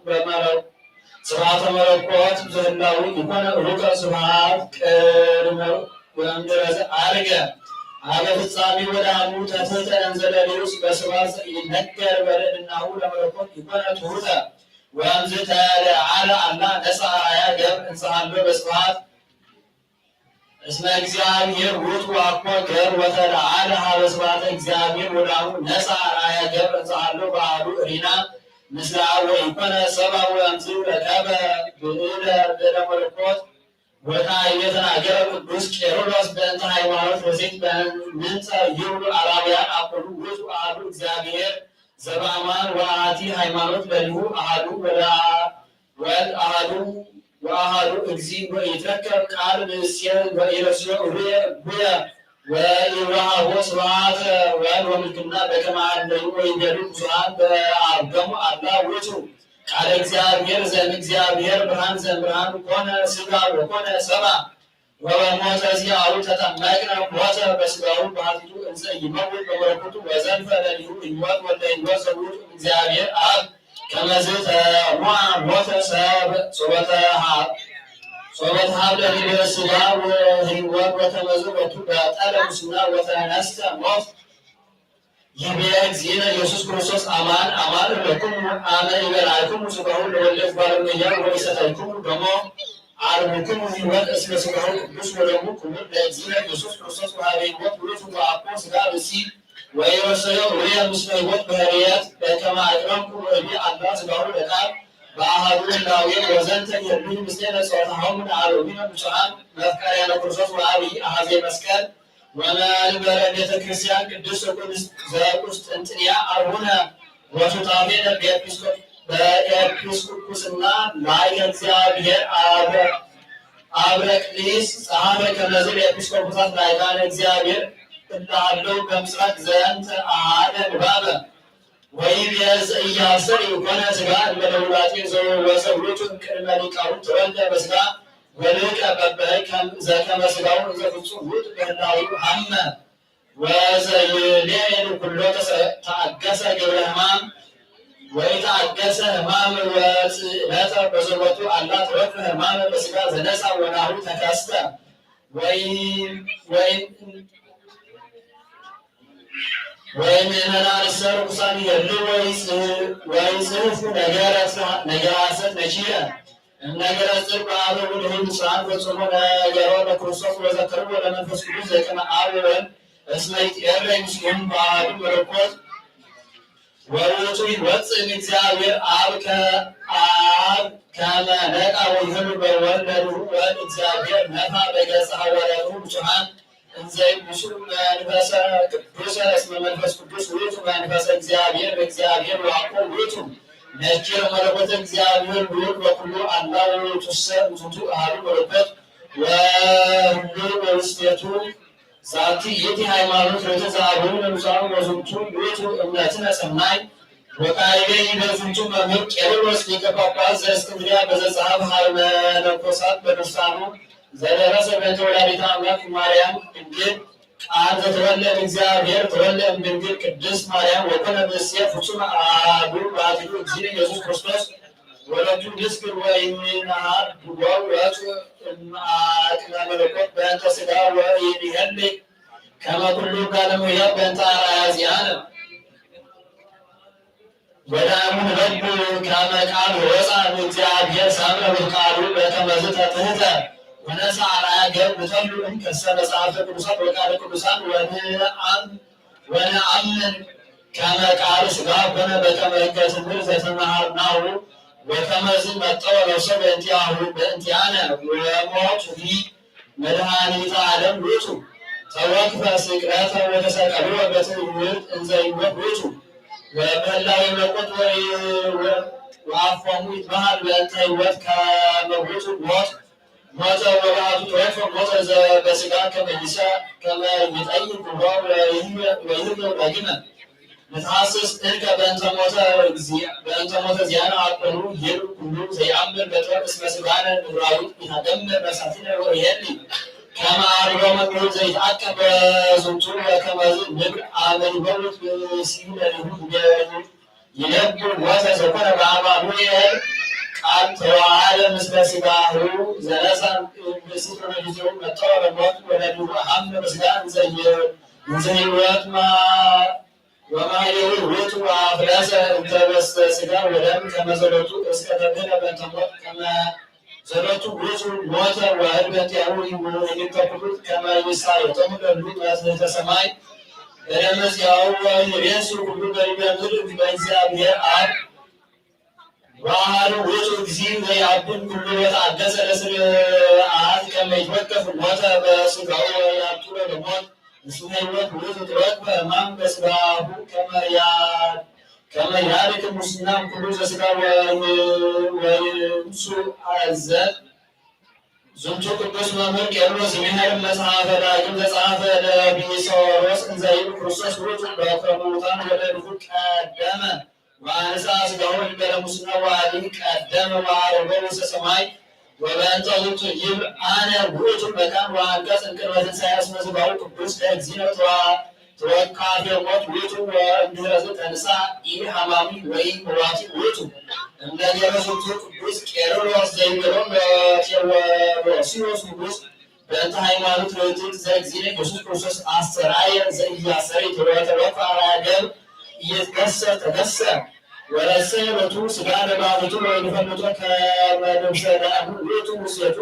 መለኮት ዘህላዊ ይኮነ ሩቀ ስብሐት ቅድመ ወእምድኅረ ዘዐርገ አበ ፍጻሜ ወዳሙ ተትሕተ እንዘለሊውስ በስብሐት ይነገር በልዕልናሁ ለመለኮት ይኮነ ትሑተ ወእምዝ ተለዓለ አላ ነሥአ አርአያ ገብር እንዘሃሎ በስብሐት እስመ እግዚአብሔር ውእቱ አኮ ገብር ወተለዓለ ሀበ ስብሐተ እግዚአብሔር ወዳሙ ነሥአ አርአያ ገብር እንዘሃሎ በአሐዱ ኅሊና ምስለ አብ ወኢኮነ ሰብአ ወእምዝ ረከበ ብዕለ መለኮት ወካዕበ የተናገረ ቅዱስ ቄርሎስ በእንተ ሃይማኖት ወሴት በምንተ ይብሉ አላውያን አኮኑ ውእቱ አሐዱ እግዚአብሔር ዘበአማን ወአሐቲ ሃይማኖት ለሊሁ አሐዱ ወልድ አሐዱ ወአሐዱ እግዚእ ወኢትረከብ ቃል ብእስየ ወኢረስዮ እቡየ ወኢወሃቦ ስብሐተ ወልድ ወምልክና በከመ አለዩ ወይንደሉ ብዙኃን በአርገሙ አላ ውእቱ ቃለ እግዚአብሔር ዘእምእግዚአብሔር ብርሃን ዘእምብርሃን ኮነ ሥጋ ወኮነ ሰብአ ወበሞተ ዚአሁ ተጠመቅነ ሞተ በሥጋሁ በኃጢአቱ እንዘ ይመውት በመለኮቱ ወዘልፈ ለሊሁ ሕይወት ወልደ ሕይወት ዘውእቱ እግዚአብሔር አብ ከመዝ ተሞዐ ሞተ ሶበተ ሀብለ ዲበ ሥጋ ወሕይወት ወከመዝ ቦቱ በጠለ ሙስና ወተነስተ ሞት ይቤ እግዚእነ ኢየሱስ ክርስቶስ አማን አማን ለክሙ አነ ይበልዐክሙ ሥጋሁ ለወልደ እጓለ እመሕያው ወኢሰተይክሙ ደሞ አርብክሙ ሕይወት እስመ ሥጋሁ ቅዱስ ወደሙ ክቡር ለእግዚእነ ኢየሱስ ክርስቶስ ወሀበ ሕይወት ውእቱ ወአኮ ሥጋ ብእሲ ወኢረሰዮ እብየ ምስለ ሕይወት በህርየት በከመ አቅረብኩ እብየ አላ ሥጋሁ ለቃል በአሐዱ ህላዌ ወዘንተ ይህልዩ ምስሌነ ጾርዓሆሙ ለአበዊነ ብፁዓን መፍቀርያነ ክርስቶስ ወዐቢይ አኀዜ መስቀል ወመንበረ ቤተ ክርስቲያን ቅድስት ዘቁስጥንጥንያ አቡነ ወሱታፌነ በኤጲስቆጶስና ላይ እግዚአብሔር አብረቅሊስ ጸሐፈ ከመዝ ኤጲስቆጶሳት ላዕካነ እግዚአብሔር እልሃለሁ በምስራቅ ዘንተ አሐደ ንባበ ወይቤዝ ኢያሰር ይኮነ ሥጋ እምለውላጤ ዘወሰውቱ እምቅድመ ሊቃውንት ተወልደ በሥጋ ወልቀ በበይ ዘከመ ሥጋው ዘፍጹም ውእቱ በህላዌሁ ሐመ ወዘይሌል ኩሎ ተአገሰ ግብረ ሕማም ወኢተአገሰ ሕማም ወጽዕለተ በዘቦቱ አላ ተወክፈ ሕማመ በሥጋ ዘነሣ ወናሁ ተከስተ ወይምእመናንሰ ርኩሳን ይሄልው ወይጽሕፉ ነገረ ሐሰት ነኪረ እምነገረ ጽድቅ በአበው ለሁሉ ብፁዓን ፈጽሞ ነገሮ ለክርስቶስ ወዘክርዎ ለመንፈስ ቅዱስ ዘከመ አብ ወወልድ እስመ ይትዔረይ ምስሌሆሙ በአሐዱ መለኮት ወውእቱ ይወፅእ እምእግዚአብሔር አብ ከመ ነቃ ወይሁን በወለዱ ወልድ እግዚአብሔር ነፋ በገጸ ሐዋርያቱ ብፁዓን እንዘ ይብሱ መንፈሰ ቅዱስ እስመ መንፈስ ቅዱስ ውእቱ መንፈሰ እግዚአብሔር በእግዚአብሔር ወአኮ ውእቱ ነኪረ መለኮተ እግዚአብሔር ውእቱ በኩሉ አላ ውእቱሰ ውእቱ አሐዱ መለኮት ወሁሉ በውስቴቱ ዛቲ ይእቲ ሃይማኖት ለተዛብሩ ለብፁዓን ወዝንቱ ውእቱ እምነትነ ሰናይ ወካዕበ ይበዝንቱ መምህር ቄርሎስ ሊቀ ጳጳስ ዘእስክንድርያ በዘጸሐፈ ኀበ መነኮሳት በድርሳኑ ዘደረሰ በእንተ ወላዲተ አምላክ ማርያም ድንግል ቃል ዘተወለደ እግዚአብሔር ተወልደ እምድንግል ቅድስት ማርያም ወኮነ ብእስየ ፍጹመ አሐዱ ባሕቲቱ እግዚእነ ኢየሱስ ክርስቶስ ወለቱ ድስግል ወይምናሃር ድጓው ወጽእ እምአቅመ መለኮት በእንተ ሥጋ ወይንሄልይ ከመ ኩሉ ጋለሞያ በእንተ አርአያ ዚአነ ወዳሙ ንበብ ከመ ቃል ወፃ እምእግዚአብሔር ሰምረ በቃሉ በከመ ዘተትሕተ ወነሣ አርአያ ገብር ተሉ እምከሰ መጽሐፍተ ቅዱሳት ወቃለ ቅዱሳን ወነአምን ከመ ቃል ሥጋ ኮነ በከመ ሕገ ትምህርት ዘተመሃርናሁ ወከመዝ መጠወ ነፍሰ በእንቲአነ ወሞቱሂ መድኃኒተ ዓለም ውእቱ ተወክፈ ስቅለተ ወተሰቀልወ በትዕምርት እንዘ ይሞት ውእቱ ወምህላዊ መለኮት ወአፎሙ ይትበሃል በእንተ ሕይወት ከመ ውእቱ ሞተ ወበአቱ ተወክፈ ሞተ በሥጋ ከመ ይጠይቅ ወይህየው ዳግመ نتحسس إنك بأنت موت زيانة عقله يلو كله زيعمل بطرق اسم سبحانه نراوي يهدمر مساتين ويهلي كما عرضوا من يقول زي تعكب زنطور وكما زي نبر عمل بولت بسيولة لهم ينبر واسع سكون بعمل قال توعد مثل سباه زلسا بسيط نجزهم مطور الموت ولدوا أهم مسلان زي وقت ما وما يقول روت وأفلاس انتبس سكا ولم كما زلطوا اسكتبنا بنتموت كما زلطوا روت موت وهربت يعوي وينتقلوا كما يسعى يتمر اللوم أسنة سماي رمز يعوي يريسوا كل بريبا نرد بإنساء بها آب وعلى وجه كثير ويعبون كل يتعدس لسر عاد كما يتوقف الموت بسرعه ويعطول الموت اسمه الوقت وجه توقف أمام بسرعه كما يعرف المسلم كل سرعه وينسو عزت زنتو قدس ممر كيرلو سميهر مسعافة لاجم تسعافة لبيسوروس انزايب كرسوس روتو باكرموتان ولدفك قدامه وأنساس قول بلا مسنا وعليك قدام وعربه سماي وبأنت قلت جيب أنا بوت المكان وأنقص الكلمة سياس مزبعو كبس لأكزينة توقع في الموت بوتو وانجرزت أنسا إيه حمامي وإيه مواتي بوتو أمدان يرسوتو كبس كيرلوس زيبرون وسيروس كبس بأنت هايمانو تلوتو زيكزينة يسوس كرسوس أسرايا زي ياسري توقع على تكسر ولا سيرة سبحان بعض ويفلت كما نمسد أهوت مسيت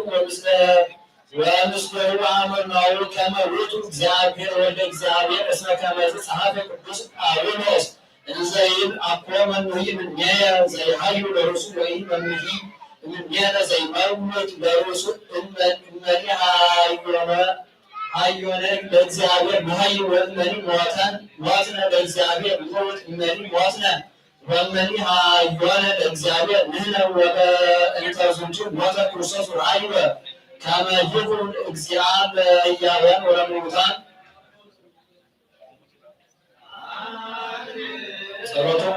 ومثله عمل معه كما روت زعبير والإجزابير اسمه كما صحابة قدس آونوس إنزايد أقوى من نهي من نيا زي حي لرسول وإيه من نهي من نيا زي موت لرسول إنني هايونك لإجزابير مهي وإنني مواتنا لإجزابير موت إنني مواتنا ومني هايونك لإجزابير نهنا وإنت زنتو موتا كرسوس رعيوة كما يقول إجزاب إيابان ورموتان سرطان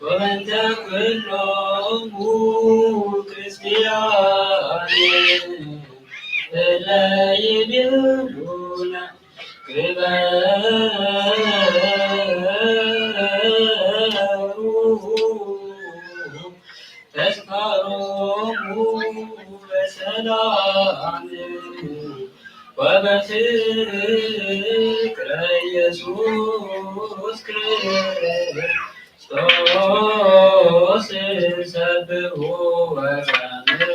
ومن تكلم كريستيان لا يدلون تذكروا بسلام وبفكر يسوع كريستوس سبه وسامر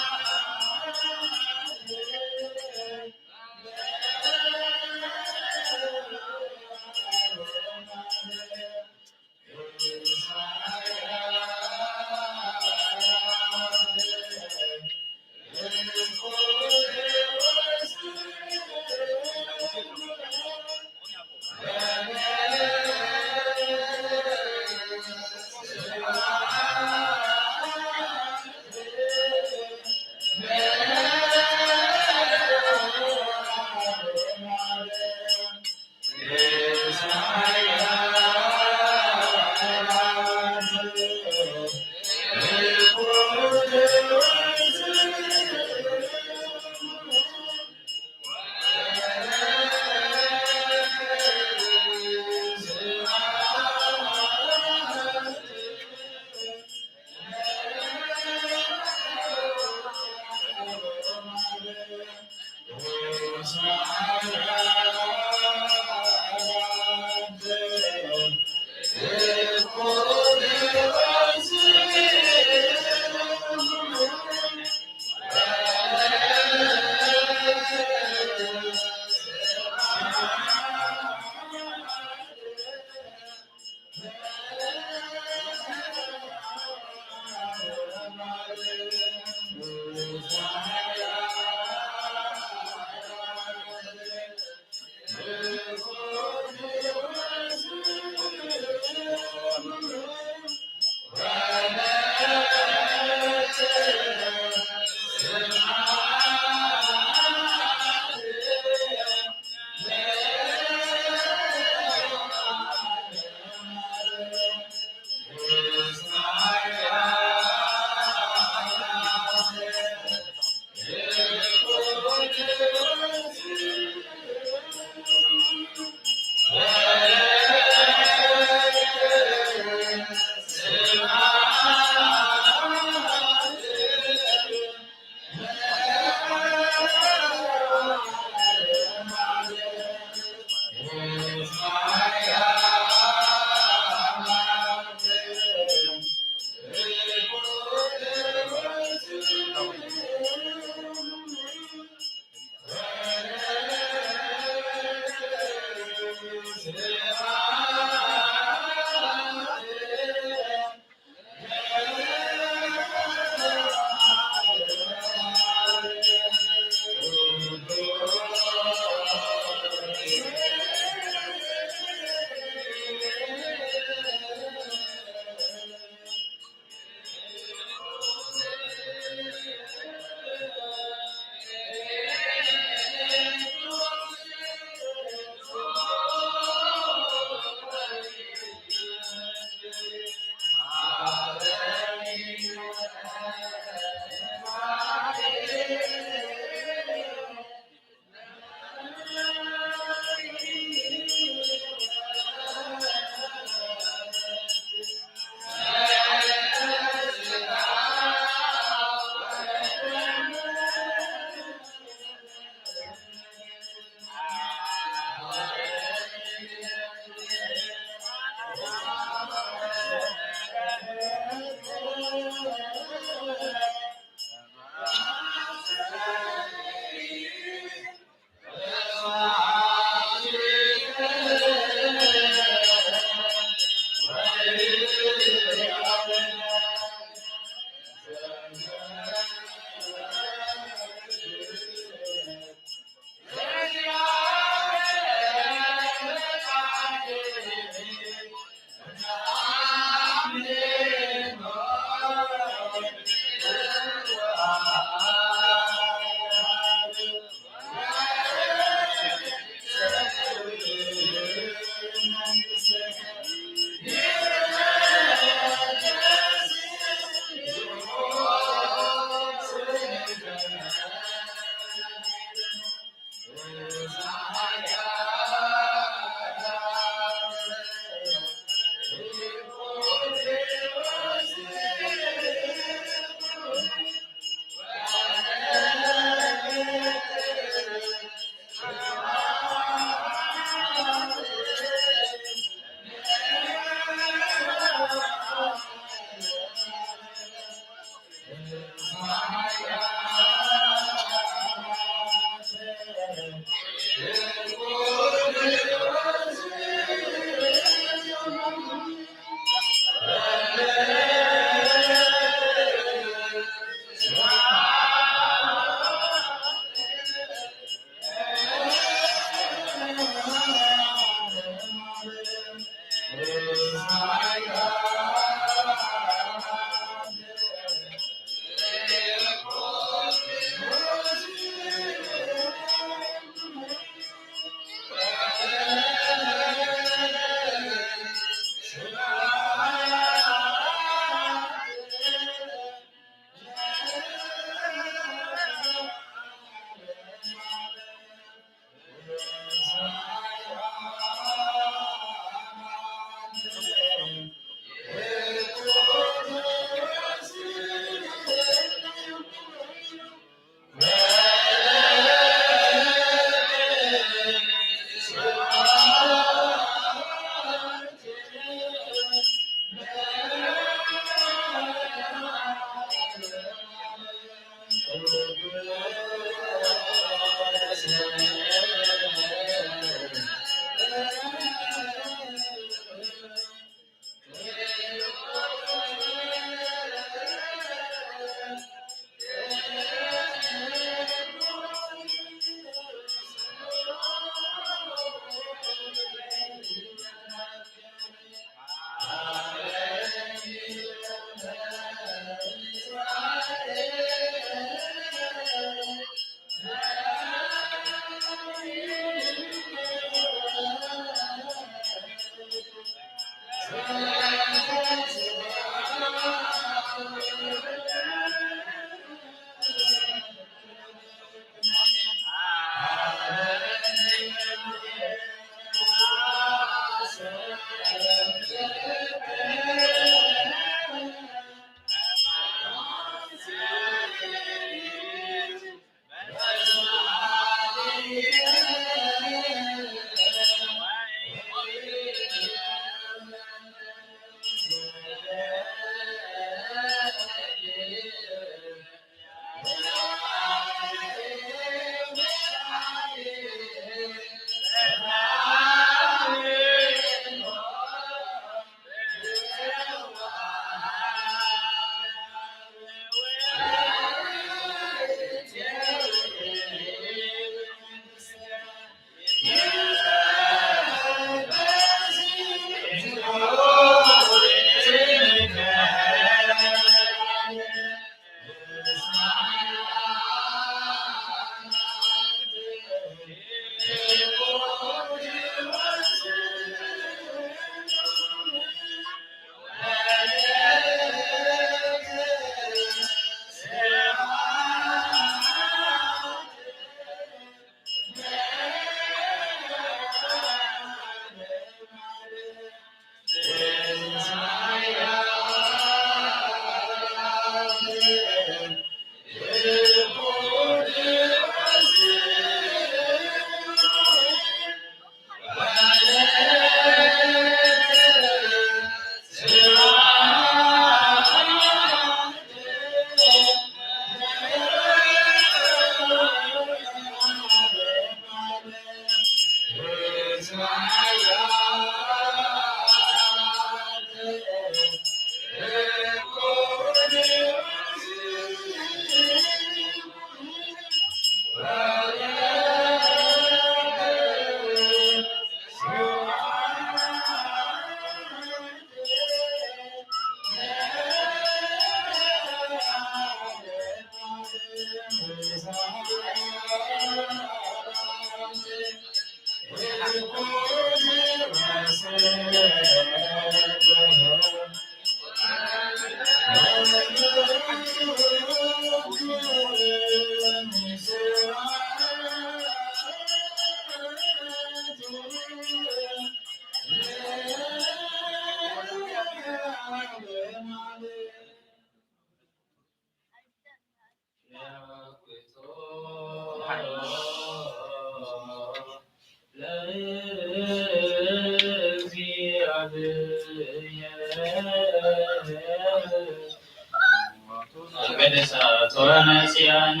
ቅድሳቶ ነሲያነ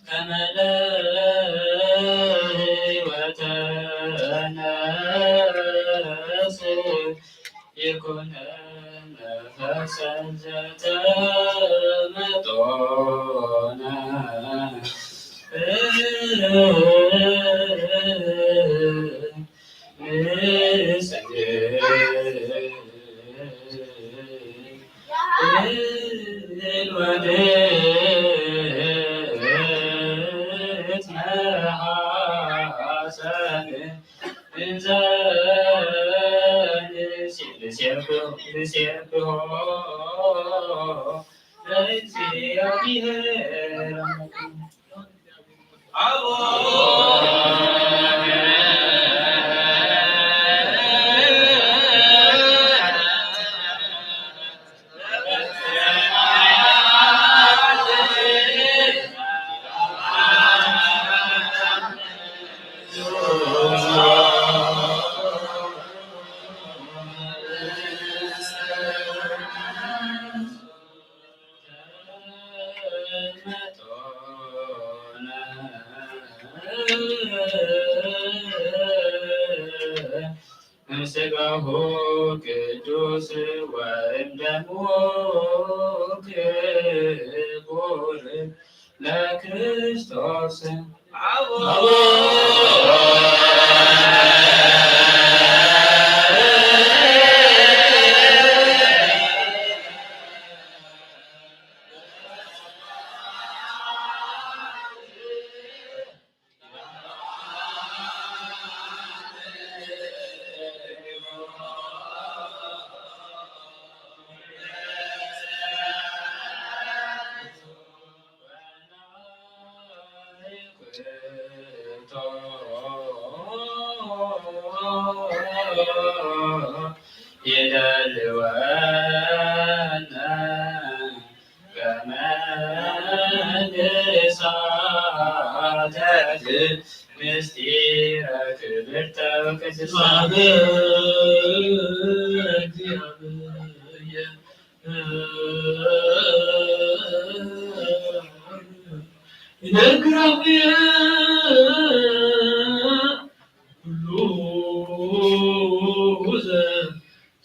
ከመለ ሕይወተነ ይኩነ ነፈሰን ዘተመጦነ ምስጋሁ ቅዱስ ወእምደሙ ክቡር ለክርስቶስ የደልወነ ከመንሳተት ምስጢረ ክብርተ ቅድሳት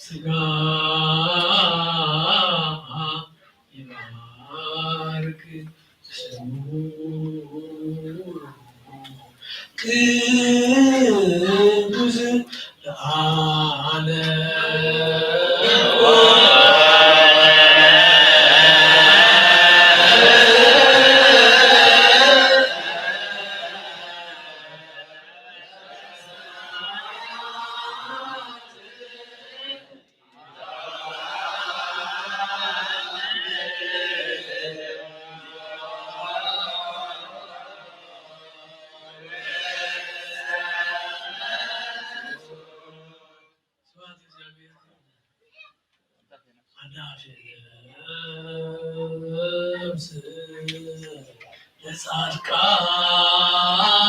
ስጋ ይባርክ ስሙ ቅዱስ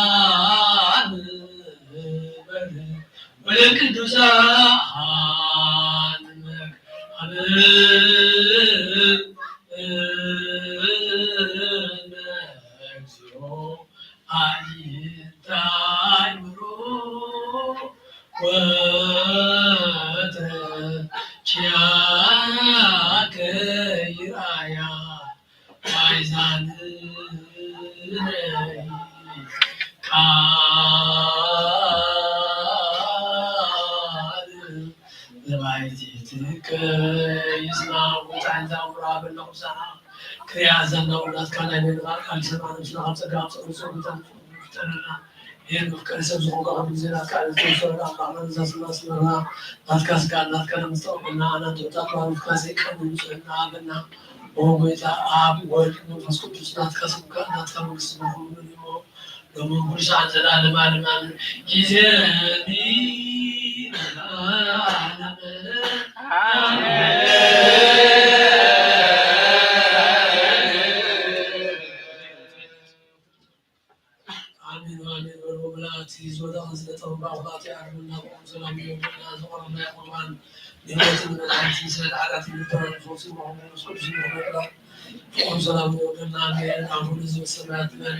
ለጻድቃን ወለቅዱሳን እግዚኦ አይታይ ምሮ ወተችያከ ይራያ አይዛን ቃል ለባይቲትከ ይስማዑ ዛውራ በነቁሳ ክሪያዘና ወላት ካናይነ ካልሰማነች ነው አጸጋም ጸሎት ተንና ይሄን ፍቅር ሰብስቦ ጋር ቢዘና ቃል ተሰራ ካመንዛ ስናስመራ ናትካስ ጋር ናትከለም ጸውና አናት ወጣቷን ካሴ ቀንጭና አብና ኦጎይታ አብ ወልድ መንፈስ ቅዱስ ናትካስ ጋር ናትከመንግስ ነው ለመንጉስ አንዘላለም አለማን ጊዜኒ አሜን አሜን በሉ ብላት ይዞታ ስለተው ባውጣት ያርምና ቆም ሰላም ይሁንና ዘወርና ያቆማን ሌሎችን መላእክት ይሰጥ አላት ይተራል ፎስ መሆኑን ስኩስ ይሆናል ቆም ሰላም ይሁንና አሜን አሁን እዚህ ሰማያት ላይ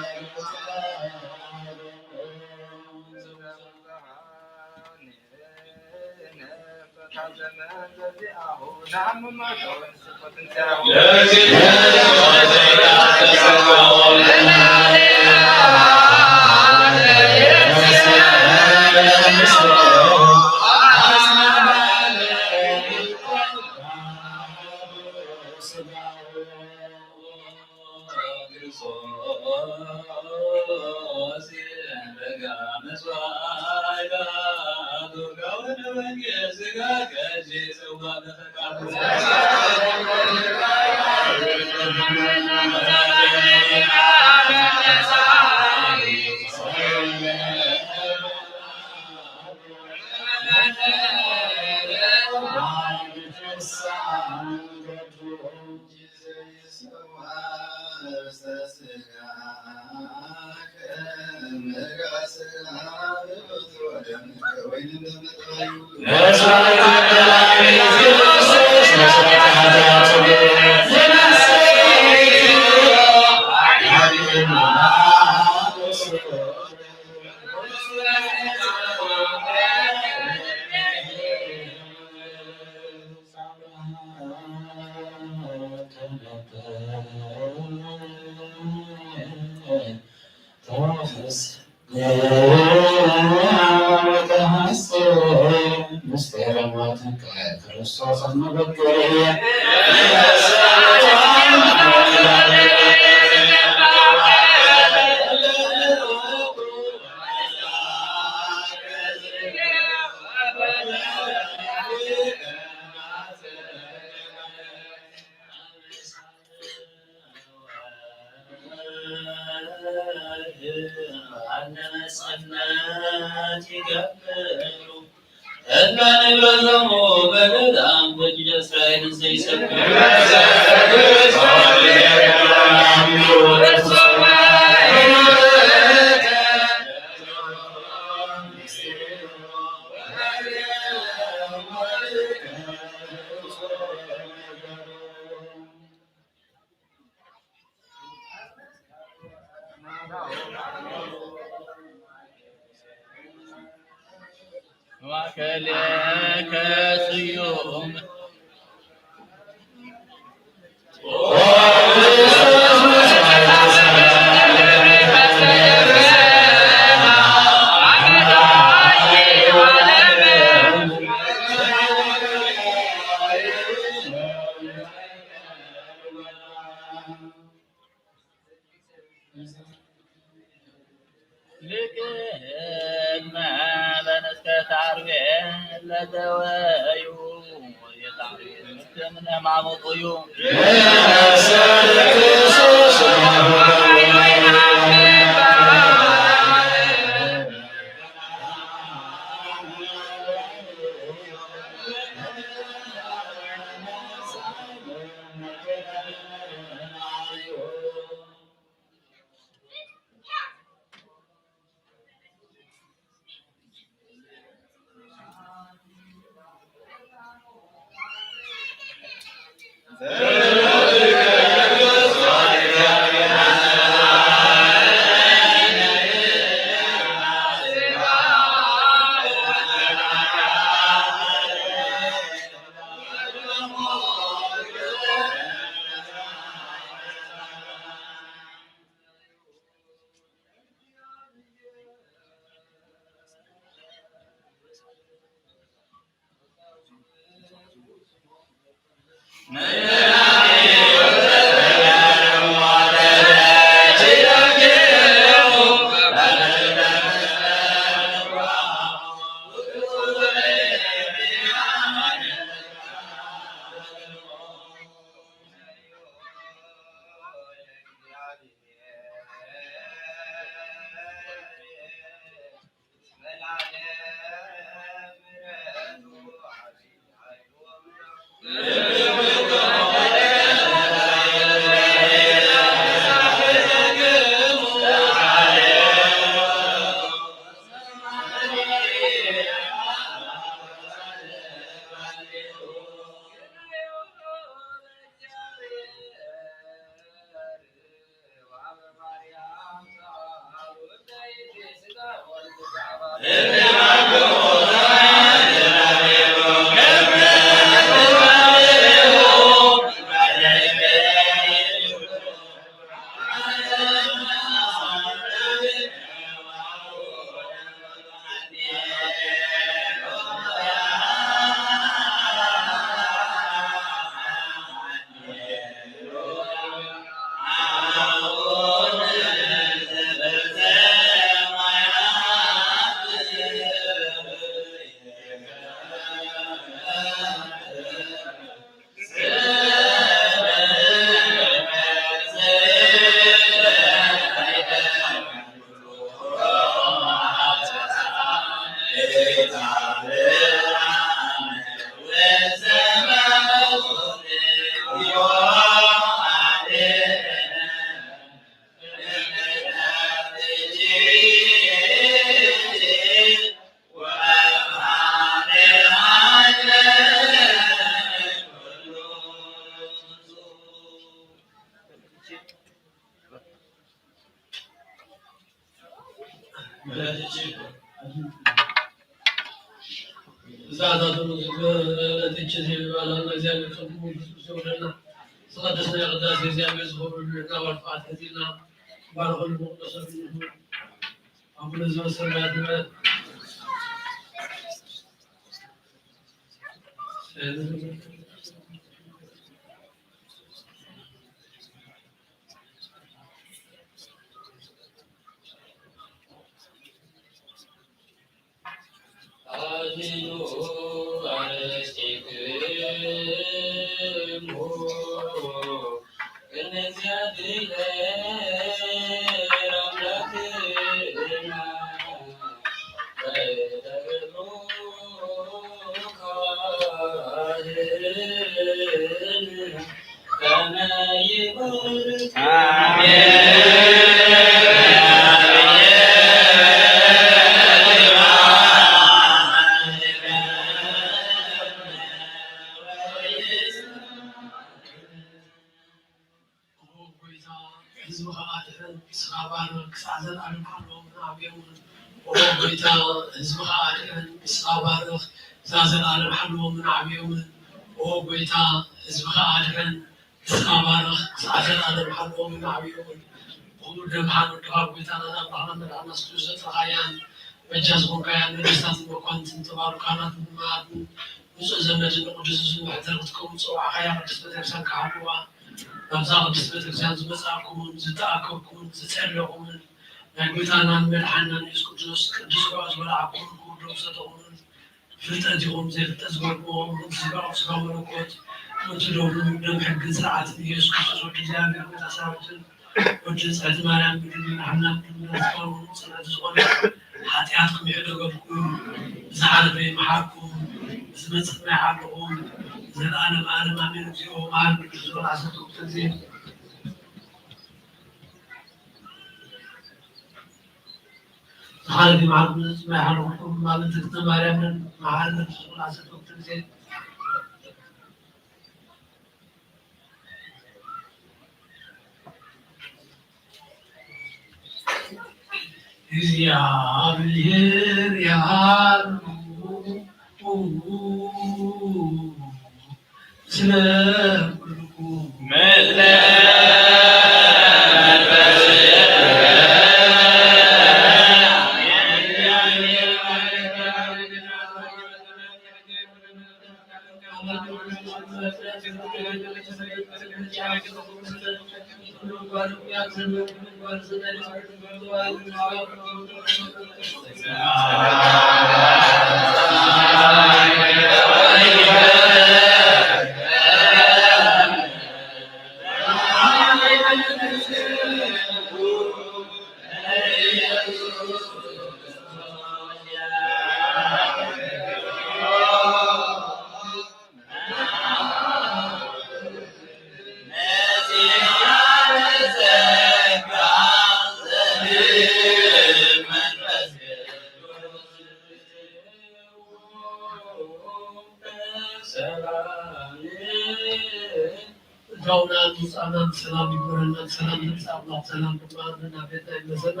ዳውና ሙጻናን ሰላም ይበረና ሰላም ለጻብላት ሰላም በማንና ቤታ ይመሰና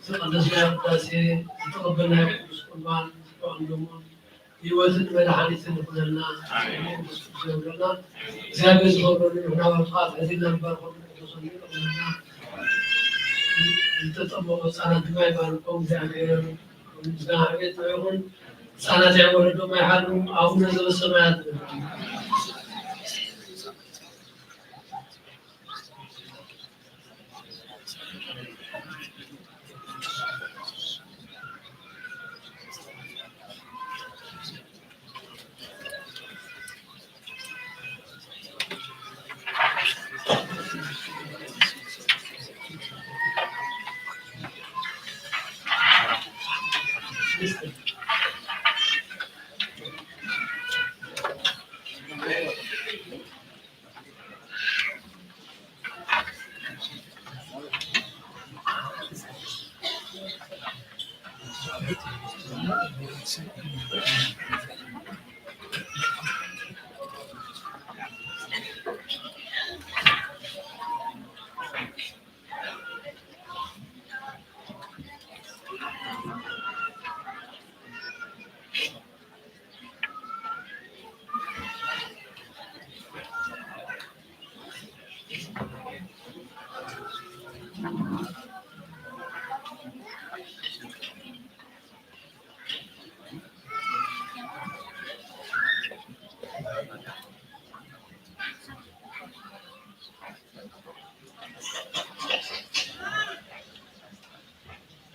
ተቀደስ ያዳሴ ተቀበልና ቅዱስ ቁርባን ወንድሙ ህይወትን መድኃኒትን ይሁንና ቅዱስ ይሁንና እግዚአብሔር ይሁንና ወጣት እዚህ ነበር ሁሉ ቅዱስ ይሁንና ተጠመቁ ህጻናት ማይባርቀው እግዚአብሔር እግዚአብሔር ይሁን ህጻናት ያወረዱ ማይሐሉ አቡነ ዘበሰማያት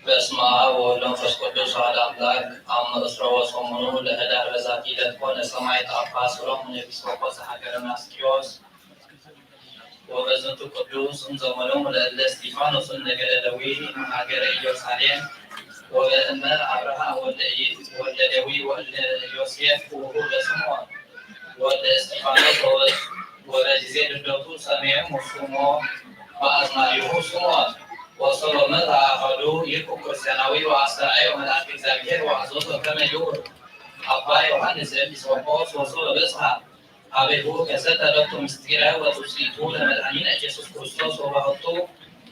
በስመ አብ ወወልድ ወመንፈስ ቅዱስ አሐዱ አምላክ አመ እስረ ወሰሙኑ ለኅዳር በዛቲ ዕለት ኮነ ሰማዕት አባ ሰሎሞን ኤጲስቆጶስ ሀገረ ማስቂዮስ ወበዝንቱ ቅዱስ እምዘመኖሙ ለእለ እስጢፋኖስ ነገደ ሌዊ ሀገረ ኢየሩሳሌም ወበእመ አብርሃም ወልደ ሌዊ ወልደ ዮሴፍ ውእቱ ለስምዖን ወልደ እስጢፋኖስ ወበጊዜ ልደቱ ሰሜን ወስሞ በአዝማሪሁ ስምዖን وصلوا أخذوا يكون كريستيانوي وأسرائي وملاك إكزابير وعزوز وكما يقول أبا يوحنس إبسوبوس وصلوا بإسحا أبيه كسدة لكم مستيرا وتسيطوا لمدعنين إيسوس كريستوس وبهطوا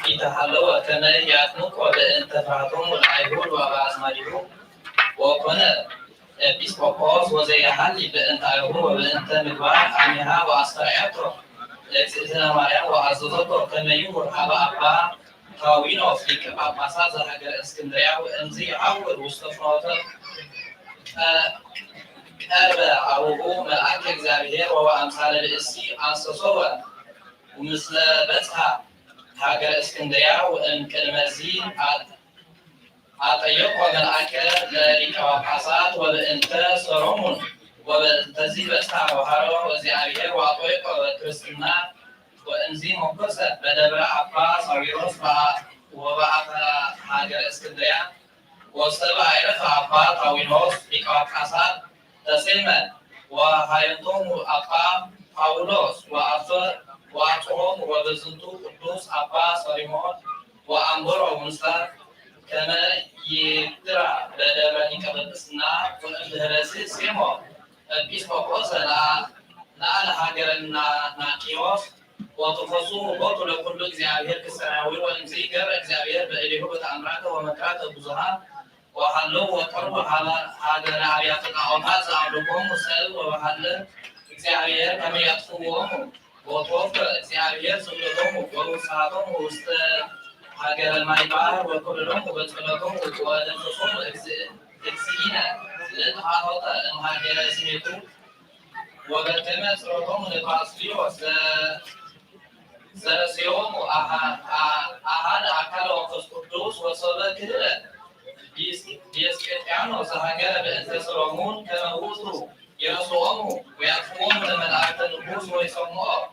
يتحلوا كما يأتنوك وبإن تفعتهم العيهود وبأسماريه وكنا إبسوبوس وزي حالي بإن تعيهوا وبإن تمدوان عنها وأسرائياته لكسيتنا مريم وعزوزته كما يقول أبا ታዊኖስ ሊቀ ጳጳሳት ዘሀገረ እስክንድርያ ወእንዚ ይሐውር ውስተ ፍኖተ ቀርበ አቡሁ መልአከ እግዚአብሔር ወበአምሳለ ብእሲ አንሰሶወ ምስለ በጽሐ ሀገረ እስክንድርያ ወእምቅድመዚ አጠየቆ መልአከ ለሊቀ ጳጳሳት ወበእንተ ሰሎሞን ወበእንተዚ በጽሐ ወሃሮ እግዚአብሔር ወአጠየቆ በክርስትና وإنزي مقصد بدبر أبا صغيروس وبعث هاجر اسكندرية وسبع عرف أبا طاوينوس لقاء قصاد تسلما وهاينتم أبا باولوس وأطهم وبزنتو قدوس أبا صريمون وأنبرو مسلا كما يدرى بدبر نكبتسنا وإنهرسي سيمو البيسبوكوس لأن هاجر ناكيوس وتفصوه بطل كل እግዚአብሔር كسراوي وانزي جر እግዚአብሔር بإليه بتأمراته ومكراته بزهان وحلوا وقربوا هذا العبيات الأعمال زعلوهم وسأل وحل እግዚአብሔር كما يطفوهم وتوفر እግዚአብሔር سلطهم ووسعتهم وست هاجر المايبار وكلهم وبطلهم ودنفسهم اكسينا لتحاوط هاجر اسميتو وبتم صورتهم لباسليوس زرسيوم أحد أكل وقص قدوس وصل كده ديسكتيانوس هاجر بأنت سلمون كما وصلوا يرسوهم ويعفوهم لملائكة النفوس ويسموه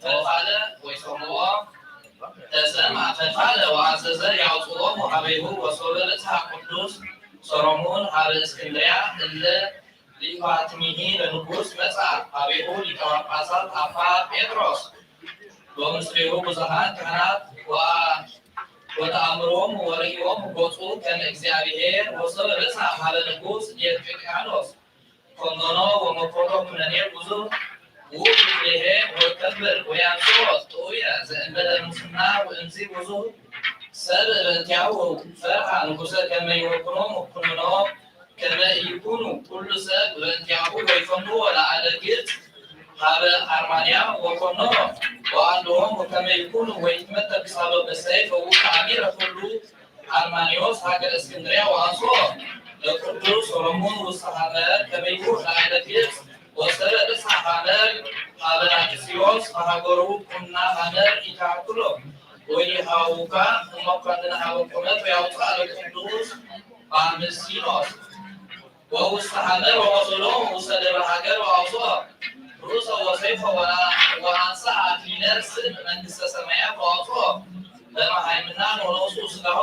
فقال ويسموه تسمع فقال وعزز يعصوهم حبيبه وصل لسها قدوس سلمون على اسكندرية اللي لفاتمه لنفوس مسعى حبيبه لكواباسات أفا بيتروس ومسلمه بزهان كانت وتأمرهم ورئيهم بوصول كان إكزيابيهر وصل لسها على نفوس يتفكانوس كندنا ومفروض كنانير بزو وبيه وكبر ويانسوس طويا زنبل المسنا وانزي بزو سر تياو فرحا نفوسا كما يكونوا كننا كما يكونوا كل سر تياو ويفنوا ولا على جد هذا أرمانيا وكنا وعندهم كما يكونوا ويتمتع بسبب السيف وكاميرا كله أرمانيوس هاجر اسكندرية وأنصار لقدوس سلمون والصحابة كما يكون على جد وسر الصحابة هذا ناكسيوس هاجروا كنا هنر إتاكلوا ويهاوكا ومقدنا هاوكمت ويهاوكا لقدوس بامسينوس والصحابة ووصلهم وسر هاجر وأنصار روسا وسيفا وأنصح في نفس منجس السماء وأطفال لما هيمنان ونصوص له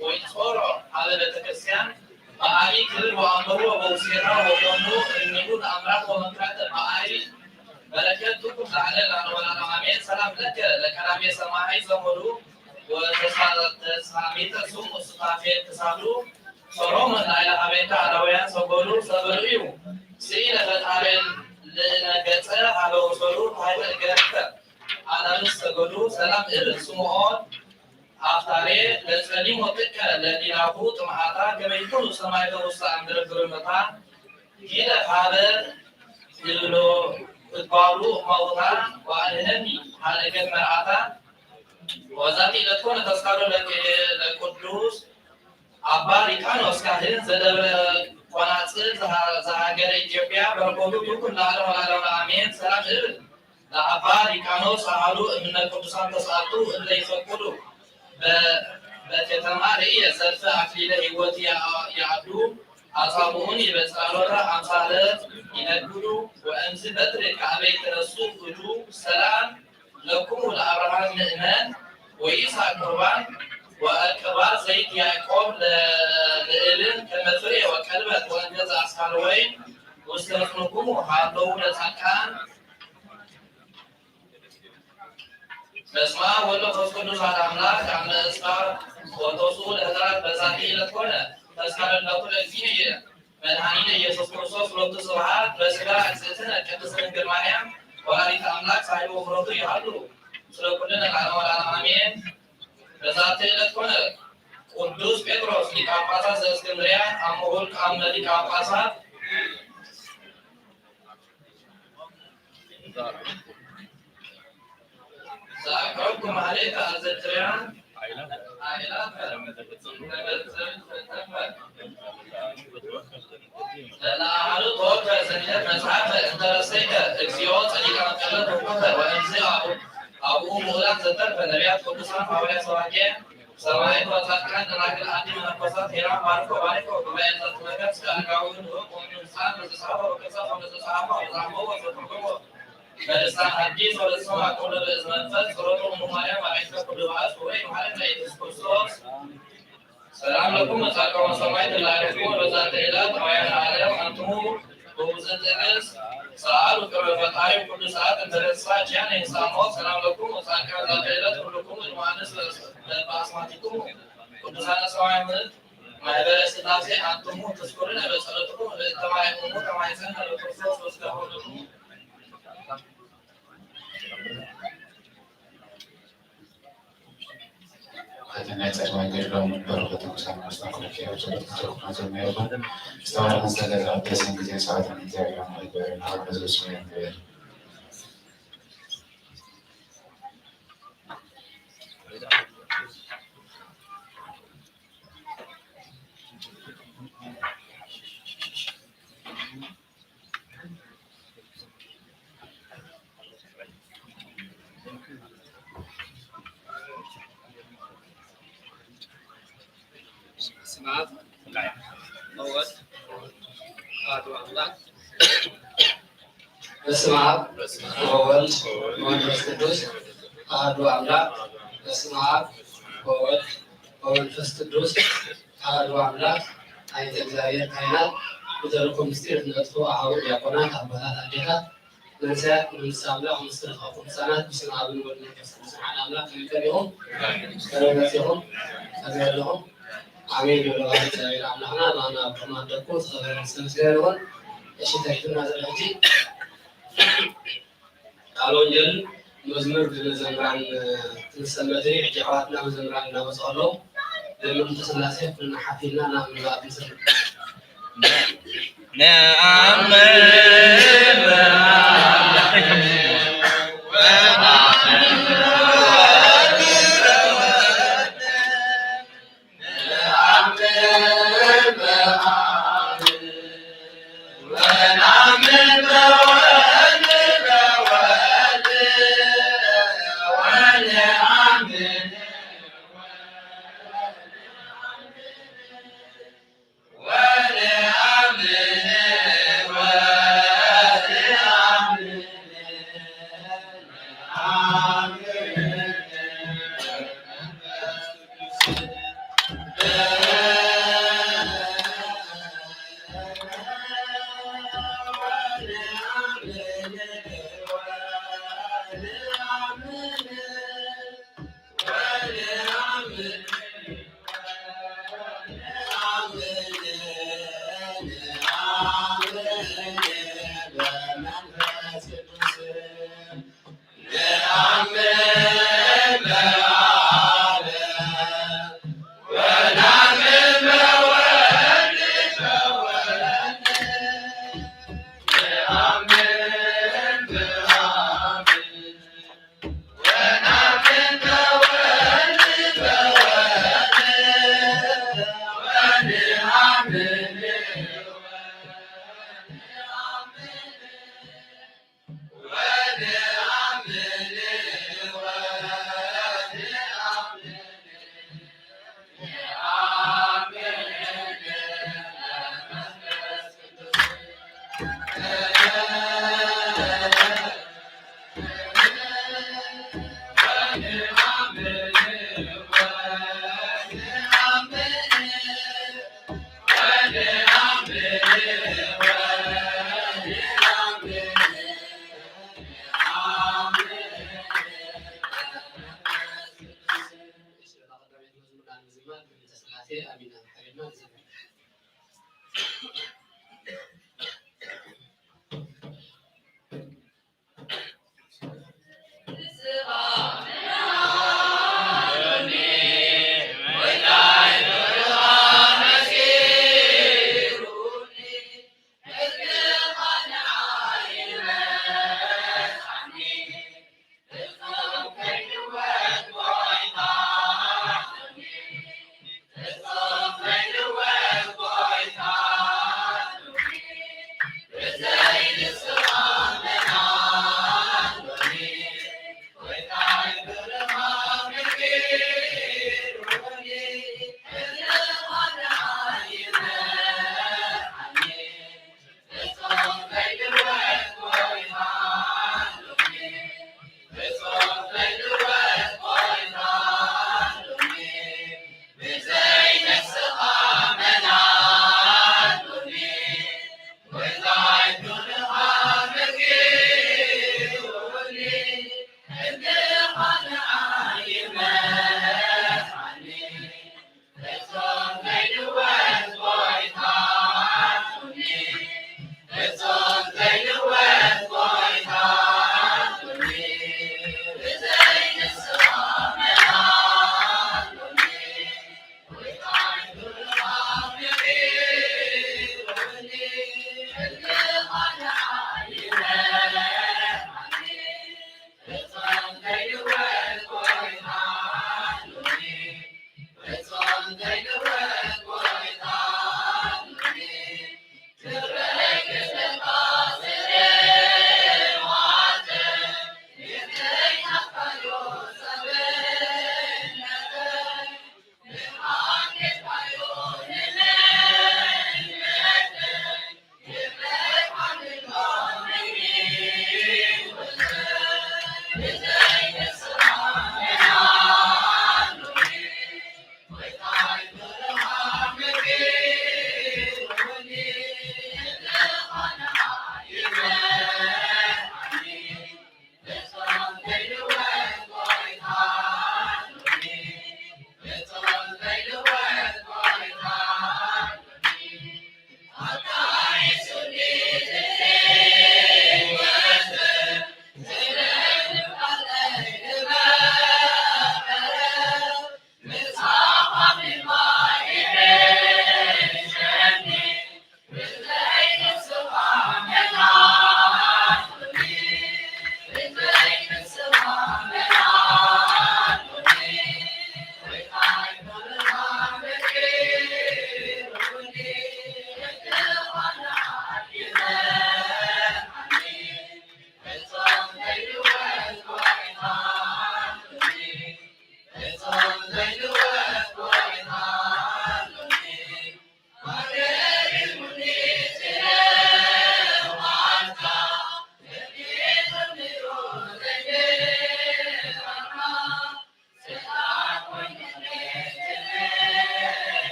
ويصوروا على بتكسيان معاري كل وأمروا ووسيرا وقنوا إن يكون أمرك ومكرات معاري بركاتكم على العالمين سلام لك لكلام سماعي زمروا وتسامي تسوم وصفافين تساملوا صروما على أبيك علويان صبروا صبروا سيئنا فتعالين لنجت على وصلوا هاي الجريمة أنا نستقبلوا سلام السموات أفتري لسليم وتك الذي نابوت معها كما يكون سماعي دوسا عند الجريمة كده هذا اللي تقالوا موضع وأنهني هذا كلمة عتا وذاتي لتكون تذكر لك القدوس أباريكانوس كاهن زدر وناصر زهاجر إثيوبيا بركوتو يكون لعلم آمين سلام إبن لأباريكانوس أهلو من القدسان تسألتو اللي يفكروا بكتما رئي زلف أكليل هيوتي يعدو أصابوني بسالورا أمثالة ينقلوا وأنزل بدرك علي ترسول قدو سلام لكم الأبرهان مئمان وإيسا قربان وأكبر زيت يعقوب لإلن كمثري وكلمة وأنجز أسكالوين وستنكم وحاطوا لتكان بسمع ولا فسكدوس على أملاك عن الإسكار وتوصول هذا بزاتي لكونا تسكال الدكتور الفينية من هنيد يسوس كروسوس لوت سوها بسكار أكسسنا كتسرين كرمانيا وهذه أملاك صاحب وفرطو يحلو سلو كلنا العالمين بذات لكونا قدوس بيتروس لكاباسا زاسكندريا أمهول كامل لكاباسا سأقربكم عليك الزتريان عائلات لأن أهل توقع زنيات مسعفة انترسيك اكسيوات اللي كانت قلت وقتها وانزي أبو مولان زتر فالنبيات قدسان حوالي سواكين سماعي وزاكران لكن أدي من القصات هيران باركو كبين تتمكت سأقاون ومن إنسان وزصحابه وكسافه وزصحابه وزعمه وزتركمه فالإسلام حديث والإسلام كل الإسلام فالسرور الممارية وعيشة كل وعاس وعين وعلم لإيديس كرسوس سلام لكم أساكم وسمعت الله لكم وزات إله وعين عليهم أنتم ووزت إنس سألوا كما فتعلم كل ساعة انترسات يعني إنسانات سلام لكم أساكم وزات إله كلكم المؤنس بأسماتكم كل سنة سواء من ما يبرس الناس أنتم تذكرون بسألتكم لإتماعكم كما يسنى لكرسوس وسكهوا لكم هذا تجمع كلهم برغة مسلم مستقل فيها وجدت تركنا زميلهم استوى نزل العدسين كثير ساعات من تاعهم البارين هذا نزل اسمه البارين አብ ወወልድ አሐዱ አምላክ በስመ አብ ወወልድ ወመንፈስ ቅዱስ አሐዱ አምላክ በስመ አብ ወወልድ ወመንፈስ ቅዱስ አሐዱ አምላክ አይተ እግዚአብሔር ካህናት በተረፈ ምስጢር ነጥፎ አሐዱ ዲያቆናት አባላት አዴታት መንሳት መንግስት አምላክ መስተፋቁ ህፃናት በስመ አብ ወወልድ ወመንፈስ ቅዱስ አሐዱ አምላክ ከሚቀርበው ከረበቴሆም ከዚያለሆም አሜን ወለባህር እግዚአብሔር አምላክና ማና ከማደቁ ተሰበረ ስለዚያለሆን እሺ ታይቱና ዘላጂ ቃል ወንጌል መዝሙር በመዘምራን ተሰመተ ይጫዋትና መዘምራን እናመጣለው ለምን ተስላሴ እና ሐፊልና ናምዛት ምስል Yeah.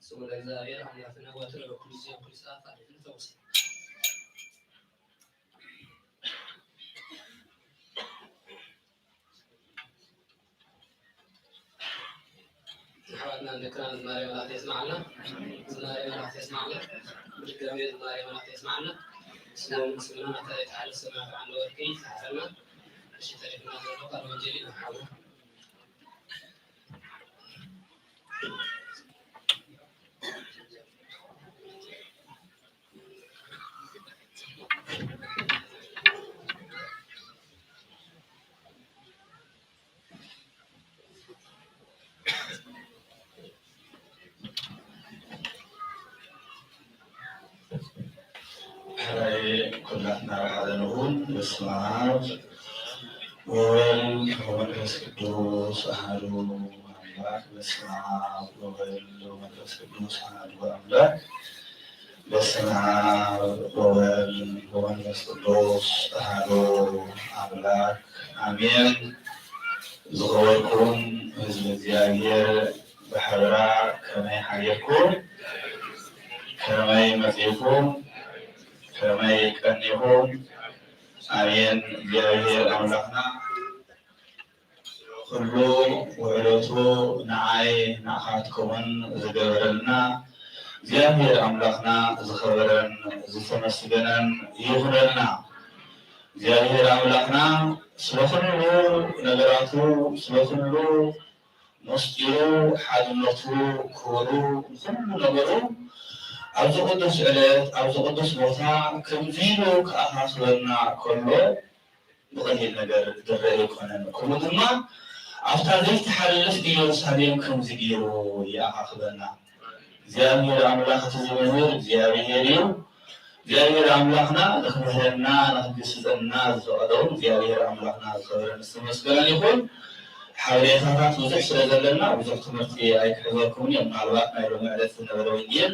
ስሙ ለእግዚአብሔር አምላክና ወትር በኩል ጊዜ በኩል ሰዓት አለኝ ተውስ حاولنا ان كان الماري ولا تسمعنا الماري ولا تسمعنا بالكامل الماري ولا تسمعنا سلام مسلمنا تعالى السماء عن وركي تعالى شي تعرفنا قال وجلي نحاول كلنا على نقول بسمع ومن القدوس أهل أملاك بسمع ومن القدوس أهل أملاك بسمع ومن القدوس أهل أملاك آمين زغوركم حزب الزياجير بحرا كما يحييكم كما يمسيكم كما يكنيهم آمين እግዚአብሔር አምላክና ኩሉ ውዕለቱ ንዓይ ንዓኻትኩምን ዝገበረልና እግዚአብሔር አምላክና ዝኸበረን ዝተመስገነን ይሁነልና። እግዚአብሔር አምላክና ስለኩሉ ነገራቱ ስለኩሉ ምስጢሩ ሓድነቱ ክብሩ ኩሉ ነገሩ ኣብዚ ቅዱስ ዕለት ኣብዚ ቅዱስ ቦታ ከምዚሉ ክኣኻኽበና ከሎ ብቐሊል ነገር ዝረአ ኣይኮነን። ከምኡ ድማ ኣብታ ዘይተሓልፍ ኢየሩሳሌም ከምዚ ገይሩ ይኣኻኽበና። እግዚአብሔር ኣምላኽ እቲ ዝምህር እግዚአብሔር እዩ። እግዚአብሔር ኣምላኽና ንክምህረና ንክግስፀና ዝፈቐደውን እግዚአብሔር ኣምላኽና ዝኸበረን ዝተመስገነ ይኹን። ሓበሬታታት ብዙሕ ስለ ዘለና ብዙሕ ትምህርቲ ኣይክሕዘልኩምን እዮም። ምናልባት ናይ ሎሚ ዕለት ዝነበረ ወንጌል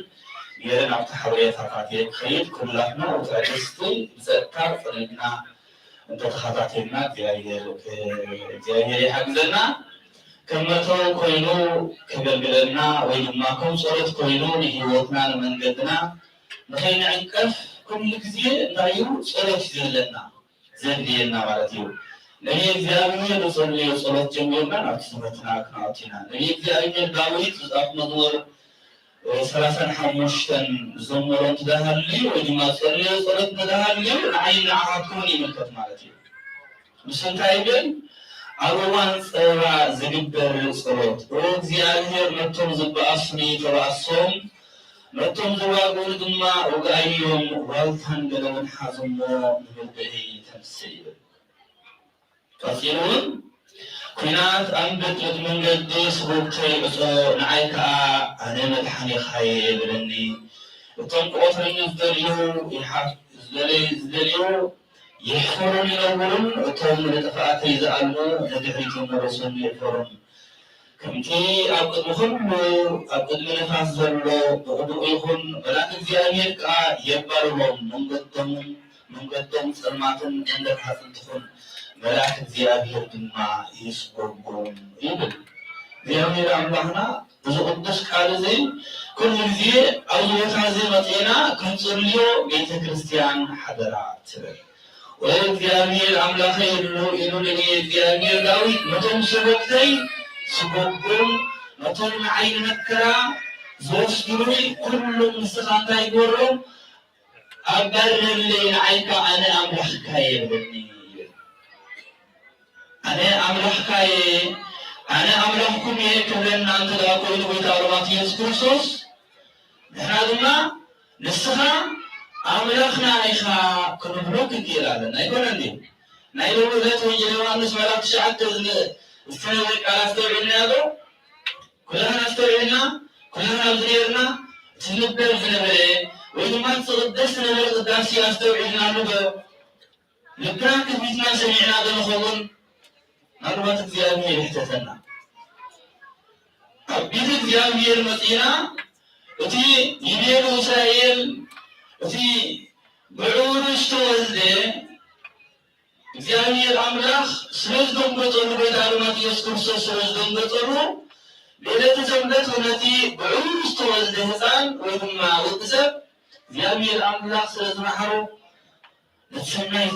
ጌርን ኣብቲ ሓበሬታታት የክኸይድ ኩላትና ብትዕግስቲ ብፀጥታ ፀኒዕና እንተተኸታተልና እግዚአብሔር ይሓግዘና። ከም መተው ኮይኑ ከገልግለና ወይ ድማ ከም ፀሎት ኮይኑ ንሂወትና ንመንገድና ንኸይንዕንቀፍ ኩሉ ግዜ እንታይ እዩ ፀሎት እዩ ዘለና ዘድልየና ማለት እዩ። ነቢ እግዚአብሔር ዝፀልዮ ፀሎት ጀሚርና ናብቲ ትምህርትና ክንኣቱ ኢና። ነቢ እግዚአብሔር ዳዊት ዝፃፍ መዝሙር 35 ዘመሮ እንትዳሃልዩ ወይ ድማ ፀልዮ ፀሎት እንትዳሃልዩ ንዓይ ንዓኻትኩምን ይምልከት ማለት እዩ። ምስ እንታይ ግን ኣብ እዋን ፀበባ ዝግበር ፀሎት እግዚአብሔር ነቶም ዝበኣሱኒ ተባእሶም ነቶም ዝዋግኡ ድማ ወጋእዮም ዋልታን ገለውን ሓዝሞ ንብልብዒ ተምስል ይብል። ቀፂሉ እውን ኩናት ኣንብት ነቲ መንገዲ ስቡብተይ ዕፆ ንዓይ ከዓ ኣነ መድሓኒኻ የብለኒ። እቶም ቆተረኞች ዝደልዩ ይሕፈሩን ይነብሩን እቶም ንጥፍኣተይ ዝኣልሙ ንድሕሪት ይመለሱን ይሕፈሩን። ከምቲ ኣብ ቅድሚ ኩሉ ኣብ ቅድሚ ነፋስ ዘሎ ብቕድኡ ይኹን መልኣክ እግዚአብሔር ከዓ የባልሎም መንገዶም ፀልማትን እንደተሓፅን ትኹን መልአክ እግዚአብሔር ድማ ይስጎጎም ይብል። እግዚአብሔር አምላክና እዚ ቅዱስ ቃል እዚ ኩሉ ግዜ ኣብዚ ቦታ እዚ መፂና ክንፅልዮ ቤተ ክርስቲያን ሓደራ ትብል። ወይ እግዚአብሔር አምላኸ ኢሉ እግዚአብሔር ዳዊት ነቶም ሰበክተይ ስጎጎም ነቶም ንዓይኒ መከራ ዝወስዱሉይ ኩሎም ንስኻ እንታይ ይገብሮም ኣባርረለይ ንዓይካ ኣነ ኣምላኽካ የብለኒ። ኣነ ኣምላኽካየ ኣነ ኣምላኽኩም እየ ክብለና እንተዳ ኮይኑ ጎይታ ወረባት ኢየሱስ ክርስቶስ ንሕና ድማ ንስኻ ኣምላኽና ኢኻ ክንብሎ ክንክእል ኣለና ኣይኮነን ድዩ? ናይ ሎሚ ዕለት ወንጌል ዮሃንስ ምዕራፍ 9 ዝተነበረ ቃል ኣስተውዒልና ዶ? ኩላትና ኣስተውዒልና ኩላትና ኣብዚ ነርና እቲ ዝንበር ዝነበረ ወይ ድማ ዝቅደስ ዝነበረ ቅዳሴ ኣስተውዒልና ኣሎ ዶ? ልብና ከፊትና ሰሚዕና ዶ ንኸውን? ምናልባት እግዚአብሔር ይሕተተና። ኣብ ቤተ እግዚአብሔር መፂና እቲ ይቤሉ እስራኤል እቲ ብዕውሩ ዝተወልደ እግዚአብሔር አምላክ ስለዝደንገጠሉ ጎይታ ወረባት ኢየሱስ ክርስቶስ ስለዝደንገጠሉ ليلة سنبت ونتي بعور استوزد هزان ويهما وقزب زيامي الأملاك سلسمحرو لتسمى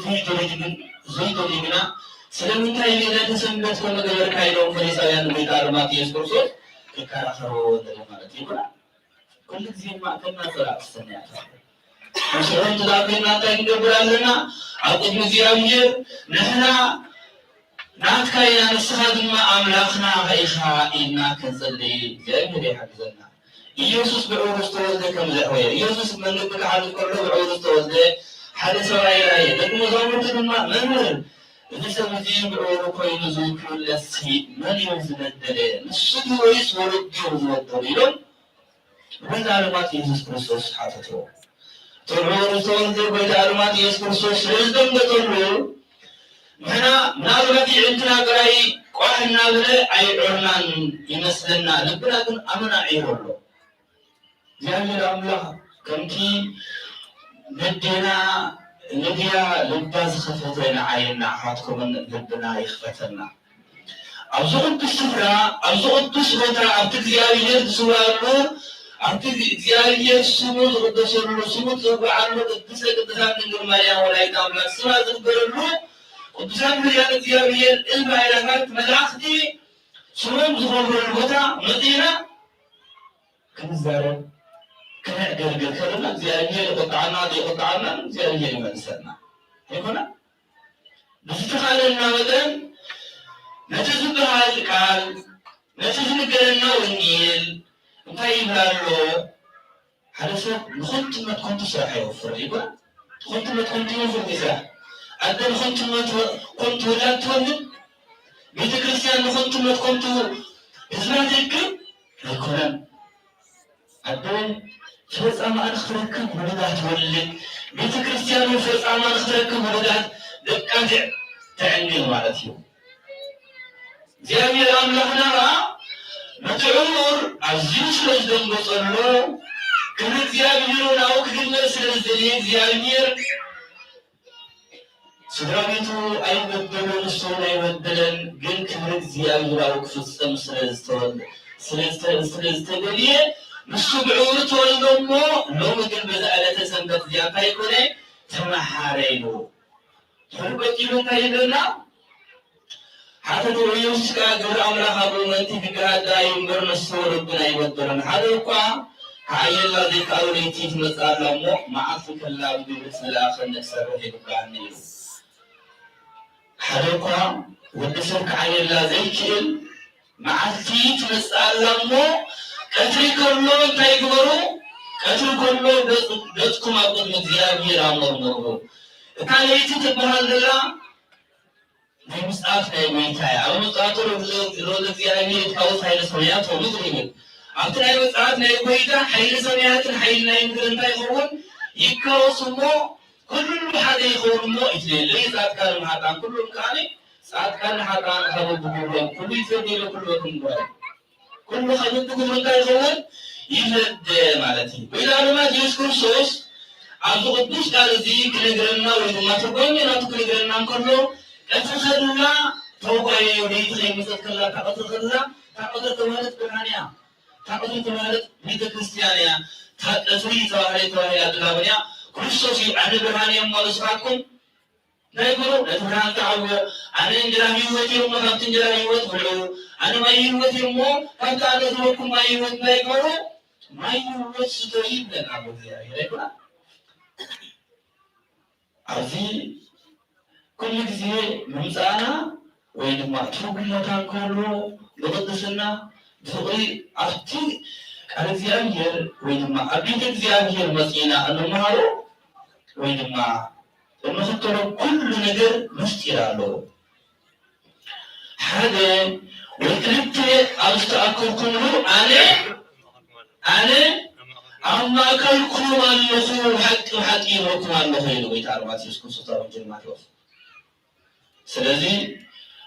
زيدو لجنا سلمتاي ليلة سنبت كما قبر كايلون فريسايان بيتار ماتيس كورسوس كاراخرو ودرمالتي بنا كل زين ما كنا صلاة السنة مسؤول تلاقينا تنقبر لنا عقد زيامي نحنا ناتكاينا نسخد ما أملاخنا غيخا إنا كنزلي زيامي لي حفظنا يسوس بعورس توزده كم زعوية يسوس من لبك حالي كله بعورس توزده حالي سواعي رأيه لكن مزامرت بما منور إذا سمتين بعورو كوين زوكو لسي من يوزن الدليل نسوكي ويس ورد يوزن الدليل بيت عالمات يسوس كريستوس حاطته تلعورس توزده بيت عالمات يسوس كريستوس رزدم بطلو مهنا نالبتي عندنا قرأي قوحنا بلا أي عرنان يمثلنا لبنا كن أمنا عيرولو زيامي الأملاح كمتي ندينا نديا لباز خفتنا عيننا حاتكم لبنا يخفتنا أبزغن تسفرا أبزغن تسفرا أبتك زيارية تسوارلو أبتك زيارية سموز قدسرلو سموز قبعالو قدسة قدسان نقر مريم ولايك أملاح سماز قدرلو قدسان مريم زيارية البعيرات ملاختي سموز قبر الوطا مدينة كنزارة كنا قرقر كرنا زيارية قطعنا دي قطعنا زيارية منسنا يكونا نستخالنا مدن نتزبها الكال نتزبقرنا ونيل طيب هالو حدثت نخنت ما تكون تسرحي وفر يكونا نخنت ما تكون تنفر نساح أدن نخنت ما كنت ولا تولد بيت كريستيان نخنت ما تكون اسمها تذكر يكونا أدن فرصة ما نختركم ولدات ولد بيت كريستيان فرصة ما نختركم ولدات دكان تعني مالتي زيامي الأملاحنا رأى نتعمر عزيز لجدن بطلو كنت زياميرون أو كدنا سلسلين زيامير سدراميتو أي بدلون السون أي بدلن قل كنت زيامير أو كفصم سلسلين نسو بعورة والنمو نوم قل بزعلة سنبت زيادة يكوني تمحارينو تحربت يلون تايدنا حتى تويوسكا قبل أمرا خابو منتي فكرة دايم برنسو ربنا يبدرن حدوكا هاي الله ذي قالوا تيف مسأل لمو معافك الله بسم الله خلنا نكسره يبقاني حدوكا ودسوك هاي الله ذي كيل معافيت مسأل لمو كتري كله تايقبرو كتري كله بيتكم أبد مزيابي رامر مرغو كان يتي تبهل الله في مسألة نايميتايا أو مسألة رول زيابي يتكاوز هاي السميات ومدرمين أبتن هاي مسألة نايميتا حيل سميات حيل نايمدرن تايقبون يكاوز مو كل حد يخور مو إتلين لي ساعت كان محاطان كلهم كاني ساعت كان محاطان خبر بقولهم كل يسدير كل وقت مبارك كل خدمتكم من كايزون يفرد مالتي وإذا علمات يذكر صوص عبد قدوس قال ذي كنجرنا وإذا تقولني لا تكنجرنا كله أتخذنا توقعي يريد خيمة كلا تقتخذنا تقتخذت برهانيا تقتخذت بيت كريستيانيا تقتخذي توهي أدلابنيا كل صوصي عن برهانيا مالسراكم لا يقولوا لا تبرهان تعوى أنا إنجلا يوتي وما خمت إنجلا يوت ولو أنا ما يوتي مو أنت على ذوقكم ما يوت لا يقولوا ما يوت ستريد لنا أبو ذي يقول أزي كل ذي ممزانا وين ما تروح المكان كله بقدسنا تقولي أختي على ذي أمير وين ما أبيك ذي أمير مسينا أنا ما هو وين ما المخطر كل نجر مستيرالو هذا وكنت أستأكل كله أنا أما كل كل النخول حق يمركم الله يلوي تعرفات يسكن سطار الجنة وف سلذي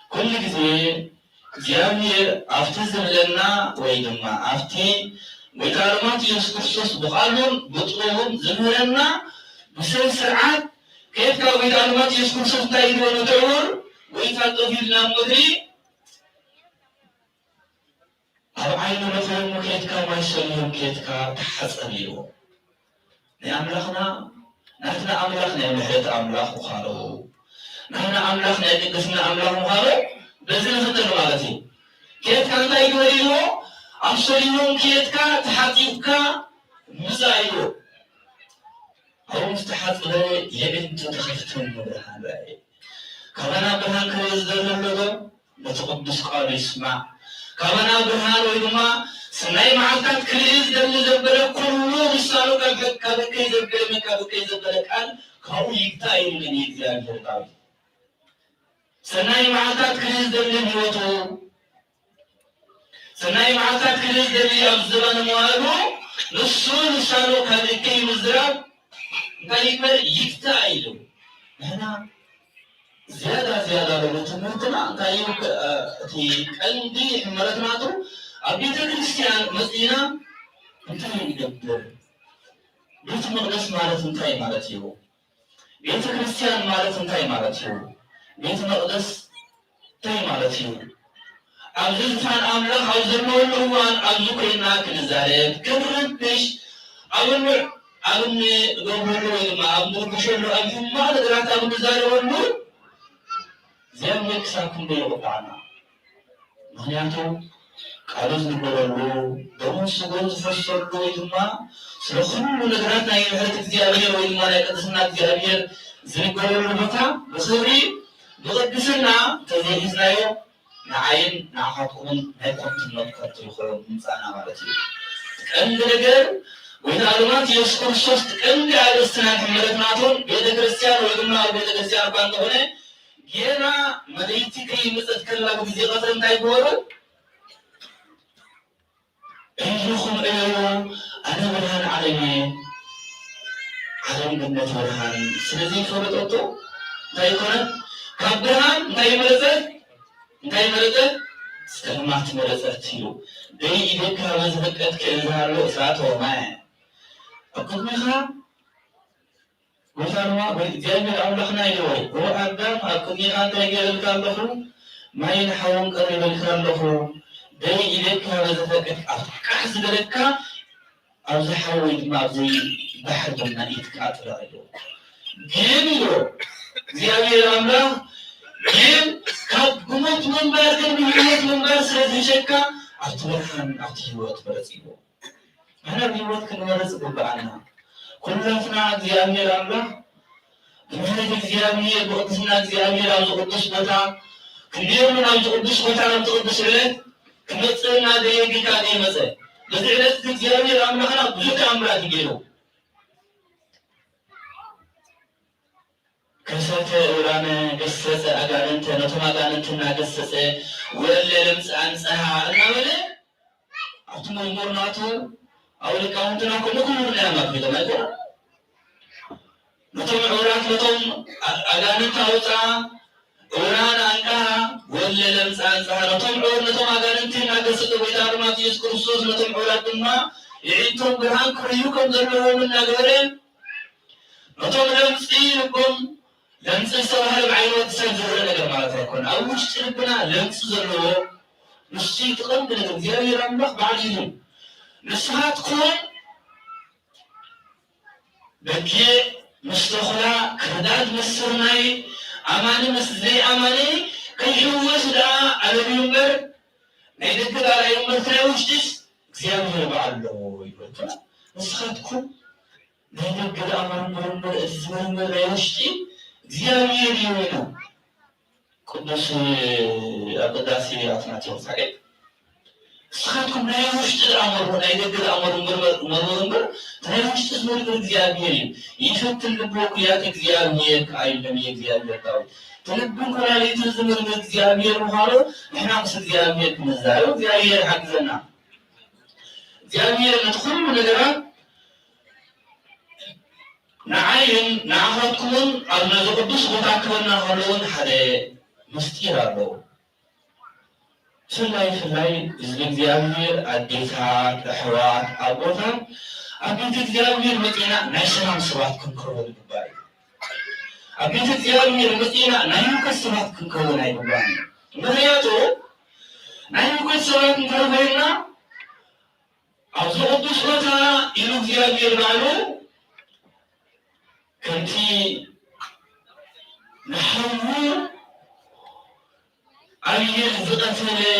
كل جزء زيامير أفتزم لنا ويدما أفتي ويتعلمات يسكن سطار بقالهم بطلهم زمرنا بسر سرعات كيف كانوا بيتعلمات يسكن سطار ونطور ويتعطوا في لنا مدري أو عين مثلا كيتكا ما يسلم كيتكا تحصليه لأملاخنا نحن أملاخنا محيط أملاخ وخالو نحن أملاخنا يدقسنا أملاخ وخالو بزن فتر مالتي كيتكا أنت يقوليه أمسليون كيتكا تحقيقكا مزايو أو مستحق له يبنت تخفتون مبرهان رأي كمانا برهان كوزدر اللغة لتقدس قال يسمع كمانا برهان ويدما سناي معكات كريز دم زبرة كله بسالو كابكي زبرة من كابكي زبرة كان كاو يكتاين من يكتاين فرقاوي سناي معكات كريز دم يوتو سناي معكات كريز دم يبزبان موالو نصول سالو كابكي مزراب كلمة يكتايلو هنا زيادة لو تمرتنا كايوك تي قلبي حمرتنا تو أبيت كريستيان مسئنا انتهي يقدر بيت مقدس مالت انتهي مالتيو بيت كريستيان مالت انتهي مالتيو بيت مقدس انتهي مالتيو أبزل فان أملاك أبزل مولوان أبزل كرينا كنزاريب كبرنتش أبني قبولو إما أبنو كشولو أبنو ما لدرات أبنو زاري ولو زيان يكساكم بيوقعنا مهنياتو قالوز نقولو دموس سقوز فسرلو إما سلخلو لدراتنا يمهرت اكتيابير وإما لأكدسنا اكتيابير زنقولو بطا بصوري بغدسنا تزيزنايو نعين نعخاتكم نايكم تنطقر تلخلو نمسانا مالتي كأن دلقر وإذا علمات يسكن صوت كم على السنة حملتناتهم بيت كريستيان ويقولنا بيت كريستيان باندهونه جينا مليتي كي متذكرلا بزي غزر تايبورو أيكم أنا برهان علمي علم جنة برهان سنزي فبطوتو تايكونا كابرهان تاي مرزت سكرمات مرزت تيو دي إذا كرزبكت كإنزارلو إسرات وماء أقول لها وثانوا جايب أملاخنا يلوي هو أقدم أقول لها تيجي الكالله ما ينحون قريب الكالله ده إليك هذا ذاك أحس ذلك أو زحوي ما زي بحر جمنا إتكات رأيه جيميو زيادة الأملاخ جيم كاب قمت من بارك من بارك سرد شكا أتوقع أتيوت برزيلو أنا بيوت كنا رزق بعنا كلنا زيامير الله كنا زيامير بقدسنا زيامير أو قدس بتا كلنا أو قدس بتا أو قدس له كنا تصيرنا ديجي كادي مثلا بس إذا زيامير الله أنا بزوج أمرا تجيله كسرت ورانا قصة أجانت نتوما أجانت ناقصة ولا لمس أنسها أنا ولا أتمنى مرناتو أو لكونتنا كلكم نعمة في دمائكم نتوم عورات نتوم أغاني تاوتا ورانا أنكها ولا لمس أنسها نتوم عور نتوم أغاني تناقصة ويدار ما تيذكر الصوص نتوم عورات دما يعيدتم برهان كريوكم ذلوا من ناقورين نتوم لمسيلكم لمس السواهل بعينوات سنزر لك مالتا يكون أو مشتركنا لمس ذلوا نشتي تقندل زيادة رمضة بعدهم نسحات كون بكي مستخلا كرداد مسرناي أماني مسزي أماني كي يوز دا على اليومبر نيدك دا على اليومبر تناوشتس زيادة بعده يقولنا نسحات كون نيدك دا أمان مرمبر الزمان مريوشتي زيادة يومنا قدس أقداسي أثناتي وصحيح سخاتكم لا يوجد الأمر ولا يدق الأمر مرمر لا يوجد اسمه الزيادين يفتل بوكيات الزيادين كأيلم يزيادين تاوي تلبون كلا يتزمر الزيادين وحالو نحن نقص الزيادين كمزايو زيادين حقزنا زيادين ندخل من الجرام نعين نعهدكم أن نزقدس وتعكونا هلون حدا مستيرالو ፍላይ ህዝብ እግዚአብሔር አዴታት ኣሕዋት ኣቦታት ኣብ ቤተ እግዚአብሔር መፂና ናይ ሰላም ሰባት ክንከውን ይግባእ ኣብ ቤተ እግዚአብሔር መፂና ናይ ህውከት ሰባት ክንከውን ኣይግባእን ምክንያቱ ናይ ህውከት ሰባት እንተኮይንና أبو قدس وتا إلو እግዚአብሔር ባሉ ከንቲ نحن أيه زقتنا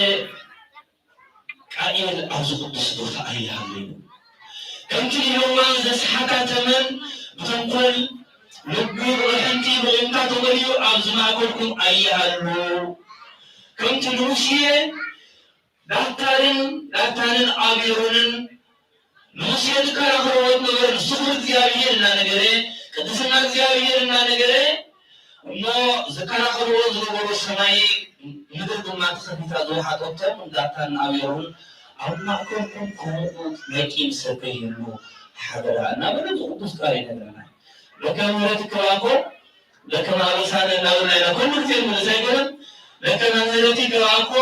قائل أبو قدس وتا أيه هلين كنت اليوم زس حكاتمن بتنقل لبي وحنتي وإنتا تغليو أبزما أقولكم أيه هلو كنت نوشيه ዳክታርን አቢሮንን ሙሴን ከራኸው ነገር ሱር እግዚአብሔርና ነገሬ ቅድስና እግዚአብሔርና ነገሬ እሞ ዘከራኸው ዝነበሩ ሰማይ ምድር ግማት ከፊታ ዘውሓቶቶም ዳክታርን አቢሮን አማኮንኩም ኮን ለቂም ሰበይኑ ሓደራና በለዙ ቅዱስ ቃል ይነግረና ለከምረት ከዋኮ ለከማሪሳንና ወላይና ኩሉ ጊዜ ምን ሳይገርም ለከምረት ከዋኮ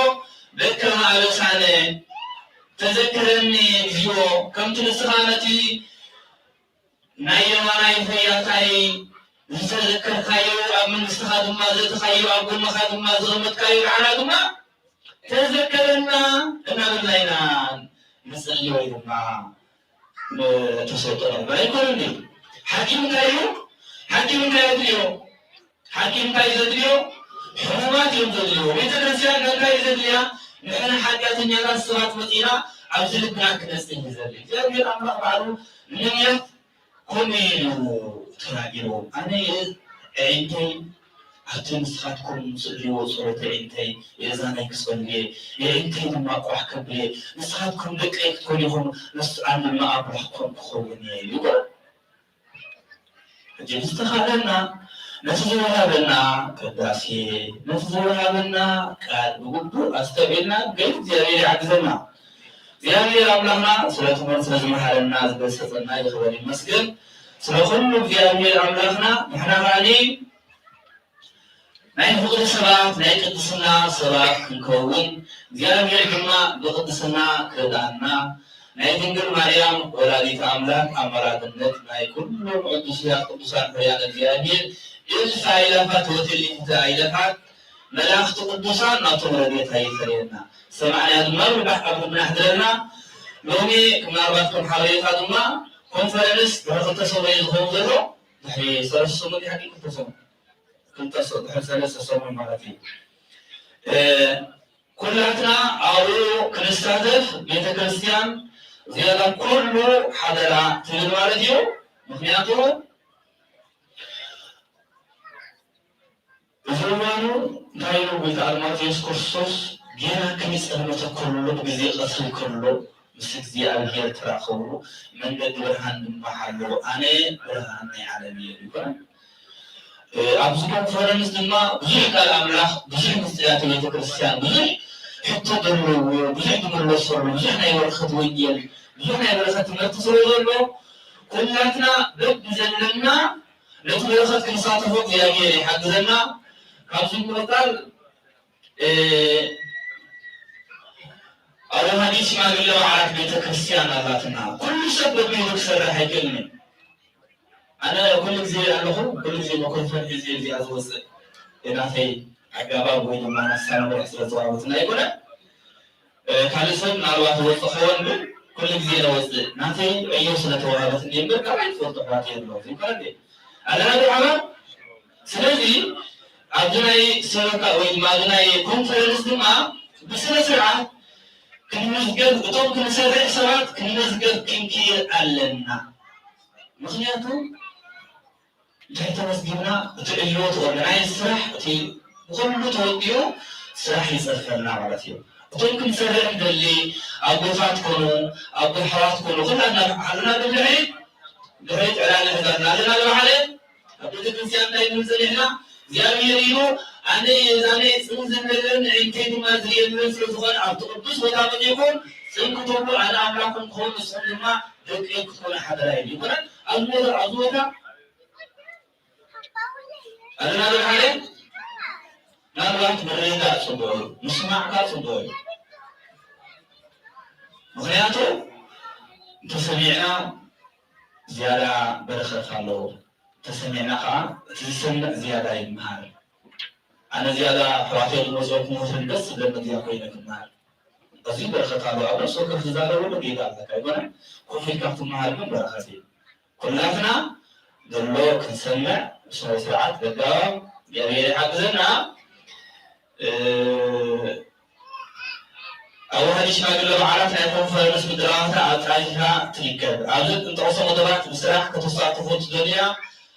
لكن على سنة تذكرني فيو كم تنسخانتي نايما نايفيا تاي تذكر خيو من استخاد ما زت خيو أقول ما خاد ما زرمت خيو على ما تذكرنا أنا باللينا نسألي ويدنا تصوتنا بايكوني حكيم كايو حكيم كايو حكومات يمدلو بيتكرسيان نكاي زدليا نحن حاجاتنا ناس صلاه مدينه ابزلنا كنسين زدلي جابير الله بعلو نيه كوميلو تراجلو انا انتي اتنسخاتكم سليو صوره انتي اذا نكسبني انتي ما احكبلي نسخاتكم دقيق تكون يهم نس انا ما ابرحكم خوني يقول اجي استخدمنا نسزوها كداسي نسزوها قال بقول استبينا قلت زيادة عجزنا زيادة رملنا سلطة من سلطة محلنا زبستنا يخبر المسجد سلطة زيادة رملنا نحن غالي ناي فقر سبات ناي قدسنا سبات نكون زيادة جمع بقدسنا كدانا ناي تنقل مريم ولادة أملاك أمرات النت ناي كل قدسان فريان زيادة إلف عيلفات وتلين عيلفات ملاخت قدسان ناطر رديت هاي فرينا سمعنا المر بحق من أحدرنا لومي كما أربعتكم حواليها دما كونفرنس بحق تصوي يزغون ذرو دحي صار الصوم دي حقيقة تصوم كنت تصوم دحي ثلاثة تصوم مرتين كلاتنا أو كنستهدف بيت كريستيان زيادة كله حضرة تلين وارديو مخنياته زمانو نايلو بالعلمات يسكرسوس جينا كنيس ألمتا كله بزي قصر كله مسك زي الهير تراخورو من قد برهان محلو أنا برهان عالمية يقول أبزكم فرنس دما بزي قال أملاح بزي مستيات الكريستيان بزي حتى دمرو بزي دمرو صورو بزي نايور خطويل بزي نايور خطويل تصورو كلاتنا بب زلنا لتبير خط كنسات فوق يا غيري حق زلنا كابسين قال أول حديث ما قال له عارف بيت كريستيان ذاتنا كل سبب بيكسر هيكلني أنا كل زي أنا كل زي ما كنت في زي أزوج إذا في عقابة وين ما نسأل ورسول الله يقول كان يسمى نروح وصحون كل زي نوزد ناتي أيوة سنة وهذا اليوم كمان فوت حياتي الله في كذا على هذا العمل سلزي أبنائي سرقة وإدماغنائي كونفرنس دماء بسنة سرعة كنمزقر وطوب كنسرع سرعات كنمزقر كنكير ألنا مخنياتو تحت مسجدنا تقلوت وغنائي السرح كله توقيو سرح يسرفرنا على وطوب كنسرع دلي أبو فات كونو أبو حوات كونو خلنا علنا بالعيد بالعيد على هذا لنا بالعالم أبو تكنسيان دايم نزلنا زياريريو أنا زاني سنزلن عندي ما زين من سلطان عبد القدس ولا من يكون سنكتبوا على أملاكم خون السلمة دقيق كون حضرين يقول أزوجة أنا هذا حاله نروح بريدا سبوي نسمع كاسبوي مخياتو تسمعنا زيادة برخة الله تسمعنا تسمع زيادة المهار أنا زيادة حواتي الموزوك موزن بس لما دي أقوينك المهار أزيد بركة على أول سوق في زارة ولا جيدا لك أيضا كل كافة معلم بركة كلنا دلوا كنسمع شوي ساعات بدأ يعني حجزنا أول شيء ما قلنا بعرف نحن فرنس بدراسة أتراجعها تريكر عزت أنت أصلا مدرات بسرعة كتصاعد تفوت الدنيا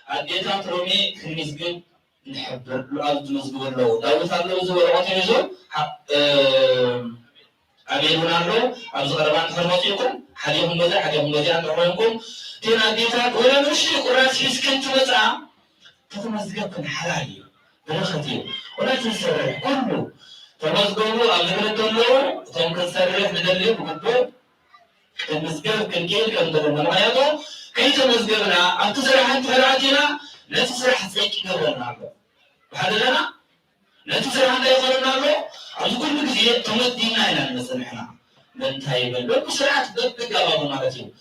أديتها ترومي كنيسجد نحب الأرض نزور له داود هذا نزور ما تنزور أميرنا له أبز قربان فرماتيكم حديهم مزع عند رحمكم تنا أديتها ولا مشي قرأت يسكن تمتع تتمزجكم حلالي برختي ولا تنسرح كله تمزجوا أميرنا له تمكن سرح ندلي بقبه تمزجوا كنكيل كم دلنا ما يدو كي تمزجنا أتسرح أنت فرعتنا لا تسرح زيك قبلنا هذا لنا لا تسرح أنت يقولنا له عز كل شيء تمدينا إلى المسرحنا من تايبل بسرعة بقبض مالتي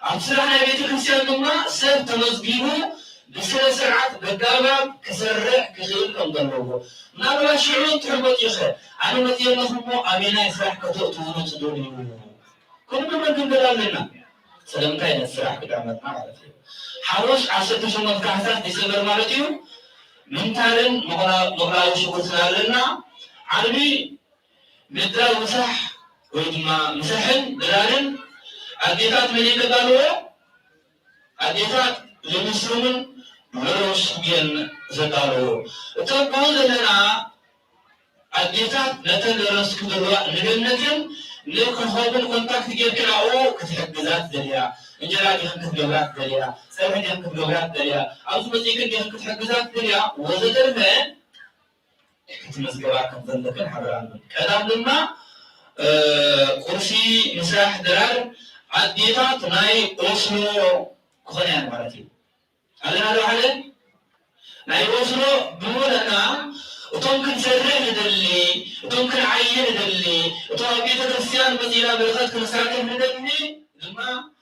أبصرنا بيت الكريستيان دمنا سب تمزجيه بسرعة بقبض كسرح كغير كم دلوه نابلا شعور تحبط يخير أنا متى نفهمه أمينا يفرح كتوت تدوني كل ما بنقول لنا سلامتي نسرح كتامتنا مالتي حوش 10 شهور كحسات ديسمبر مالتيو من تارن مغلاو شغل سنالنا عربي مدرا مسح ويدما مسحن دلالن أديتات مليك قالوا أديتات للمسلمين مروش بين زقالوا تقول لنا أديتات نتن رسك دلوا نجنتن لو كهوبن كونتاكت جيب كلاو كتحجزات دليا إنجلات يحكي بلغات دليا سامح يحكي بلغات دليا أوز مزيكا يحكي حجزات دليا وزدر من كتمزجبا كنزلكن حضران كلام لما قرشي مساح درار أديتات ناي أوسلو كخنيان مالتي ألنا لو حالي ناي أوسلو بمولنا وتمكن سرح دلي وتمكن عين دلي وتوابيت الكريستيان بزيلا بالخط كنساكن دلي لما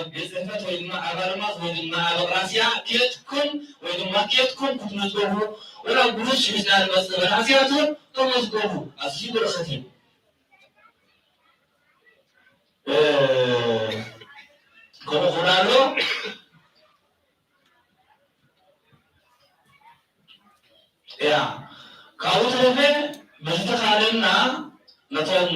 بيزفت ويدما أبرمات ويدما أبراسيا كيتكن ويدما كيتكن كتمزجوه ولا بروش مثل المسلم العسياتون تمزجوه أسجي برختين كما خلالو يا كاوت رفع بزتخالنا نتون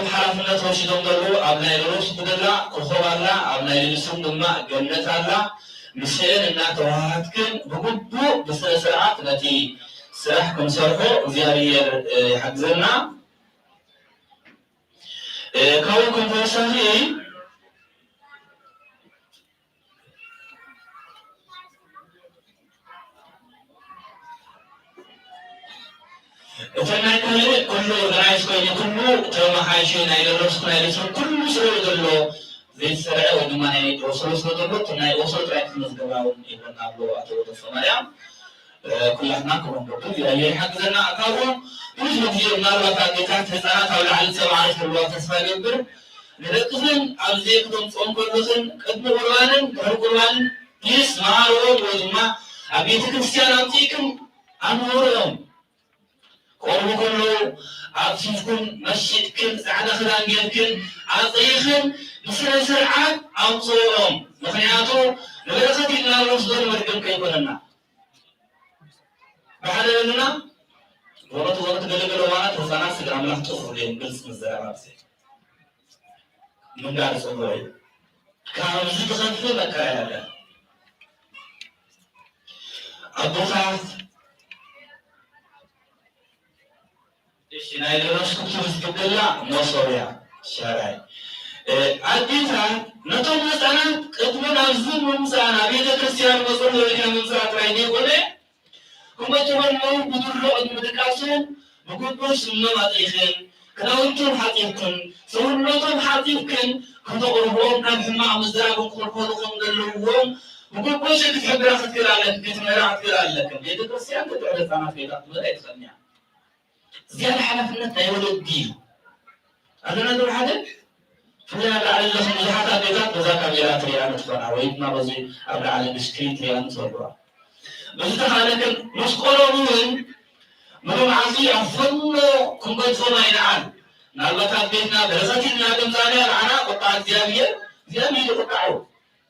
حرفنا توشيدون دلو أبناء الروس بدلا كخوالا أبناء الرسم دماء جنة الله مسير إنها توهاتكن بقبو بسرعات التي سرحكم سرحو زيارير حجزنا كاوكم فرصاهي وفنان كله درايس كله كله تما حاجين إلى الرسم إلى الرسم كله سوى دلو زي السرعة ودماني وصل دلو تناي وصل تراك مزجباون إلى نابلو أتوه السمايا كلنا كلهم بقول يا حقنا أكابون مش مدير نار وتاجتات هزارات أو لعل سمعت الله تسمع جبر لكن أبزيكم صوم كلهم قدم قرآن قرآن يسمع وما أبيت كريستيان أنتيكم أنورهم قوم كله أبشفكم مسجدكم سعادة خلان جيبكم أطيخم بسرعة سرعات أنصورهم مخنياتو لبركة الله رسول مركم كيفنا بعد لنا وقت قلقل وقت وصنع سجرام لح تخرجين قلس مزرع رابسي من دار صبوي كانوا زيد خلفه مكايا أبو خاف إيش نايل راسكم تفسد الله مصوريا شارعي أديتها نتوم مسألة قدمنا الزوم ومسألة بيد كريستيان مصور لكن مسألة رايدين قولي كما تمنوا بدرو المدكاسون بقولش ما تيخن كلاونتم حقيقكم سونتم حقيقكم كتقربون كم حما مزرعكم كلكم دلوهم بقولش تحب راحت كلالك كتمرات كلالك بيد كريستيان تدعي أنا في ذاك ما يتخنيا زيادة حلفنا يولد دي أنا ندور هذا فلا لعل لهم زحات بيتات بذاك بيرات ريان تفرع ويدنا بزي أبلع على بسكريت ريان تفرع بس تخيل لكن مسكولون ምንም ዓዚ ኣፈኖ ክንገድፎም ኣይነዓን ናልባት ኣብ ቤትና በረኸትና ገምዛንያ ንዓና ቁጣ እግዚኣብሔር ይቁጣዑ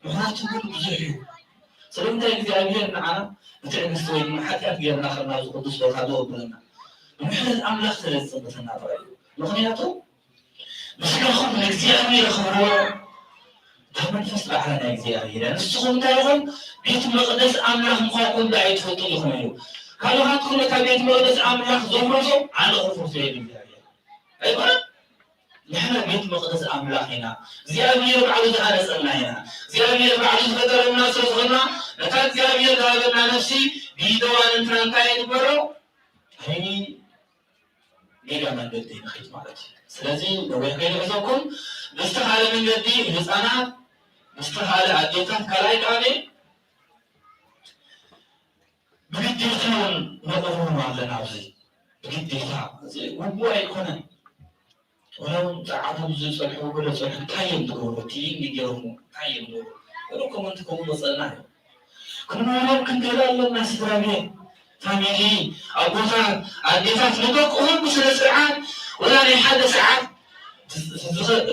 ምክንያቱ ግን ብዙሕ እዩ ስለምንታይ እግዚኣብሔር ንዓና ብትዕግስቲ ወይ ድማ ሓጢኣት ጌርና ከና ዝቅዱስ ቦታ ዘወብለና ብምሕረት ኣምላኽ ስለዝፅብተና ጥራይ ምክንያቱ ምስጋኹም ንእግዚኣብሔር ክብርዎ ካብ መንፈስ በዓላ ናይ እግዚኣብሔር ንስኹም እንታይ ኢኹም ቤት መቅደስ ኣምላኽ ምዃንኩም ዶ ኣይትፈልጡን ኢኹም እዩ ካልኦትኩም ነታ ቤት መቅደስ ኣምላኽ ዘፍርሶ ኣነ ክፍርሶ የብል እግዚኣብሔር ኣይኮነን ንሕና ቤት መቅደስ ኣምላኽ ኢና እግዚኣብሔር ባዕሉ ዝሃነፀና ኢና እግዚኣብሔር ባዕሉ ዝፈጠረና ስለዝኾና ነታ እግዚኣብሔር ዝሃበና ነፍሲ ቢደዋን እንትና እንታይ ይግበሮ ዓይኒ ሌላ መንገዲ ንኸይድ ማለት እዩ ስለዚ ነዊሕ ከይንዕዘብኩም ብዝተኻለ መንገዲ ህፃናት ብዝተኻለ ኣዴታት ካልኣይ ቃኔ ብግዴታ እውን ነቕርቦም ኣለና ኣብዚ ብግዴታ ውቡእ ኣይኮነን ወላውን ፃዓቶም ዝፀልሑ ገለ ፀልሑ እንታይ እዮም ዝገብሩ እቲ እንዲገርሙ እንታይ እዮም ዝገብሩ ወለኩም እንቲ ከምኡ መፀልና እዩ ክንበሎም ክንገላ ኣለና ስድራ ቤት ፋሚሊ ኣቦታት ኣዴታት ንደቅኹም ብስነ ስርዓት ወላ ናይ ሓደ ሰዓት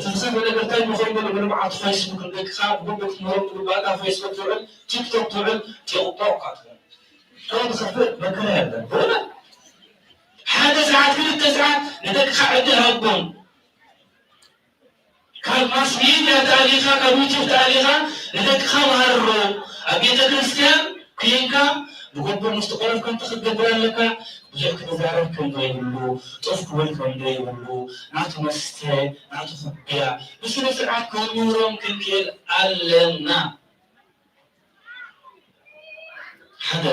ዝኸፈ ነገር እንታይ ንኾይኑ ብልምዓት ፌስቡክ ንደቅኻ ብግቡእ ክትመረጡ ባታ ፌስቡክ ትውዕል ቲክቶክ ትውዕል ቲቅጦቅ ካትኾን ከም ዝኸፍእ መከራ የለን ወላ ሓደ ሰዓት ክልተ ሰዓት ንደቅኻ ዕድል ሃቦም ካብ ማስ ሚድያ ተኣሊኻ ካብ ዩቱብ ተኣሊኻ ንደቅኻ መሃርሮ ኣብ ቤተ ክርስቲያን ኩንካ ብግቡእ ምስቲ ቆረብካ እንትኽገብር ኣለካ ብዙሕ ክትዛረብ ከም ዘይብሉ ጦፍ ክብል ከም ዘይብሉ ናቱ መስተ ናቱ ክብያ ብስነ ስርዓት ከምህሮም ክንክእል ኣለና ሓደ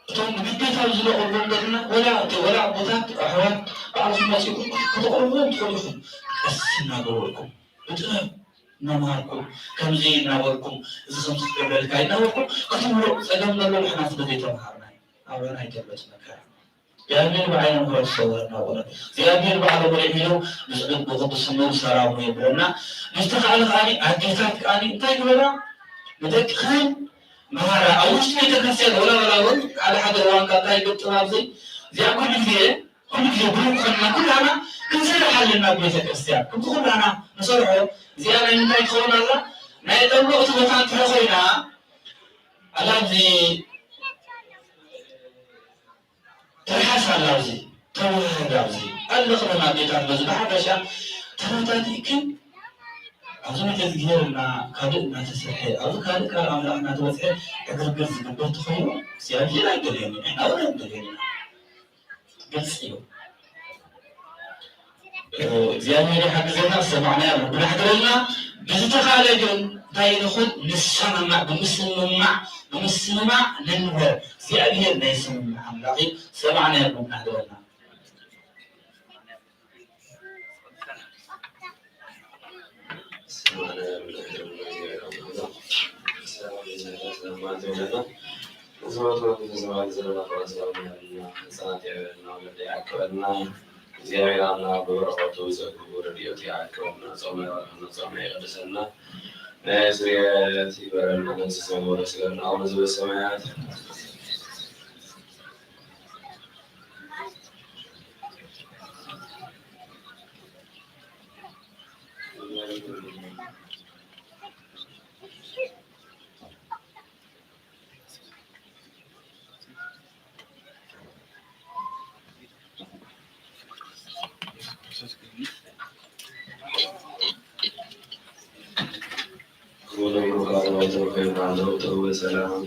እቶም ብግዴታ ዝለቕርቦም ዘለና ወላ ኣቦታት ኣሕዋት ባዕልኩም መፂኩም ክትቐርብዎም ትኽእሉ ኢኹም ቀስ እናገበርኩም ብጥበብ እናምሃርኩም ከምዚ እናበልኩም እዚ ከምዚ ክገብረልካ እናበልኩም ክትምሮ ፀገም ዘሎ ንሕና ስለዘይተምሃርና ኣብና ኣይተበት መከራ እግዚአብሔር በዓይነ ምሕረት ዝሰወረና ቆረብ እግዚአብሔር ባዕሉ ወሪድ ኢሉ ብቅዱስነቱ ሰላሙ የብለና ምስተኻለ ከዓኒ ኣዴታት ከዓኒ እንታይ ግበራ ንደቅኸን መሃራ ኣብ ውሽጢ ቤተክርስትያን ወላውን ሓደ ሓደ እዋን ካብ እንታይ ገጥም ኣብዚ እዚኣ ኩሉ ግዜ ብሩክ ኮይንና ኩላና ክንሰርሕ ኣለና ቤተክርስትያን ከምቲ ኩላና ንሰርሖ እዚኣ ናይ ምንታይ ትኸውን ኣላ ናይ ጠብቕቲ ቦታ እንትረ ኮይና ኣላብዚ ተረሓስ ኣላ ኣብዚ ተዋህድ ኣብዚ ኣለኽለና ቤታት በዚ ብሓፈሻ ተረታቲክን ኣብዚ ነገር ጌርና ካልእ እናተሰርሐ ኣብዚ ካልእ ካብ ኣምላኽ እናተበፅሐ ዕግርግር ዝግበር ተኾይኑ እግዚኣብሔር ኣይደልየኒ ንሕና እውን ኣይደልየና ግልፂ እዩ እግዚአብሔር يحفظنا سمعنا ربنا حضرنا بزتخاله ግን እንታይ ይኹን ንሰማዕ ብምስማዕ ንንበር እግዚአብሔር ናይ ሰማዕ አምላኽ ሰማዕና ረብና حضرنا እግዚአብሔር አምላክ በበረከቱ ዘክቡር ረድኤቱ ያዕቅበና ጾመ ይቀድሰና ስርየት ይበረና መንግሥተ ሰማያት ስገና አቡነ ዘበሰማያት ሰላም